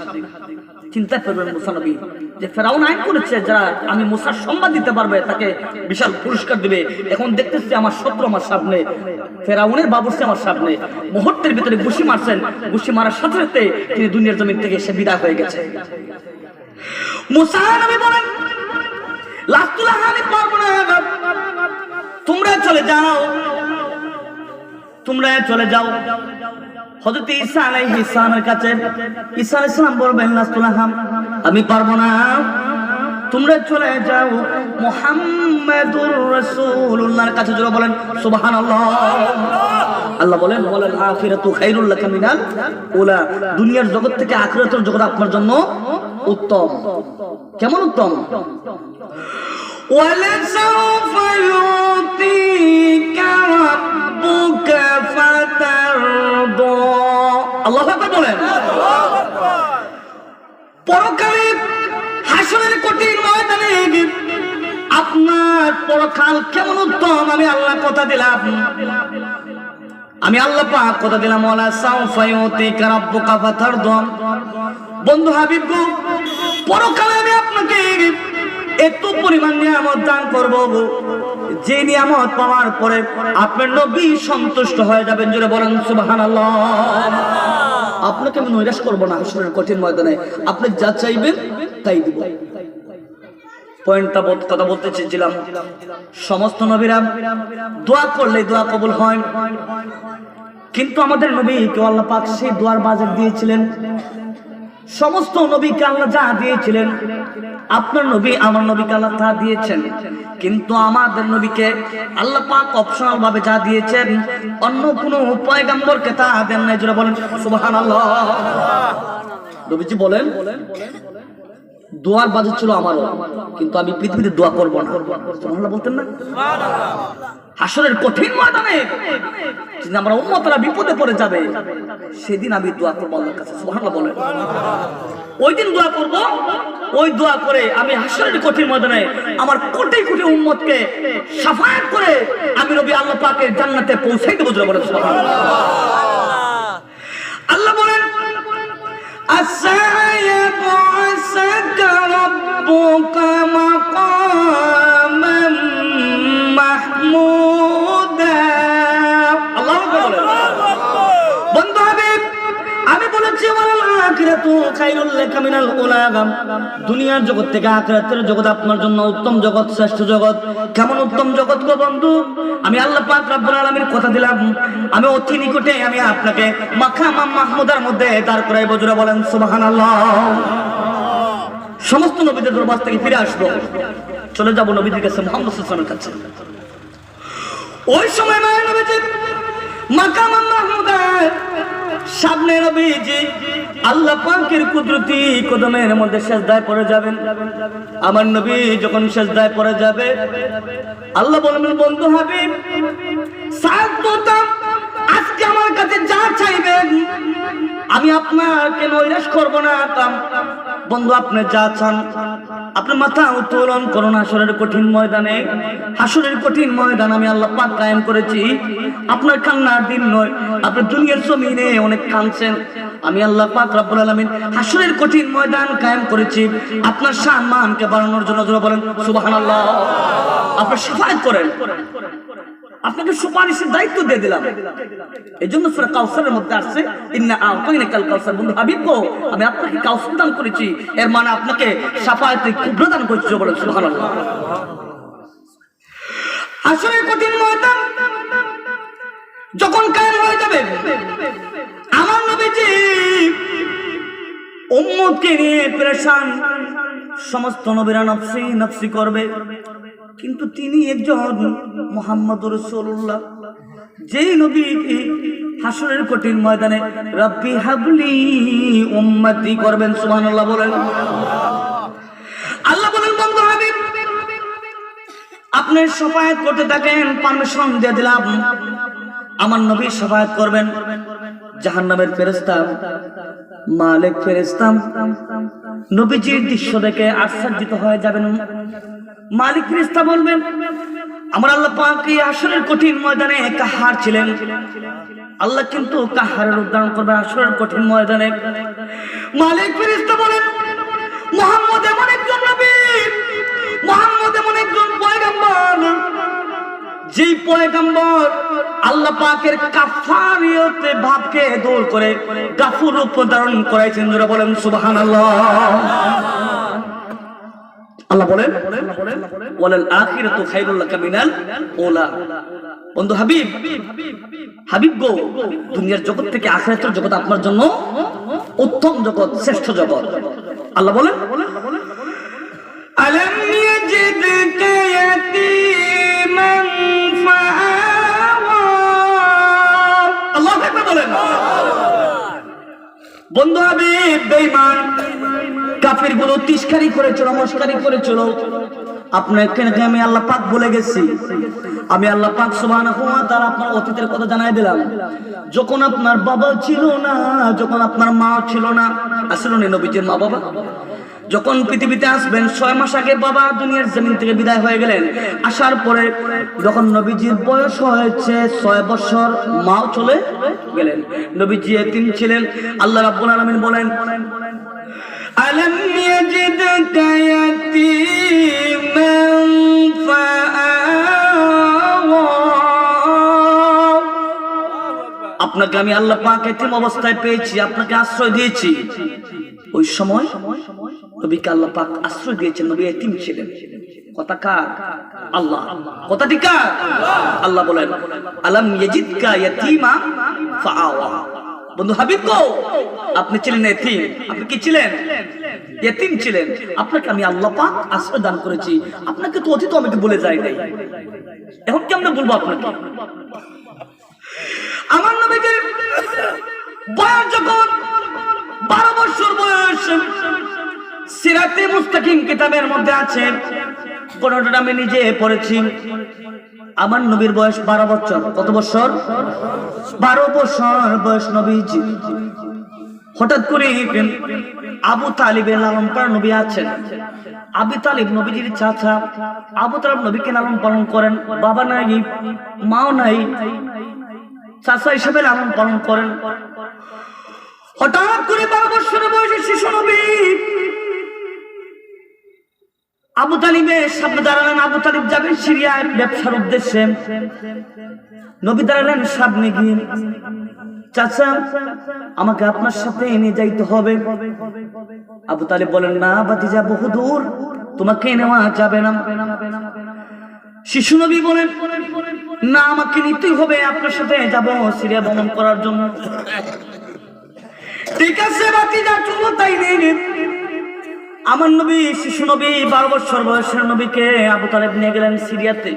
চিন্তা করবেন মুসা নবী যে ফেরাউন আইন করেছে যারা আমি মুসার সংবাদ দিতে পারবে তাকে বিশাল পুরস্কার দিবে। এখন দেখতেছি আমার শত্রু আমার সামনে, ফেরাউনের বাবুর্চি আমার সামনে। মুহূর্তের ভিতরে ঘুষি মারছেন, ঘুষি মারার সাথে সাথে তিনি দুনিয়ার জমিন থেকে সে বিদায় হয়ে গেছে। মুসা নবী বলেন রাসূলুল্লাহ আমি পারবো না, তোমরা চলে যাও, তোমরা চলে যাও। হযরত ঈসা আলাইহিস সালামের কাছে ঈসা আলাইহিস সালাম বলবেন রাসূলুল্লাহ আমি পারবো না, তোমরা চলে যাও মুহাম্মাদুর রাসূলুল্লাহর কাছে। যারা বলেন সুবহানাল্লাহ। আল্লাহ বলেন ওয়ালাল আখিরাতু খায়রুল লাকা মিনাল উলা, দুনিয়ার জগৎ থেকে আখিরাতের জগৎ আপনার জন্য উত্তম। কেমন উত্তম? ওয়ালাসাউফা ইউতিকা রাব্বুকা ফাতারদা। আল্লাহু আকবার বলেন। পরকালে হাসরের কঠিন ময়দানে আপনার পরকাল কেমন উত্তম আমি আল্লাহ কথা দিলাম, আমি আল্লাহ পাক কথা দিলাম ওয়ালাসাউফা ইউতিকা রাব্বুকা ফাতারদা। বন্ধু হাবিব গো, পরকালে আমি আপনাকে এত পরিমাণ নিয়ামত দান করব, যে নিয়ামত পাওয়ার পরে আপনার নবী সন্তুষ্ট হয়ে যাবেন। জোরে বলেন সুবহানাল্লাহ। আপনাকে আমি নৈরাশ করবো না হাসরের কঠিন ময়দানে, আপনি যা চাইবেন তাই দিব। পয়েন্টটা কথা বলতে চেয়েছিলাম, সমস্ত নবীরা দোয়া করলে দোয়া কবুল হয়, কিন্তু আমাদের নবীকে আল্লাহ পাক সেই দোয়ার বাজেট দিয়েছিলেন। সমস্ত নবীকে আল্লাহ যা দিয়েছিলেন, আপনার নবী আমার নবীকে আল্লাহ তা দিয়েছেন, কিন্তু আমাদের নবীকে আল্লাহ পাক অপশনাল ভাবে যা দিয়েছেন, অন্য কোনো পয়গম্বরকে তা দেন নাই। জোরে বলেন সুবহানাল্লাহ। নবীজি বলেন দোয়ার বাজেট ছিল আমারও, কিন্তু আমি পৃথিবীতে দোয়া করবো না। সুবহানাল্লাহ বলতেন না? হাসরের কঠিন ময়দানে আমরা উম্মতরা বিপদে পড়ে যাবে, সেদিন আমি দোয়া করবো আল্লাহর কাছে। সুবহানাল্লাহ বলেন। ওই দিন দোয়া করব, ওই দোয়া করে আমি হাসরের কঠিন ময়দানে আমার কোটি কোটি উম্মতকে শাফায়াত করে আমি নবী আল্লাহ পাকের জান্নাতে পৌঁছাই দেব। জোরে বলেন সুবহানাল্লাহ। আল্লাহ বলেন আসায়াবুসাকা রাব্বুকা মাকামান মাহমুদা। আল্লাহু বলেন বন্ধু হাবিব, আমি বলেছি ওয়াল আখিরাতু খায়রুল লাকা মিনাল উলা। দুনিয়ার জগৎ থেকে আখিরাতের জগৎ আপনার জন্য উত্তম জগৎ, শ্রেষ্ঠ জগৎ। কেমন উত্তম জগৎ গো বন্ধু? আমি আল্লাহ পাক রব্বুল আলামিন কথা দিলাম, আমি অতি নিকটে আমি আপনাকে মাকাম মাহমুদার মধ্যে দাঁড় করাইব। জোরে বলেন সুবহানাল্লাহ। সমস্ত নবীদের দরবার থেকে ফিরে আসবো, চলে যাব নবীদের কাছে, মুহাম্মদ সাল্লাল্লাহু আলাইহি ওয়াসাল্লামের কাছে। ওই সময় মায়ের নবীজি মাকাম মাহমুদার সামনে নবীজি আল্লাহ পাকের কুদরতি কদমের মধ্যে সিজদায় পড়ে যাবেন। আমার নবী যখন সিজদায় পড়ে যাবে, আল্লাহ বলবেন বন্ধু হাবিব সাদতুতা, আজকে আমার কাছে যা চাইবেন আমি আপনাকে নৈরাশ করব না। বন্ধু আপনি যা চান, আপনি মাথা উত্তোলন করুন। হাসরের কঠিন ময়দানে, হাসরের কঠিন ময়দান আমি আল্লাহ পাক কায়েম করেছি। আপনার কান্নার দিন নয়, আপনি দুনিয়ার জমিনে অনেক কাঁদছেন, আমি আল্লাহ পাক রব্বুল আলামিন হাসরের কঠিন ময়দান কায়েম করেছি আপনার সম্মানকে বাড়ানোর জন্য। জোরে বলেন সুবহানাল্লাহ। আপনি শাফায়াত করেন, আপনাকে সুপারিশের দায়িত্ব দিয়ে দিলাম। এই জন্য সূরা কাউসারের মধ্যে আসছে ইন্না আ'তাইনাকাল কাউসার। বন্ধু হাবিব গো, আমি আপনাকে কাউসার দান করেছি, এর মানে আপনাকে শাফায়াতের কুবরা দান করেছি। বলেন সুবহানাল্লাহ। আসলে কঠিন ময়দান যখন কায়েম হয়ে যাবে, আমার নবীজি উম্মতকে নিয়ে পেরেশান, সমস্ত নবীরা নফসি নফসি করবে, কিন্তু তিনি একজন মুহাম্মদুর রাসূলুল্লাহ, যেই নবী হাসরের কঠিন ময়দানে রব্বি হাবলি উম্মতি করবেন। সুবহানাল্লাহ বলেন। আল্লাহ বলেন বন্ধু হাবিব আপনি শাফায়াত করতে থাকেন, পারমিশন দিয়ে দিলাম। আমার নবী শাফায়াত করবেন, জাহান্নামের ফেরেশতা মালিক ফেরেশতা নবীজির দৃশ্য দেখে আশ্চর্যিত হয়ে যাবেন। মালিক ফেরেশতা বলবেন আমার আল্লাহ পাক এই হাসরের কঠিন ময়দানে কাহার ছিলেন। আল্লাহ কিন্তু কাহারের উদ্ধারণ করবে হাসরের কঠিন ময়দানে। মালিক ফেরেশতা বলেন মুহাম্মদ এমন একজন নবী, মুহাম্মদ এমন একজন পয়গম্বর, যেই পয়গম্বর আল্লাহ পাকের কাফারিয়তে ভাবকে দূর করে গাফুর রূপ ধারণ করাইছেন। যারা বলেন সুবহানাল্লাহ। আল্লাহ বলেন ওয়ালাল আখিরাতু খায়রুল লাকা মিনাল উলা। বন্ধু হাবিব, হাবিব গো, দুনিয়ার জগৎ থেকে আখিরাতের জগৎ আপনার জন্য উত্তম জগৎ, শ্রেষ্ঠ জগৎ। আল্লাহ বলেন আলাম ইয়াজিদকা ইয়াতীমান ফাআওয়া। আল্লাহু আকবার বলেন। বন্ধু হাবিব বেঈমান কাফির গুলো তিরস্কারি করেছিল, মস্কারি করেছিল, আপনাকে আমি আল্লাহ পাক বলে গেছি। আমি আল্লাহ পাক সুবহানাহু ওয়া তাআলা আপনার অতীতের কথা জানাই দিলাম। যখন আপনার বাবা ছিল না, যখন আপনার মা ছিল না, আসলে নবীজির মা বাবা যখন পৃথিবীতে আসবেন 6 মাস আগে বাবা দুনিয়ার জমিন থেকে বিদায় হয়ে গেলেন। আসার পরে যখন নবীজির বয়স হয়েছে 6 বছর, মাও চলে গেলেন, নবীজি এতিম ছিলেন। আল্লাহ রাব্বুল আলামিন বলেন আলম ইয়াজিদকা ইয়াতীমান ফাআওয়া। আপনাকে আমি আল্লাহ পাক এতিম অবস্থায় পেয়েছি, আপনাকে আশ্রয় দিয়েছি। ওই সময় নবীকে আল্লাহ পাক আশ্রয় দিয়েছেন, নবী এতিম ছিলেন। কথা কার? আল্লাহ। কথাটি কার? আল্লাহ বলেন আলম ইয়াজিদকা ইয়াতীমা ফাআওয়া। বন্ধু হাবিব কো, আপনি ছিলেন এতিম। আপনি কি ছিলেন? এতিম ছিলেন। আপনাকে আমি আল্লাহ পাক আশ্রয় দান করেছি। আপনাকে তো অতীত আমাকে বলে যায় নাই, এখন কেমনে বলবো আপনাকে? আমার নবীজির বয়স যখন 12 বছর বয়স, সিরাতে মুস্তাকিম কিতাবের মধ্যে আছে, কোনটা আমি নিজে পড়েছি। আমার নবীর বয়স 12 বছর। কত বছর? 12 বছর বয়স নবীজি। হঠাৎ করে আবু তালিবের লালন পালন নবী আছেন। আবু তালিব নবীজির চাচা। আবু তালিব নবীকে লালন পালন করেন। বাবা নাই, মাও নাই, চাচা হিসেবে লালন পালন করেন। হঠাৎ করে 12 বছরের বয়সে শিশু নবী আবু তালিবের সামনে দাঁড়ালেন। আবু তালিব যাবেন সিরিয়ায় ব্যবসার উদ্দেশ্যে। নবী দাঁড়ালেন সামনে গিয়ে, চাচা আমাকে আপনার সাথে নিয়ে যাইতে হবে। আবু তালিব বলেন, না ভাতিজা, বহুদূর, তোমাকে নেওয়া যাবে না। শিশু নবী বলেন, না আমাকে নিতেই হবে, আপনার সাথে যাব সিরিয়া ভ্রমণ করার জন্য। ঠিক আছে ভাতিজা, চলো তাই নিয়ে। আমার নবী শিশু নবী 12 বছর বয়সের নবীকে আবু তালেব নিয়ে গেলেন সিরিয়াতে,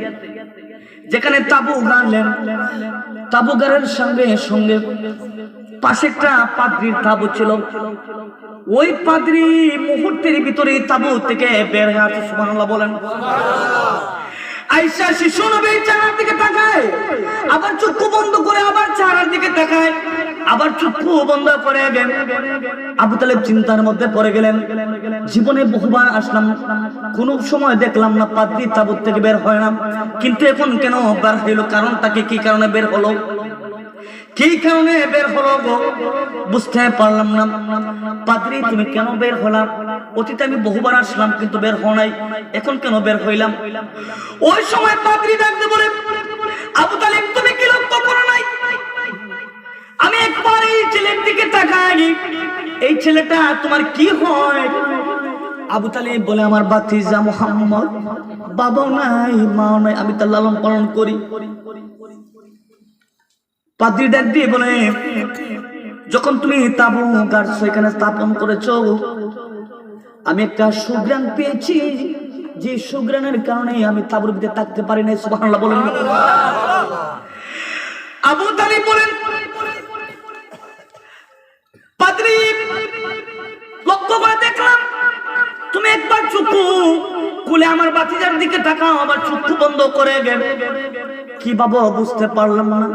যেখানে তাবু গাড়লেন। তাবু গাড়ের সঙ্গে সঙ্গে পাশে একটা পাদ্রীর তাবু ছিল। ওই পাদ্রী মুহূর্তের ভিতরে তাবু থেকে বের হয়ে আসে। সুবহানাল্লাহ বলেন। আয়েশা শিশু নবী চেহারার দিকে তাকায়, আবার চক্ষু বন্ধ করে আবার চেহারার দিকে তাকায়, আবার চক্ষু বন্ধ করে গেলেন। আবু তালেব চিন্তার মধ্যে পড়ে গেলেন। জীবনে বহুবার আসলাম, কোন সময় দেখলাম না পাদ্রী তাবুত থেকে বের হয় না, কিন্তু এখন কেন বের হইল? কারণটাকে কি কারণে বের হলো? কি কারণে বের হলো গো? বুঝতে পারলাম না। পাদ্রী তুমি কেন বের হলাম? অতীতে আমি বহুবার আসলাম কিন্তু বের হও নাই, এখন কেন বের হইলাম? ওই সময় পাদ্রী ডাকতে বলে, আবু তালেব তুমি কি লক্ষ্য করো নাই? আমি একবার এই ছেলের দিকে তাকাই, এই ছেলেটা তোমার কি হয়? আবু তালেব বলে, আমার ভাতিজা মুহাম্মদ, বাবাও নাই মাও নাই, আমি তার লালন পালন করি। পাদ্রী ডাক দিয়ে বলে, যখন তুমি তাবু গাড়ছো, এখানে স্থাপন করেছো, আমি একটা সুঘ্রাণ পেয়েছি, যে সুঘ্রাণের কারণে আমি তাবুর ভিতরে থাকতে পারি না। সুবহানাল্লাহ বলেন। আবু তালেব বলেন, পাদ্রী লক্ষ্য করে দেখলাম তুমি একবার চক্ষু খুলে আমার ভাতিজার দিকে তাকাও, আবার চক্ষু বন্ধ করে গেল। কি বাবা বুঝতে পারলাম না।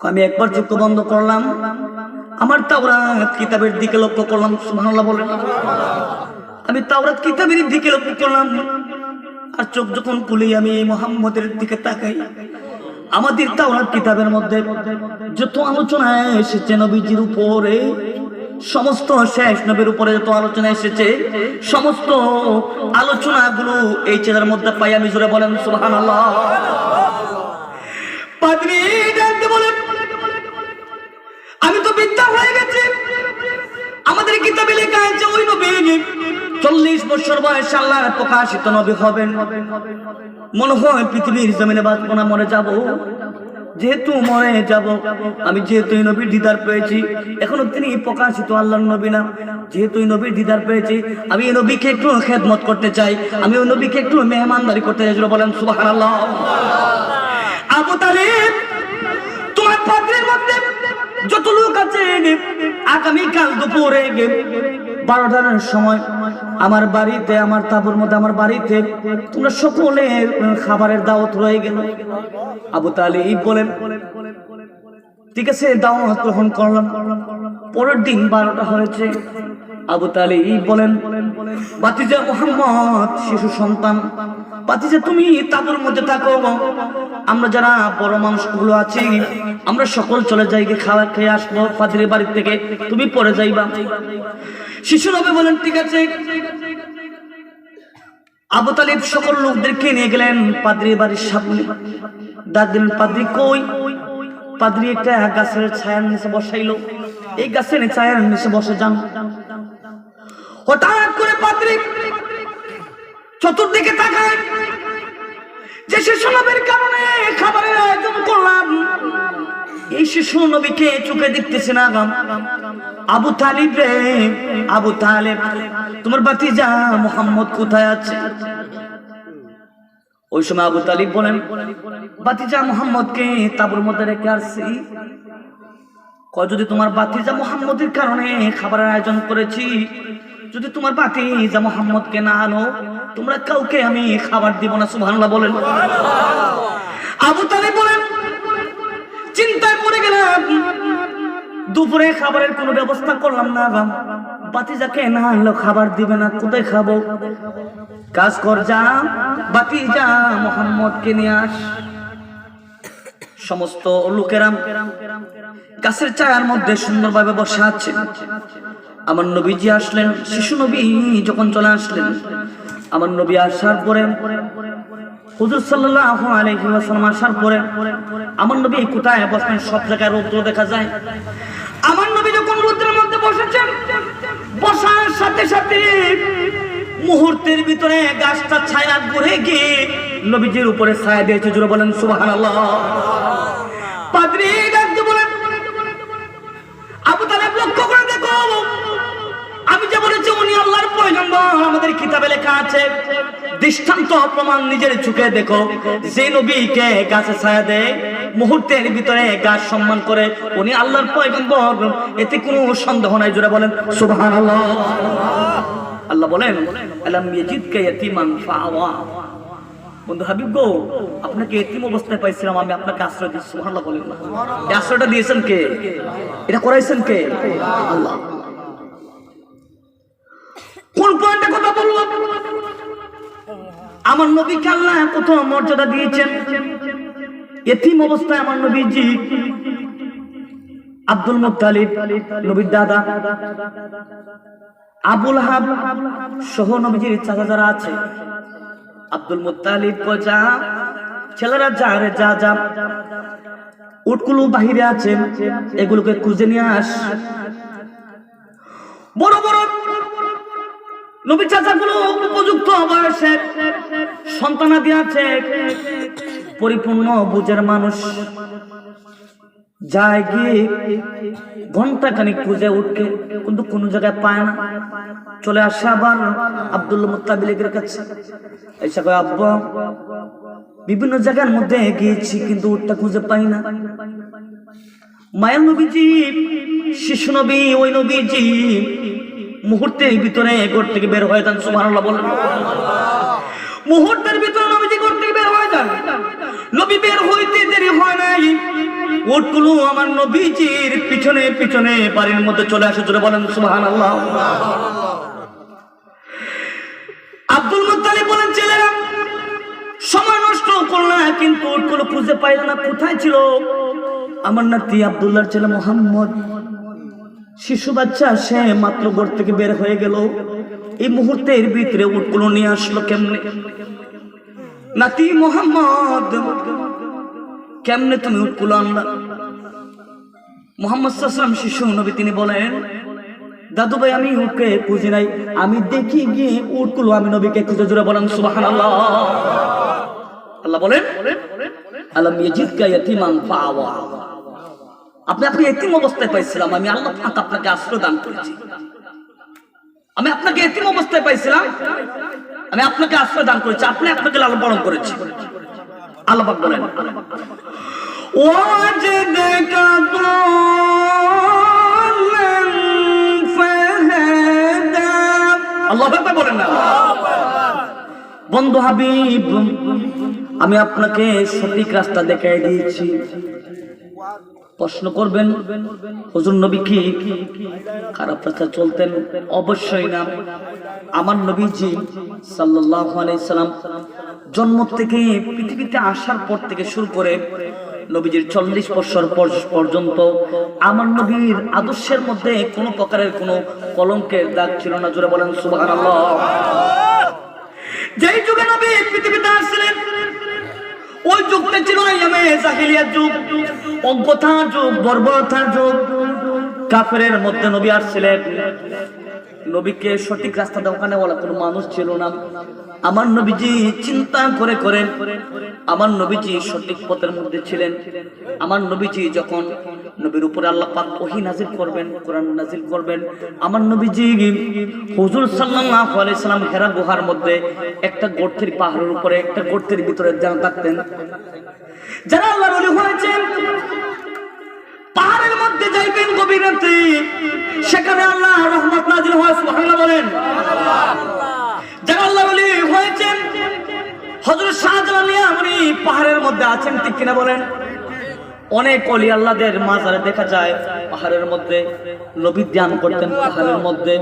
আমি একবার চক্ষু বন্ধ করলাম, আমার তাওরাত কিতাবের দিকে লক্ষ্য করলাম। সুবহানাল্লাহ বলেন। আমি তাওরাত কিতাবের দিকে লক্ষ্য করলাম, আর চোখ যখন খুলি আমি মুহাম্মদের দিকে তাকাই। আমাদের তাওরাত কিতাবের মধ্যে যত আলোচনা এসেছে নবীজির উপরে, সমস্ত শেষ নবীর উপরে যত আলোচনা এসেছে, সমস্ত আলোচনাগুলো এই ছেলের মধ্যে পাই আমি। জোরে বলেন সুবহানাল্লাহ। পাদ্রী ডাকতে বলেন, আমি তো বিদ্যা হয়ে গেছি। আমাদের কিতাবে লেখা আছে ওই নবী 40 বছর বয়সে আল্লাহর প্রকাশিত নবী হবেন। মনে হয় পৃথিবীর জমিনে বাঁচবো না, মরে যাব। যেহেতু মরে যাব, আমি যেহেতু এই নবীর দিদার পেয়েছি, এখনো তিনি প্রকাশিত আল্লাহর নবী না, যেহেতু এই নবীর দিদার পেয়েছি, আমি এই নবীকে একটু খেদমত করতে চাই, আমি ওই নবীকে একটু মেহমানদারি করতে চাই। বলেন সুবহানাল্লাহ। আবু তালেব, তোমার পাদ্রীর মধ্যে যত লোক আছে, আগামীকাল দুপুরে 12টার সময় আমার বাড়িতে, আমার তাবুর মধ্যে, আমার বাড়িতে তোমরা সকলে খাবারের দাওয়াত রয়ে গেল। আবু তালেব বলেন, ঠিক আছে, দাওয়াত গ্রহণ করলাম। পরের দিন 12টা হয়েছে। আবু তালেব বলেন, ভাতিজা মুহাম্মদ শিশু সন্তান বাতিজা তুমি তাঁবুর মধ্যে থাকো, আমরা যারা বড় মানুষগুলো আছি আমরা সকল চলে যাই, খাওয়া খেয়ে আসবো পাদ্রীর বাড়ি থেকে, তুমি পরে যাইবা। শিশু নবী বলেন ঠিক আছে। আবু তালিব সকল লোকদেরকে নিয়ে গেলেন পাদ্রীর বাড়ির সামনে। ডাক দিলেন, পাদ্রী কই? পাদ্রী একটা গাছের ছায়ার নিচে বসাইলো। এই গাছের ছায়ার নিচে বসে যান। হঠাৎ করে পাদ্রী চতুর্দিকে তাকায়, যে শিশু নবীর কারণে খাবারের আয়োজন করলাম এই শিশু নবীকে চোখে দেখতেছে না। আবু তালিব রে, আবু তালিব তোমার ভাতিজা মুহাম্মদ কোথায় আছে? ওই সময় আবু তালিব বলেন, ভাতিজা মুহাম্মদকে তাঁবুর মধ্যে রেখে আসছি। যদি তোমার ভাতিজা মুহাম্মদের কারণে খাবারের আয়োজন করেছি, যদি তোমার ভাতিজা মুহাম্মদকে না আনো তোমরা কাউকে আমি খাবার দিব না। সুবহানাল্লাহ বলেন। আবু তালিব বলেন, চিন্তায় পড়ে গেলাম, দুপুরে খাবারের কোনো ব্যবস্থা করলাম না, ভাতিজাকে না আনলো খাবার দিবে না, কোথায় খাবো? কাজ কর, যা ভাতিজা মুহাম্মদকে নিয়ে আস। সমস্ত লোকেরা গাছের ছায়ার মধ্যে সুন্দরভাবে বসে আছে। আমার নবীজি আসলেন। শিশু নবী যখন চলে আসলেন, আমার নবী আসার পরে হুজুর সাল্লাল্লাহু আলাইহি ওয়াসাল্লাম আসার পরে আমার নবী কোথায় বসলেন? সব জায়গায় রৌদ্র দেখা যায়। আমার নবী যখন রৌদ্রের মধ্যে বসেছেন, বসার সাথে সাথে মুহূর্তের ভিতরে গাছটা ছায়া ঘুরে গিয়ে নবীজির উপরে ছায়া দিয়েছে। জোরে বলেন সুবহানাল্লাহ। পাদ্রী ডাকতে বলেন, আবু তালিব লক্ষ্য করে দেখো, আমি যে বলেছি উনি আল্লাহর পয়গম্বর, আমাদের কিতাবে লেখা আছে, দৃষ্টান্ত প্রমাণ নিজের চোখে দেখো। যে নবীকে গাছে ছায়া দেয় মুহূর্তের ভিতরে গাছ সম্মান করে, উনি আল্লাহর পয়গম্বর, এতে কোনো সন্দেহ নাই। জোরে বলেন সুবহানাল্লাহ। আল্লাহ বলেন, আলাম ইয়াজিদকা ইয়াতীমান ফাআওয়া। বন্ধু হাবিব গো, আপনাকে এতিম অবস্থায় পাইছিলাম, আমি আপনাকে আশ্রয় দিয়েছি। সুবহানাল্লাহ বলেন। এই আশ্রয়টা দিয়েছেন কে? এটা করাইছেন কে? আল্লাহ। কোন পয়েন্টে কথা বলবো? আমার নবীকে আল্লাহ কত মর্যাদা দিয়েছেন। এতিম অবস্থায় আমার নবীজি আব্দুল মুত্তালিব নবীর দাদা, আবুল হাব সহ নবীজির চাচা যারা আছে, আব্দুল মুত্তালিব যা ছেলেরা যা রে যা যা, উটগুলো বাহিরে আছে, এগুলোকে খুঁজে নিয়ে আস। বড় বড় নবী চাচাগুলো উপযুক্ত বয়সে সন্তানাদি আছে, পরিপূর্ণ বুঝের মানুষ, যায় গিয়ে ঘন্টা খানিক খুঁজে উঠকে কিন্তু কোনো জায়গায় পায় না। চলে আসে আবার আব্দুল মুত্তালিবের কাছে, এসে কয়, আব্বা বিভিন্ন জায়গার মধ্যে গিয়েছি কিন্তু উটটা খুঁজে পাই না। মায়ের নবীজি, শিশু নবী, ওই নবীজি মুহূর্তের ভিতরে ঘর থেকে বের হয়ে যান। সুবহানাল্লাহ বলেন। মুহূর্তের ভিতরে নবীজি ঘর থেকে বের হয়ে যান। নবী বের হইতে দেরি হয় নাই, উটগুলো আমার নবীজির পিছনে পিছনে বাড়ির মধ্যে চলে আসে। জোরে বলেন সুবহানাল্লাহ। আব্দুল মুত্তালিব বলেন, ছেলেরা সময় নষ্ট করল না, কিন্তু উটগুলো খুঁজে পাইল না। কোথায় ছিল? আমার নাতি আব্দুল্লাহর ছেলে মুহাম্মদ, শিশু বাচ্চা, সে মাত্র ঘর থেকে বের হয়ে গেল। এই মুহূর্তের ভিতরে উটগুলো নিয়ে আসলো কেমনে? নাতি মুহাম্মদ, কেমনে তুমি উটগুলো আনলা? মুহাম্মদ সাল্লাল্লাহু আলাইহি ওয়াসাল্লাম শিশু নবী, তিনি বলেন, দাদু ভাই আমি উটকে খুঁজি নাই, আমি দেখি গিয়ে উটগুলো আমি নবীকে খুঁজে। জোরে বলেন সুবহানাল্লাহ। আল্লাহ বলেন, আলাম ইয়াজিদকা ইয়াতীমান ফাআওয়া। আপনি এতিম অবস্থায় পাইছিলাম, আমি আল্লাহ পাক আপনাকে আশ্রয় দান করেছি। আমি আপনাকে এতিম অবস্থায় পাইছিলাম, আমি আপনাকে আশ্রয় দান করেছি, আপনি আপনাকে লালন পালন করেছি। আল্লাহ পাক বলেন, ওয়াজদাকা দাল্লান ফাহাদা। আল্লাহ পাক বলেন না, বন্ধু হাবিব আমি আপনাকে সঠিক রাস্তা দেখাই দিয়েছি, প্রশ্ন করবেন হুজুর নবী কি খারাপ রাস্তা চলতেন? অবশ্যই না। আমার নবীজি সাল্লাল্লাহু আলাইহি সাল্লাম জন্ম থেকে পৃথিবীতে আসার পর থেকে শুরু করে নবীজির 40 বছর পর্যন্ত আমার নবীর আদর্শের মধ্যে কোনো প্রকারের কোনো কলঙ্কের দাগ ছিল না। জোরে বলেন সুবহানাল্লাহ। যেই যুগে নবী পৃথিবীতে আসলেন ওই যুগটা ছিল ইয়ামে জাহিলিয়াত যুগ, অজ্ঞতার যুগ, বর্বরতার যুগ। কাফেরের মধ্যে নবী আসছিলেন, নবীকে সঠিক রাস্তা দেখানে বলা কোনো মানুষ ছিল না। আমার নবীজি চিন্তা করে করেন, আমার নবীজি সঠিক পথের মধ্যে ছিলেন। আমার নবীজি যখন নবীর উপরে আল্লাহ পাক ওহী নাজিল করবেন, কোরআন নাজিল করবেন, আমার নবীজি হুজুর সাল্লাল্লাহু আলাইহি সাল্লাম হেরা গুহার মধ্যে একটা গর্তের পাহাড়ের উপরে একটা গর্তের ভিতরে যেন থাকতেন। যারা আল্লাহর ওলি হয়েছেন পাহাড়ের মধ্যে যাইবেন গভীর রাতে, সেখানে আল্লাহর রহমত নাজিল হয়। সুবহানাল্লাহ বলেন। যারা আল্লাহর ওলি হয়েছেন হযরত শাহজালাল উনি পাহাড়ের মধ্যে আছেন, ঠিক কিনা বলেন? অনেক ওলি আল্লাহদের মাজারে দেখা যায় পাহাড়ের মধ্যে নবী ধ্যান করতেন, পাহাড়ের মধ্যে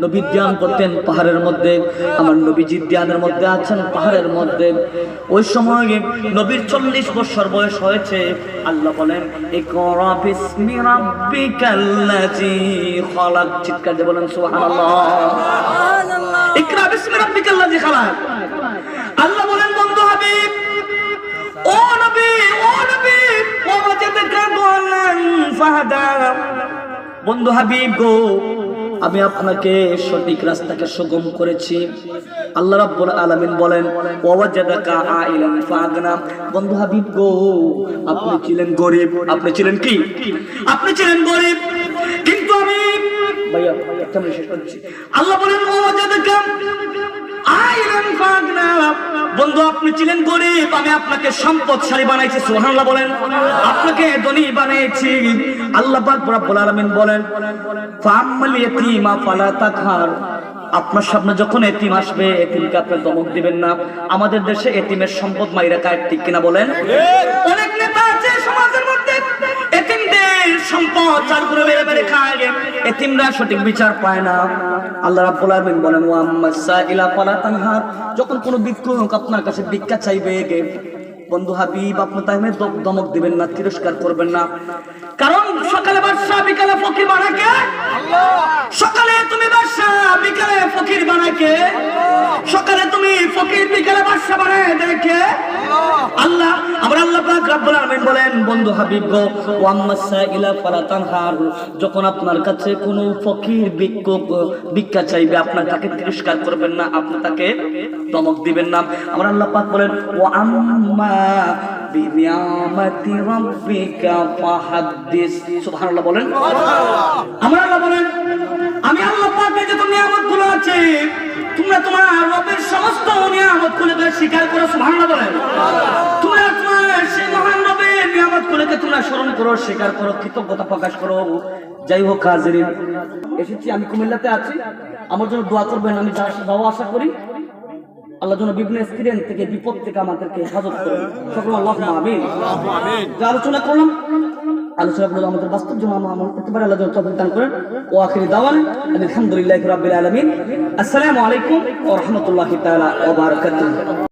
নবী ধ্যান করতেন, পাহাড়ের মধ্যে। আমার নবীজি ধ্যানের মধ্যে আছেন পাহাড়ের মধ্যে। ওই সময় নবীর 40 বছর বয়স হয়েছে। আল্লাহ বলেন ইকরা বিসমি রাব্বিকাল্লাযী খালাক। চিৎকার দিয়ে বলেন সুবহানাল্লাহ। ইকরা বিসমি রাব্বিকাল্লাযী খালাক। আল্লাহ বলেন বন্ধু হাবিব, ও নবী, ও নবী, ও ওয়াজদাকা দাল্লান ফাহাদা। বন্ধু হাবিব গো, আমি আপনাকে সঠিক রাস্তাকে সুগম করেছি। আল্লাহ রাব্বুল আলামিন বলেন ওয়াজদাকা আইলান ফাগনা। বন্ধু হাবিব গো, আপনি ছিলেন গরিব। আপনি ছিলেন কি? আপনি ছিলেন গরিব, কিন্তু আমি ভাইয়া একটা মিনিট শেষ করছি। আল্লাহ বলেন ওয়াজদাকা আইলান ফাগনা। বন্ধু আপনি ছিলেন গরিব, আমি আপনাকে সম্পদশালী বানাইছি। সুবহানাল্লাহ বলেন। আপনাকে ধনী বানিয়েছি। আল্লাহ পাক রব্বুল আলামিন বলেন ফাআম্মাল ইয়াতীমা ফালা তাকহার। আপনার সামনে যখন এতিম আসবে এতিমকে আপনি ধমক দিবেন না। আমাদের দেশে এতিমের সম্পদ মাইরা খায়, ঠিক কিনা বলেন? অনেক নেতা আছে সমাজের মধ্যে এতিমদের সম্পদ চাল করে বেড়ে বেড়ে খায়, এতিমরা সঠিক বিচার পায় না। আল্লাহ রাব্বুল আলামিন বলেন ওয়া আম্মাসাইলা ফালা তানহার। যখন কোনো ভিক্ষুক আপনার কাছে ভিক্ষা চাইবে, বন্ধু হাবিব আপনি তাইমে ধমক দিবেন না, তিরস্কার করবেন না। কারণ সকালে বাদশা বিকালে ফকির বানায় কে? আল্লাহ। সকালে তুমি বাদশা বিকালে ফকির বানায় কে? সকালে তুমি ফকির বিকালে বাদশা বানায় দেখে আল্লাহ। আবার আল্লাহ পাক রব্বুল আলামিন বলেন বন্ধু হাবিব গো ওয়া আম্মাসাইলা ফালা তানহার। যখন আপনার কাছে কোনো ফকির ভিক্ষুক ভিক্ষা চাইবে আপনার তাকে তিরস্কার করবেন না, আপনি তাকে ধমক দিবেন না। আবার আল্লাহ পাক বলেন ওয়া আম্মা বিনিয়ামাতি রাব্বিকা ফাহাদ্দিস। সুবহানাল্লাহ বলেন। আমার আল্লাহ বলেন আমি আল্লাহ পাকের যত নিয়ামতগুলো আছে তোমরা তোমার রবের সমস্ত নিয়ামতগুলোকে স্বীকার করো। সুবহানাল্লাহ বলেন। তোমরা তোমার সেই মহান রবের নিয়ামতগুলোকে তোমরা স্মরণ করো, স্বীকার করো, কৃতজ্ঞতা প্রকাশ করো। যাই হোক হাজিরিন, এসেছি আমি কুমিল্লাতে আছি, আমার জন্য দোয়া করবেন। আমি যাওয়া আশা করি আল্লাহ যেন বিভিন্ন স্ক্রিন থেকে বিপদ থেকে আমাদেরকে হেফাজত করেন। সকল আল্লাহুম্মা আমিন। যা আলোচনা করলাম আলোচনাগুলো আমাদের বাস্তব জন্য আমল করতে পারে আল্লাহ যেন তৌফিক দান করেন। ওয়া আখিরু দাওয়ানা আলহামদুলিল্লাহি রাব্বিল আলামিন। আসসালামু আলাইকুম ওয়া রাহমাতুল্লাহি তাআলা ওয়া বারাকাতুহু।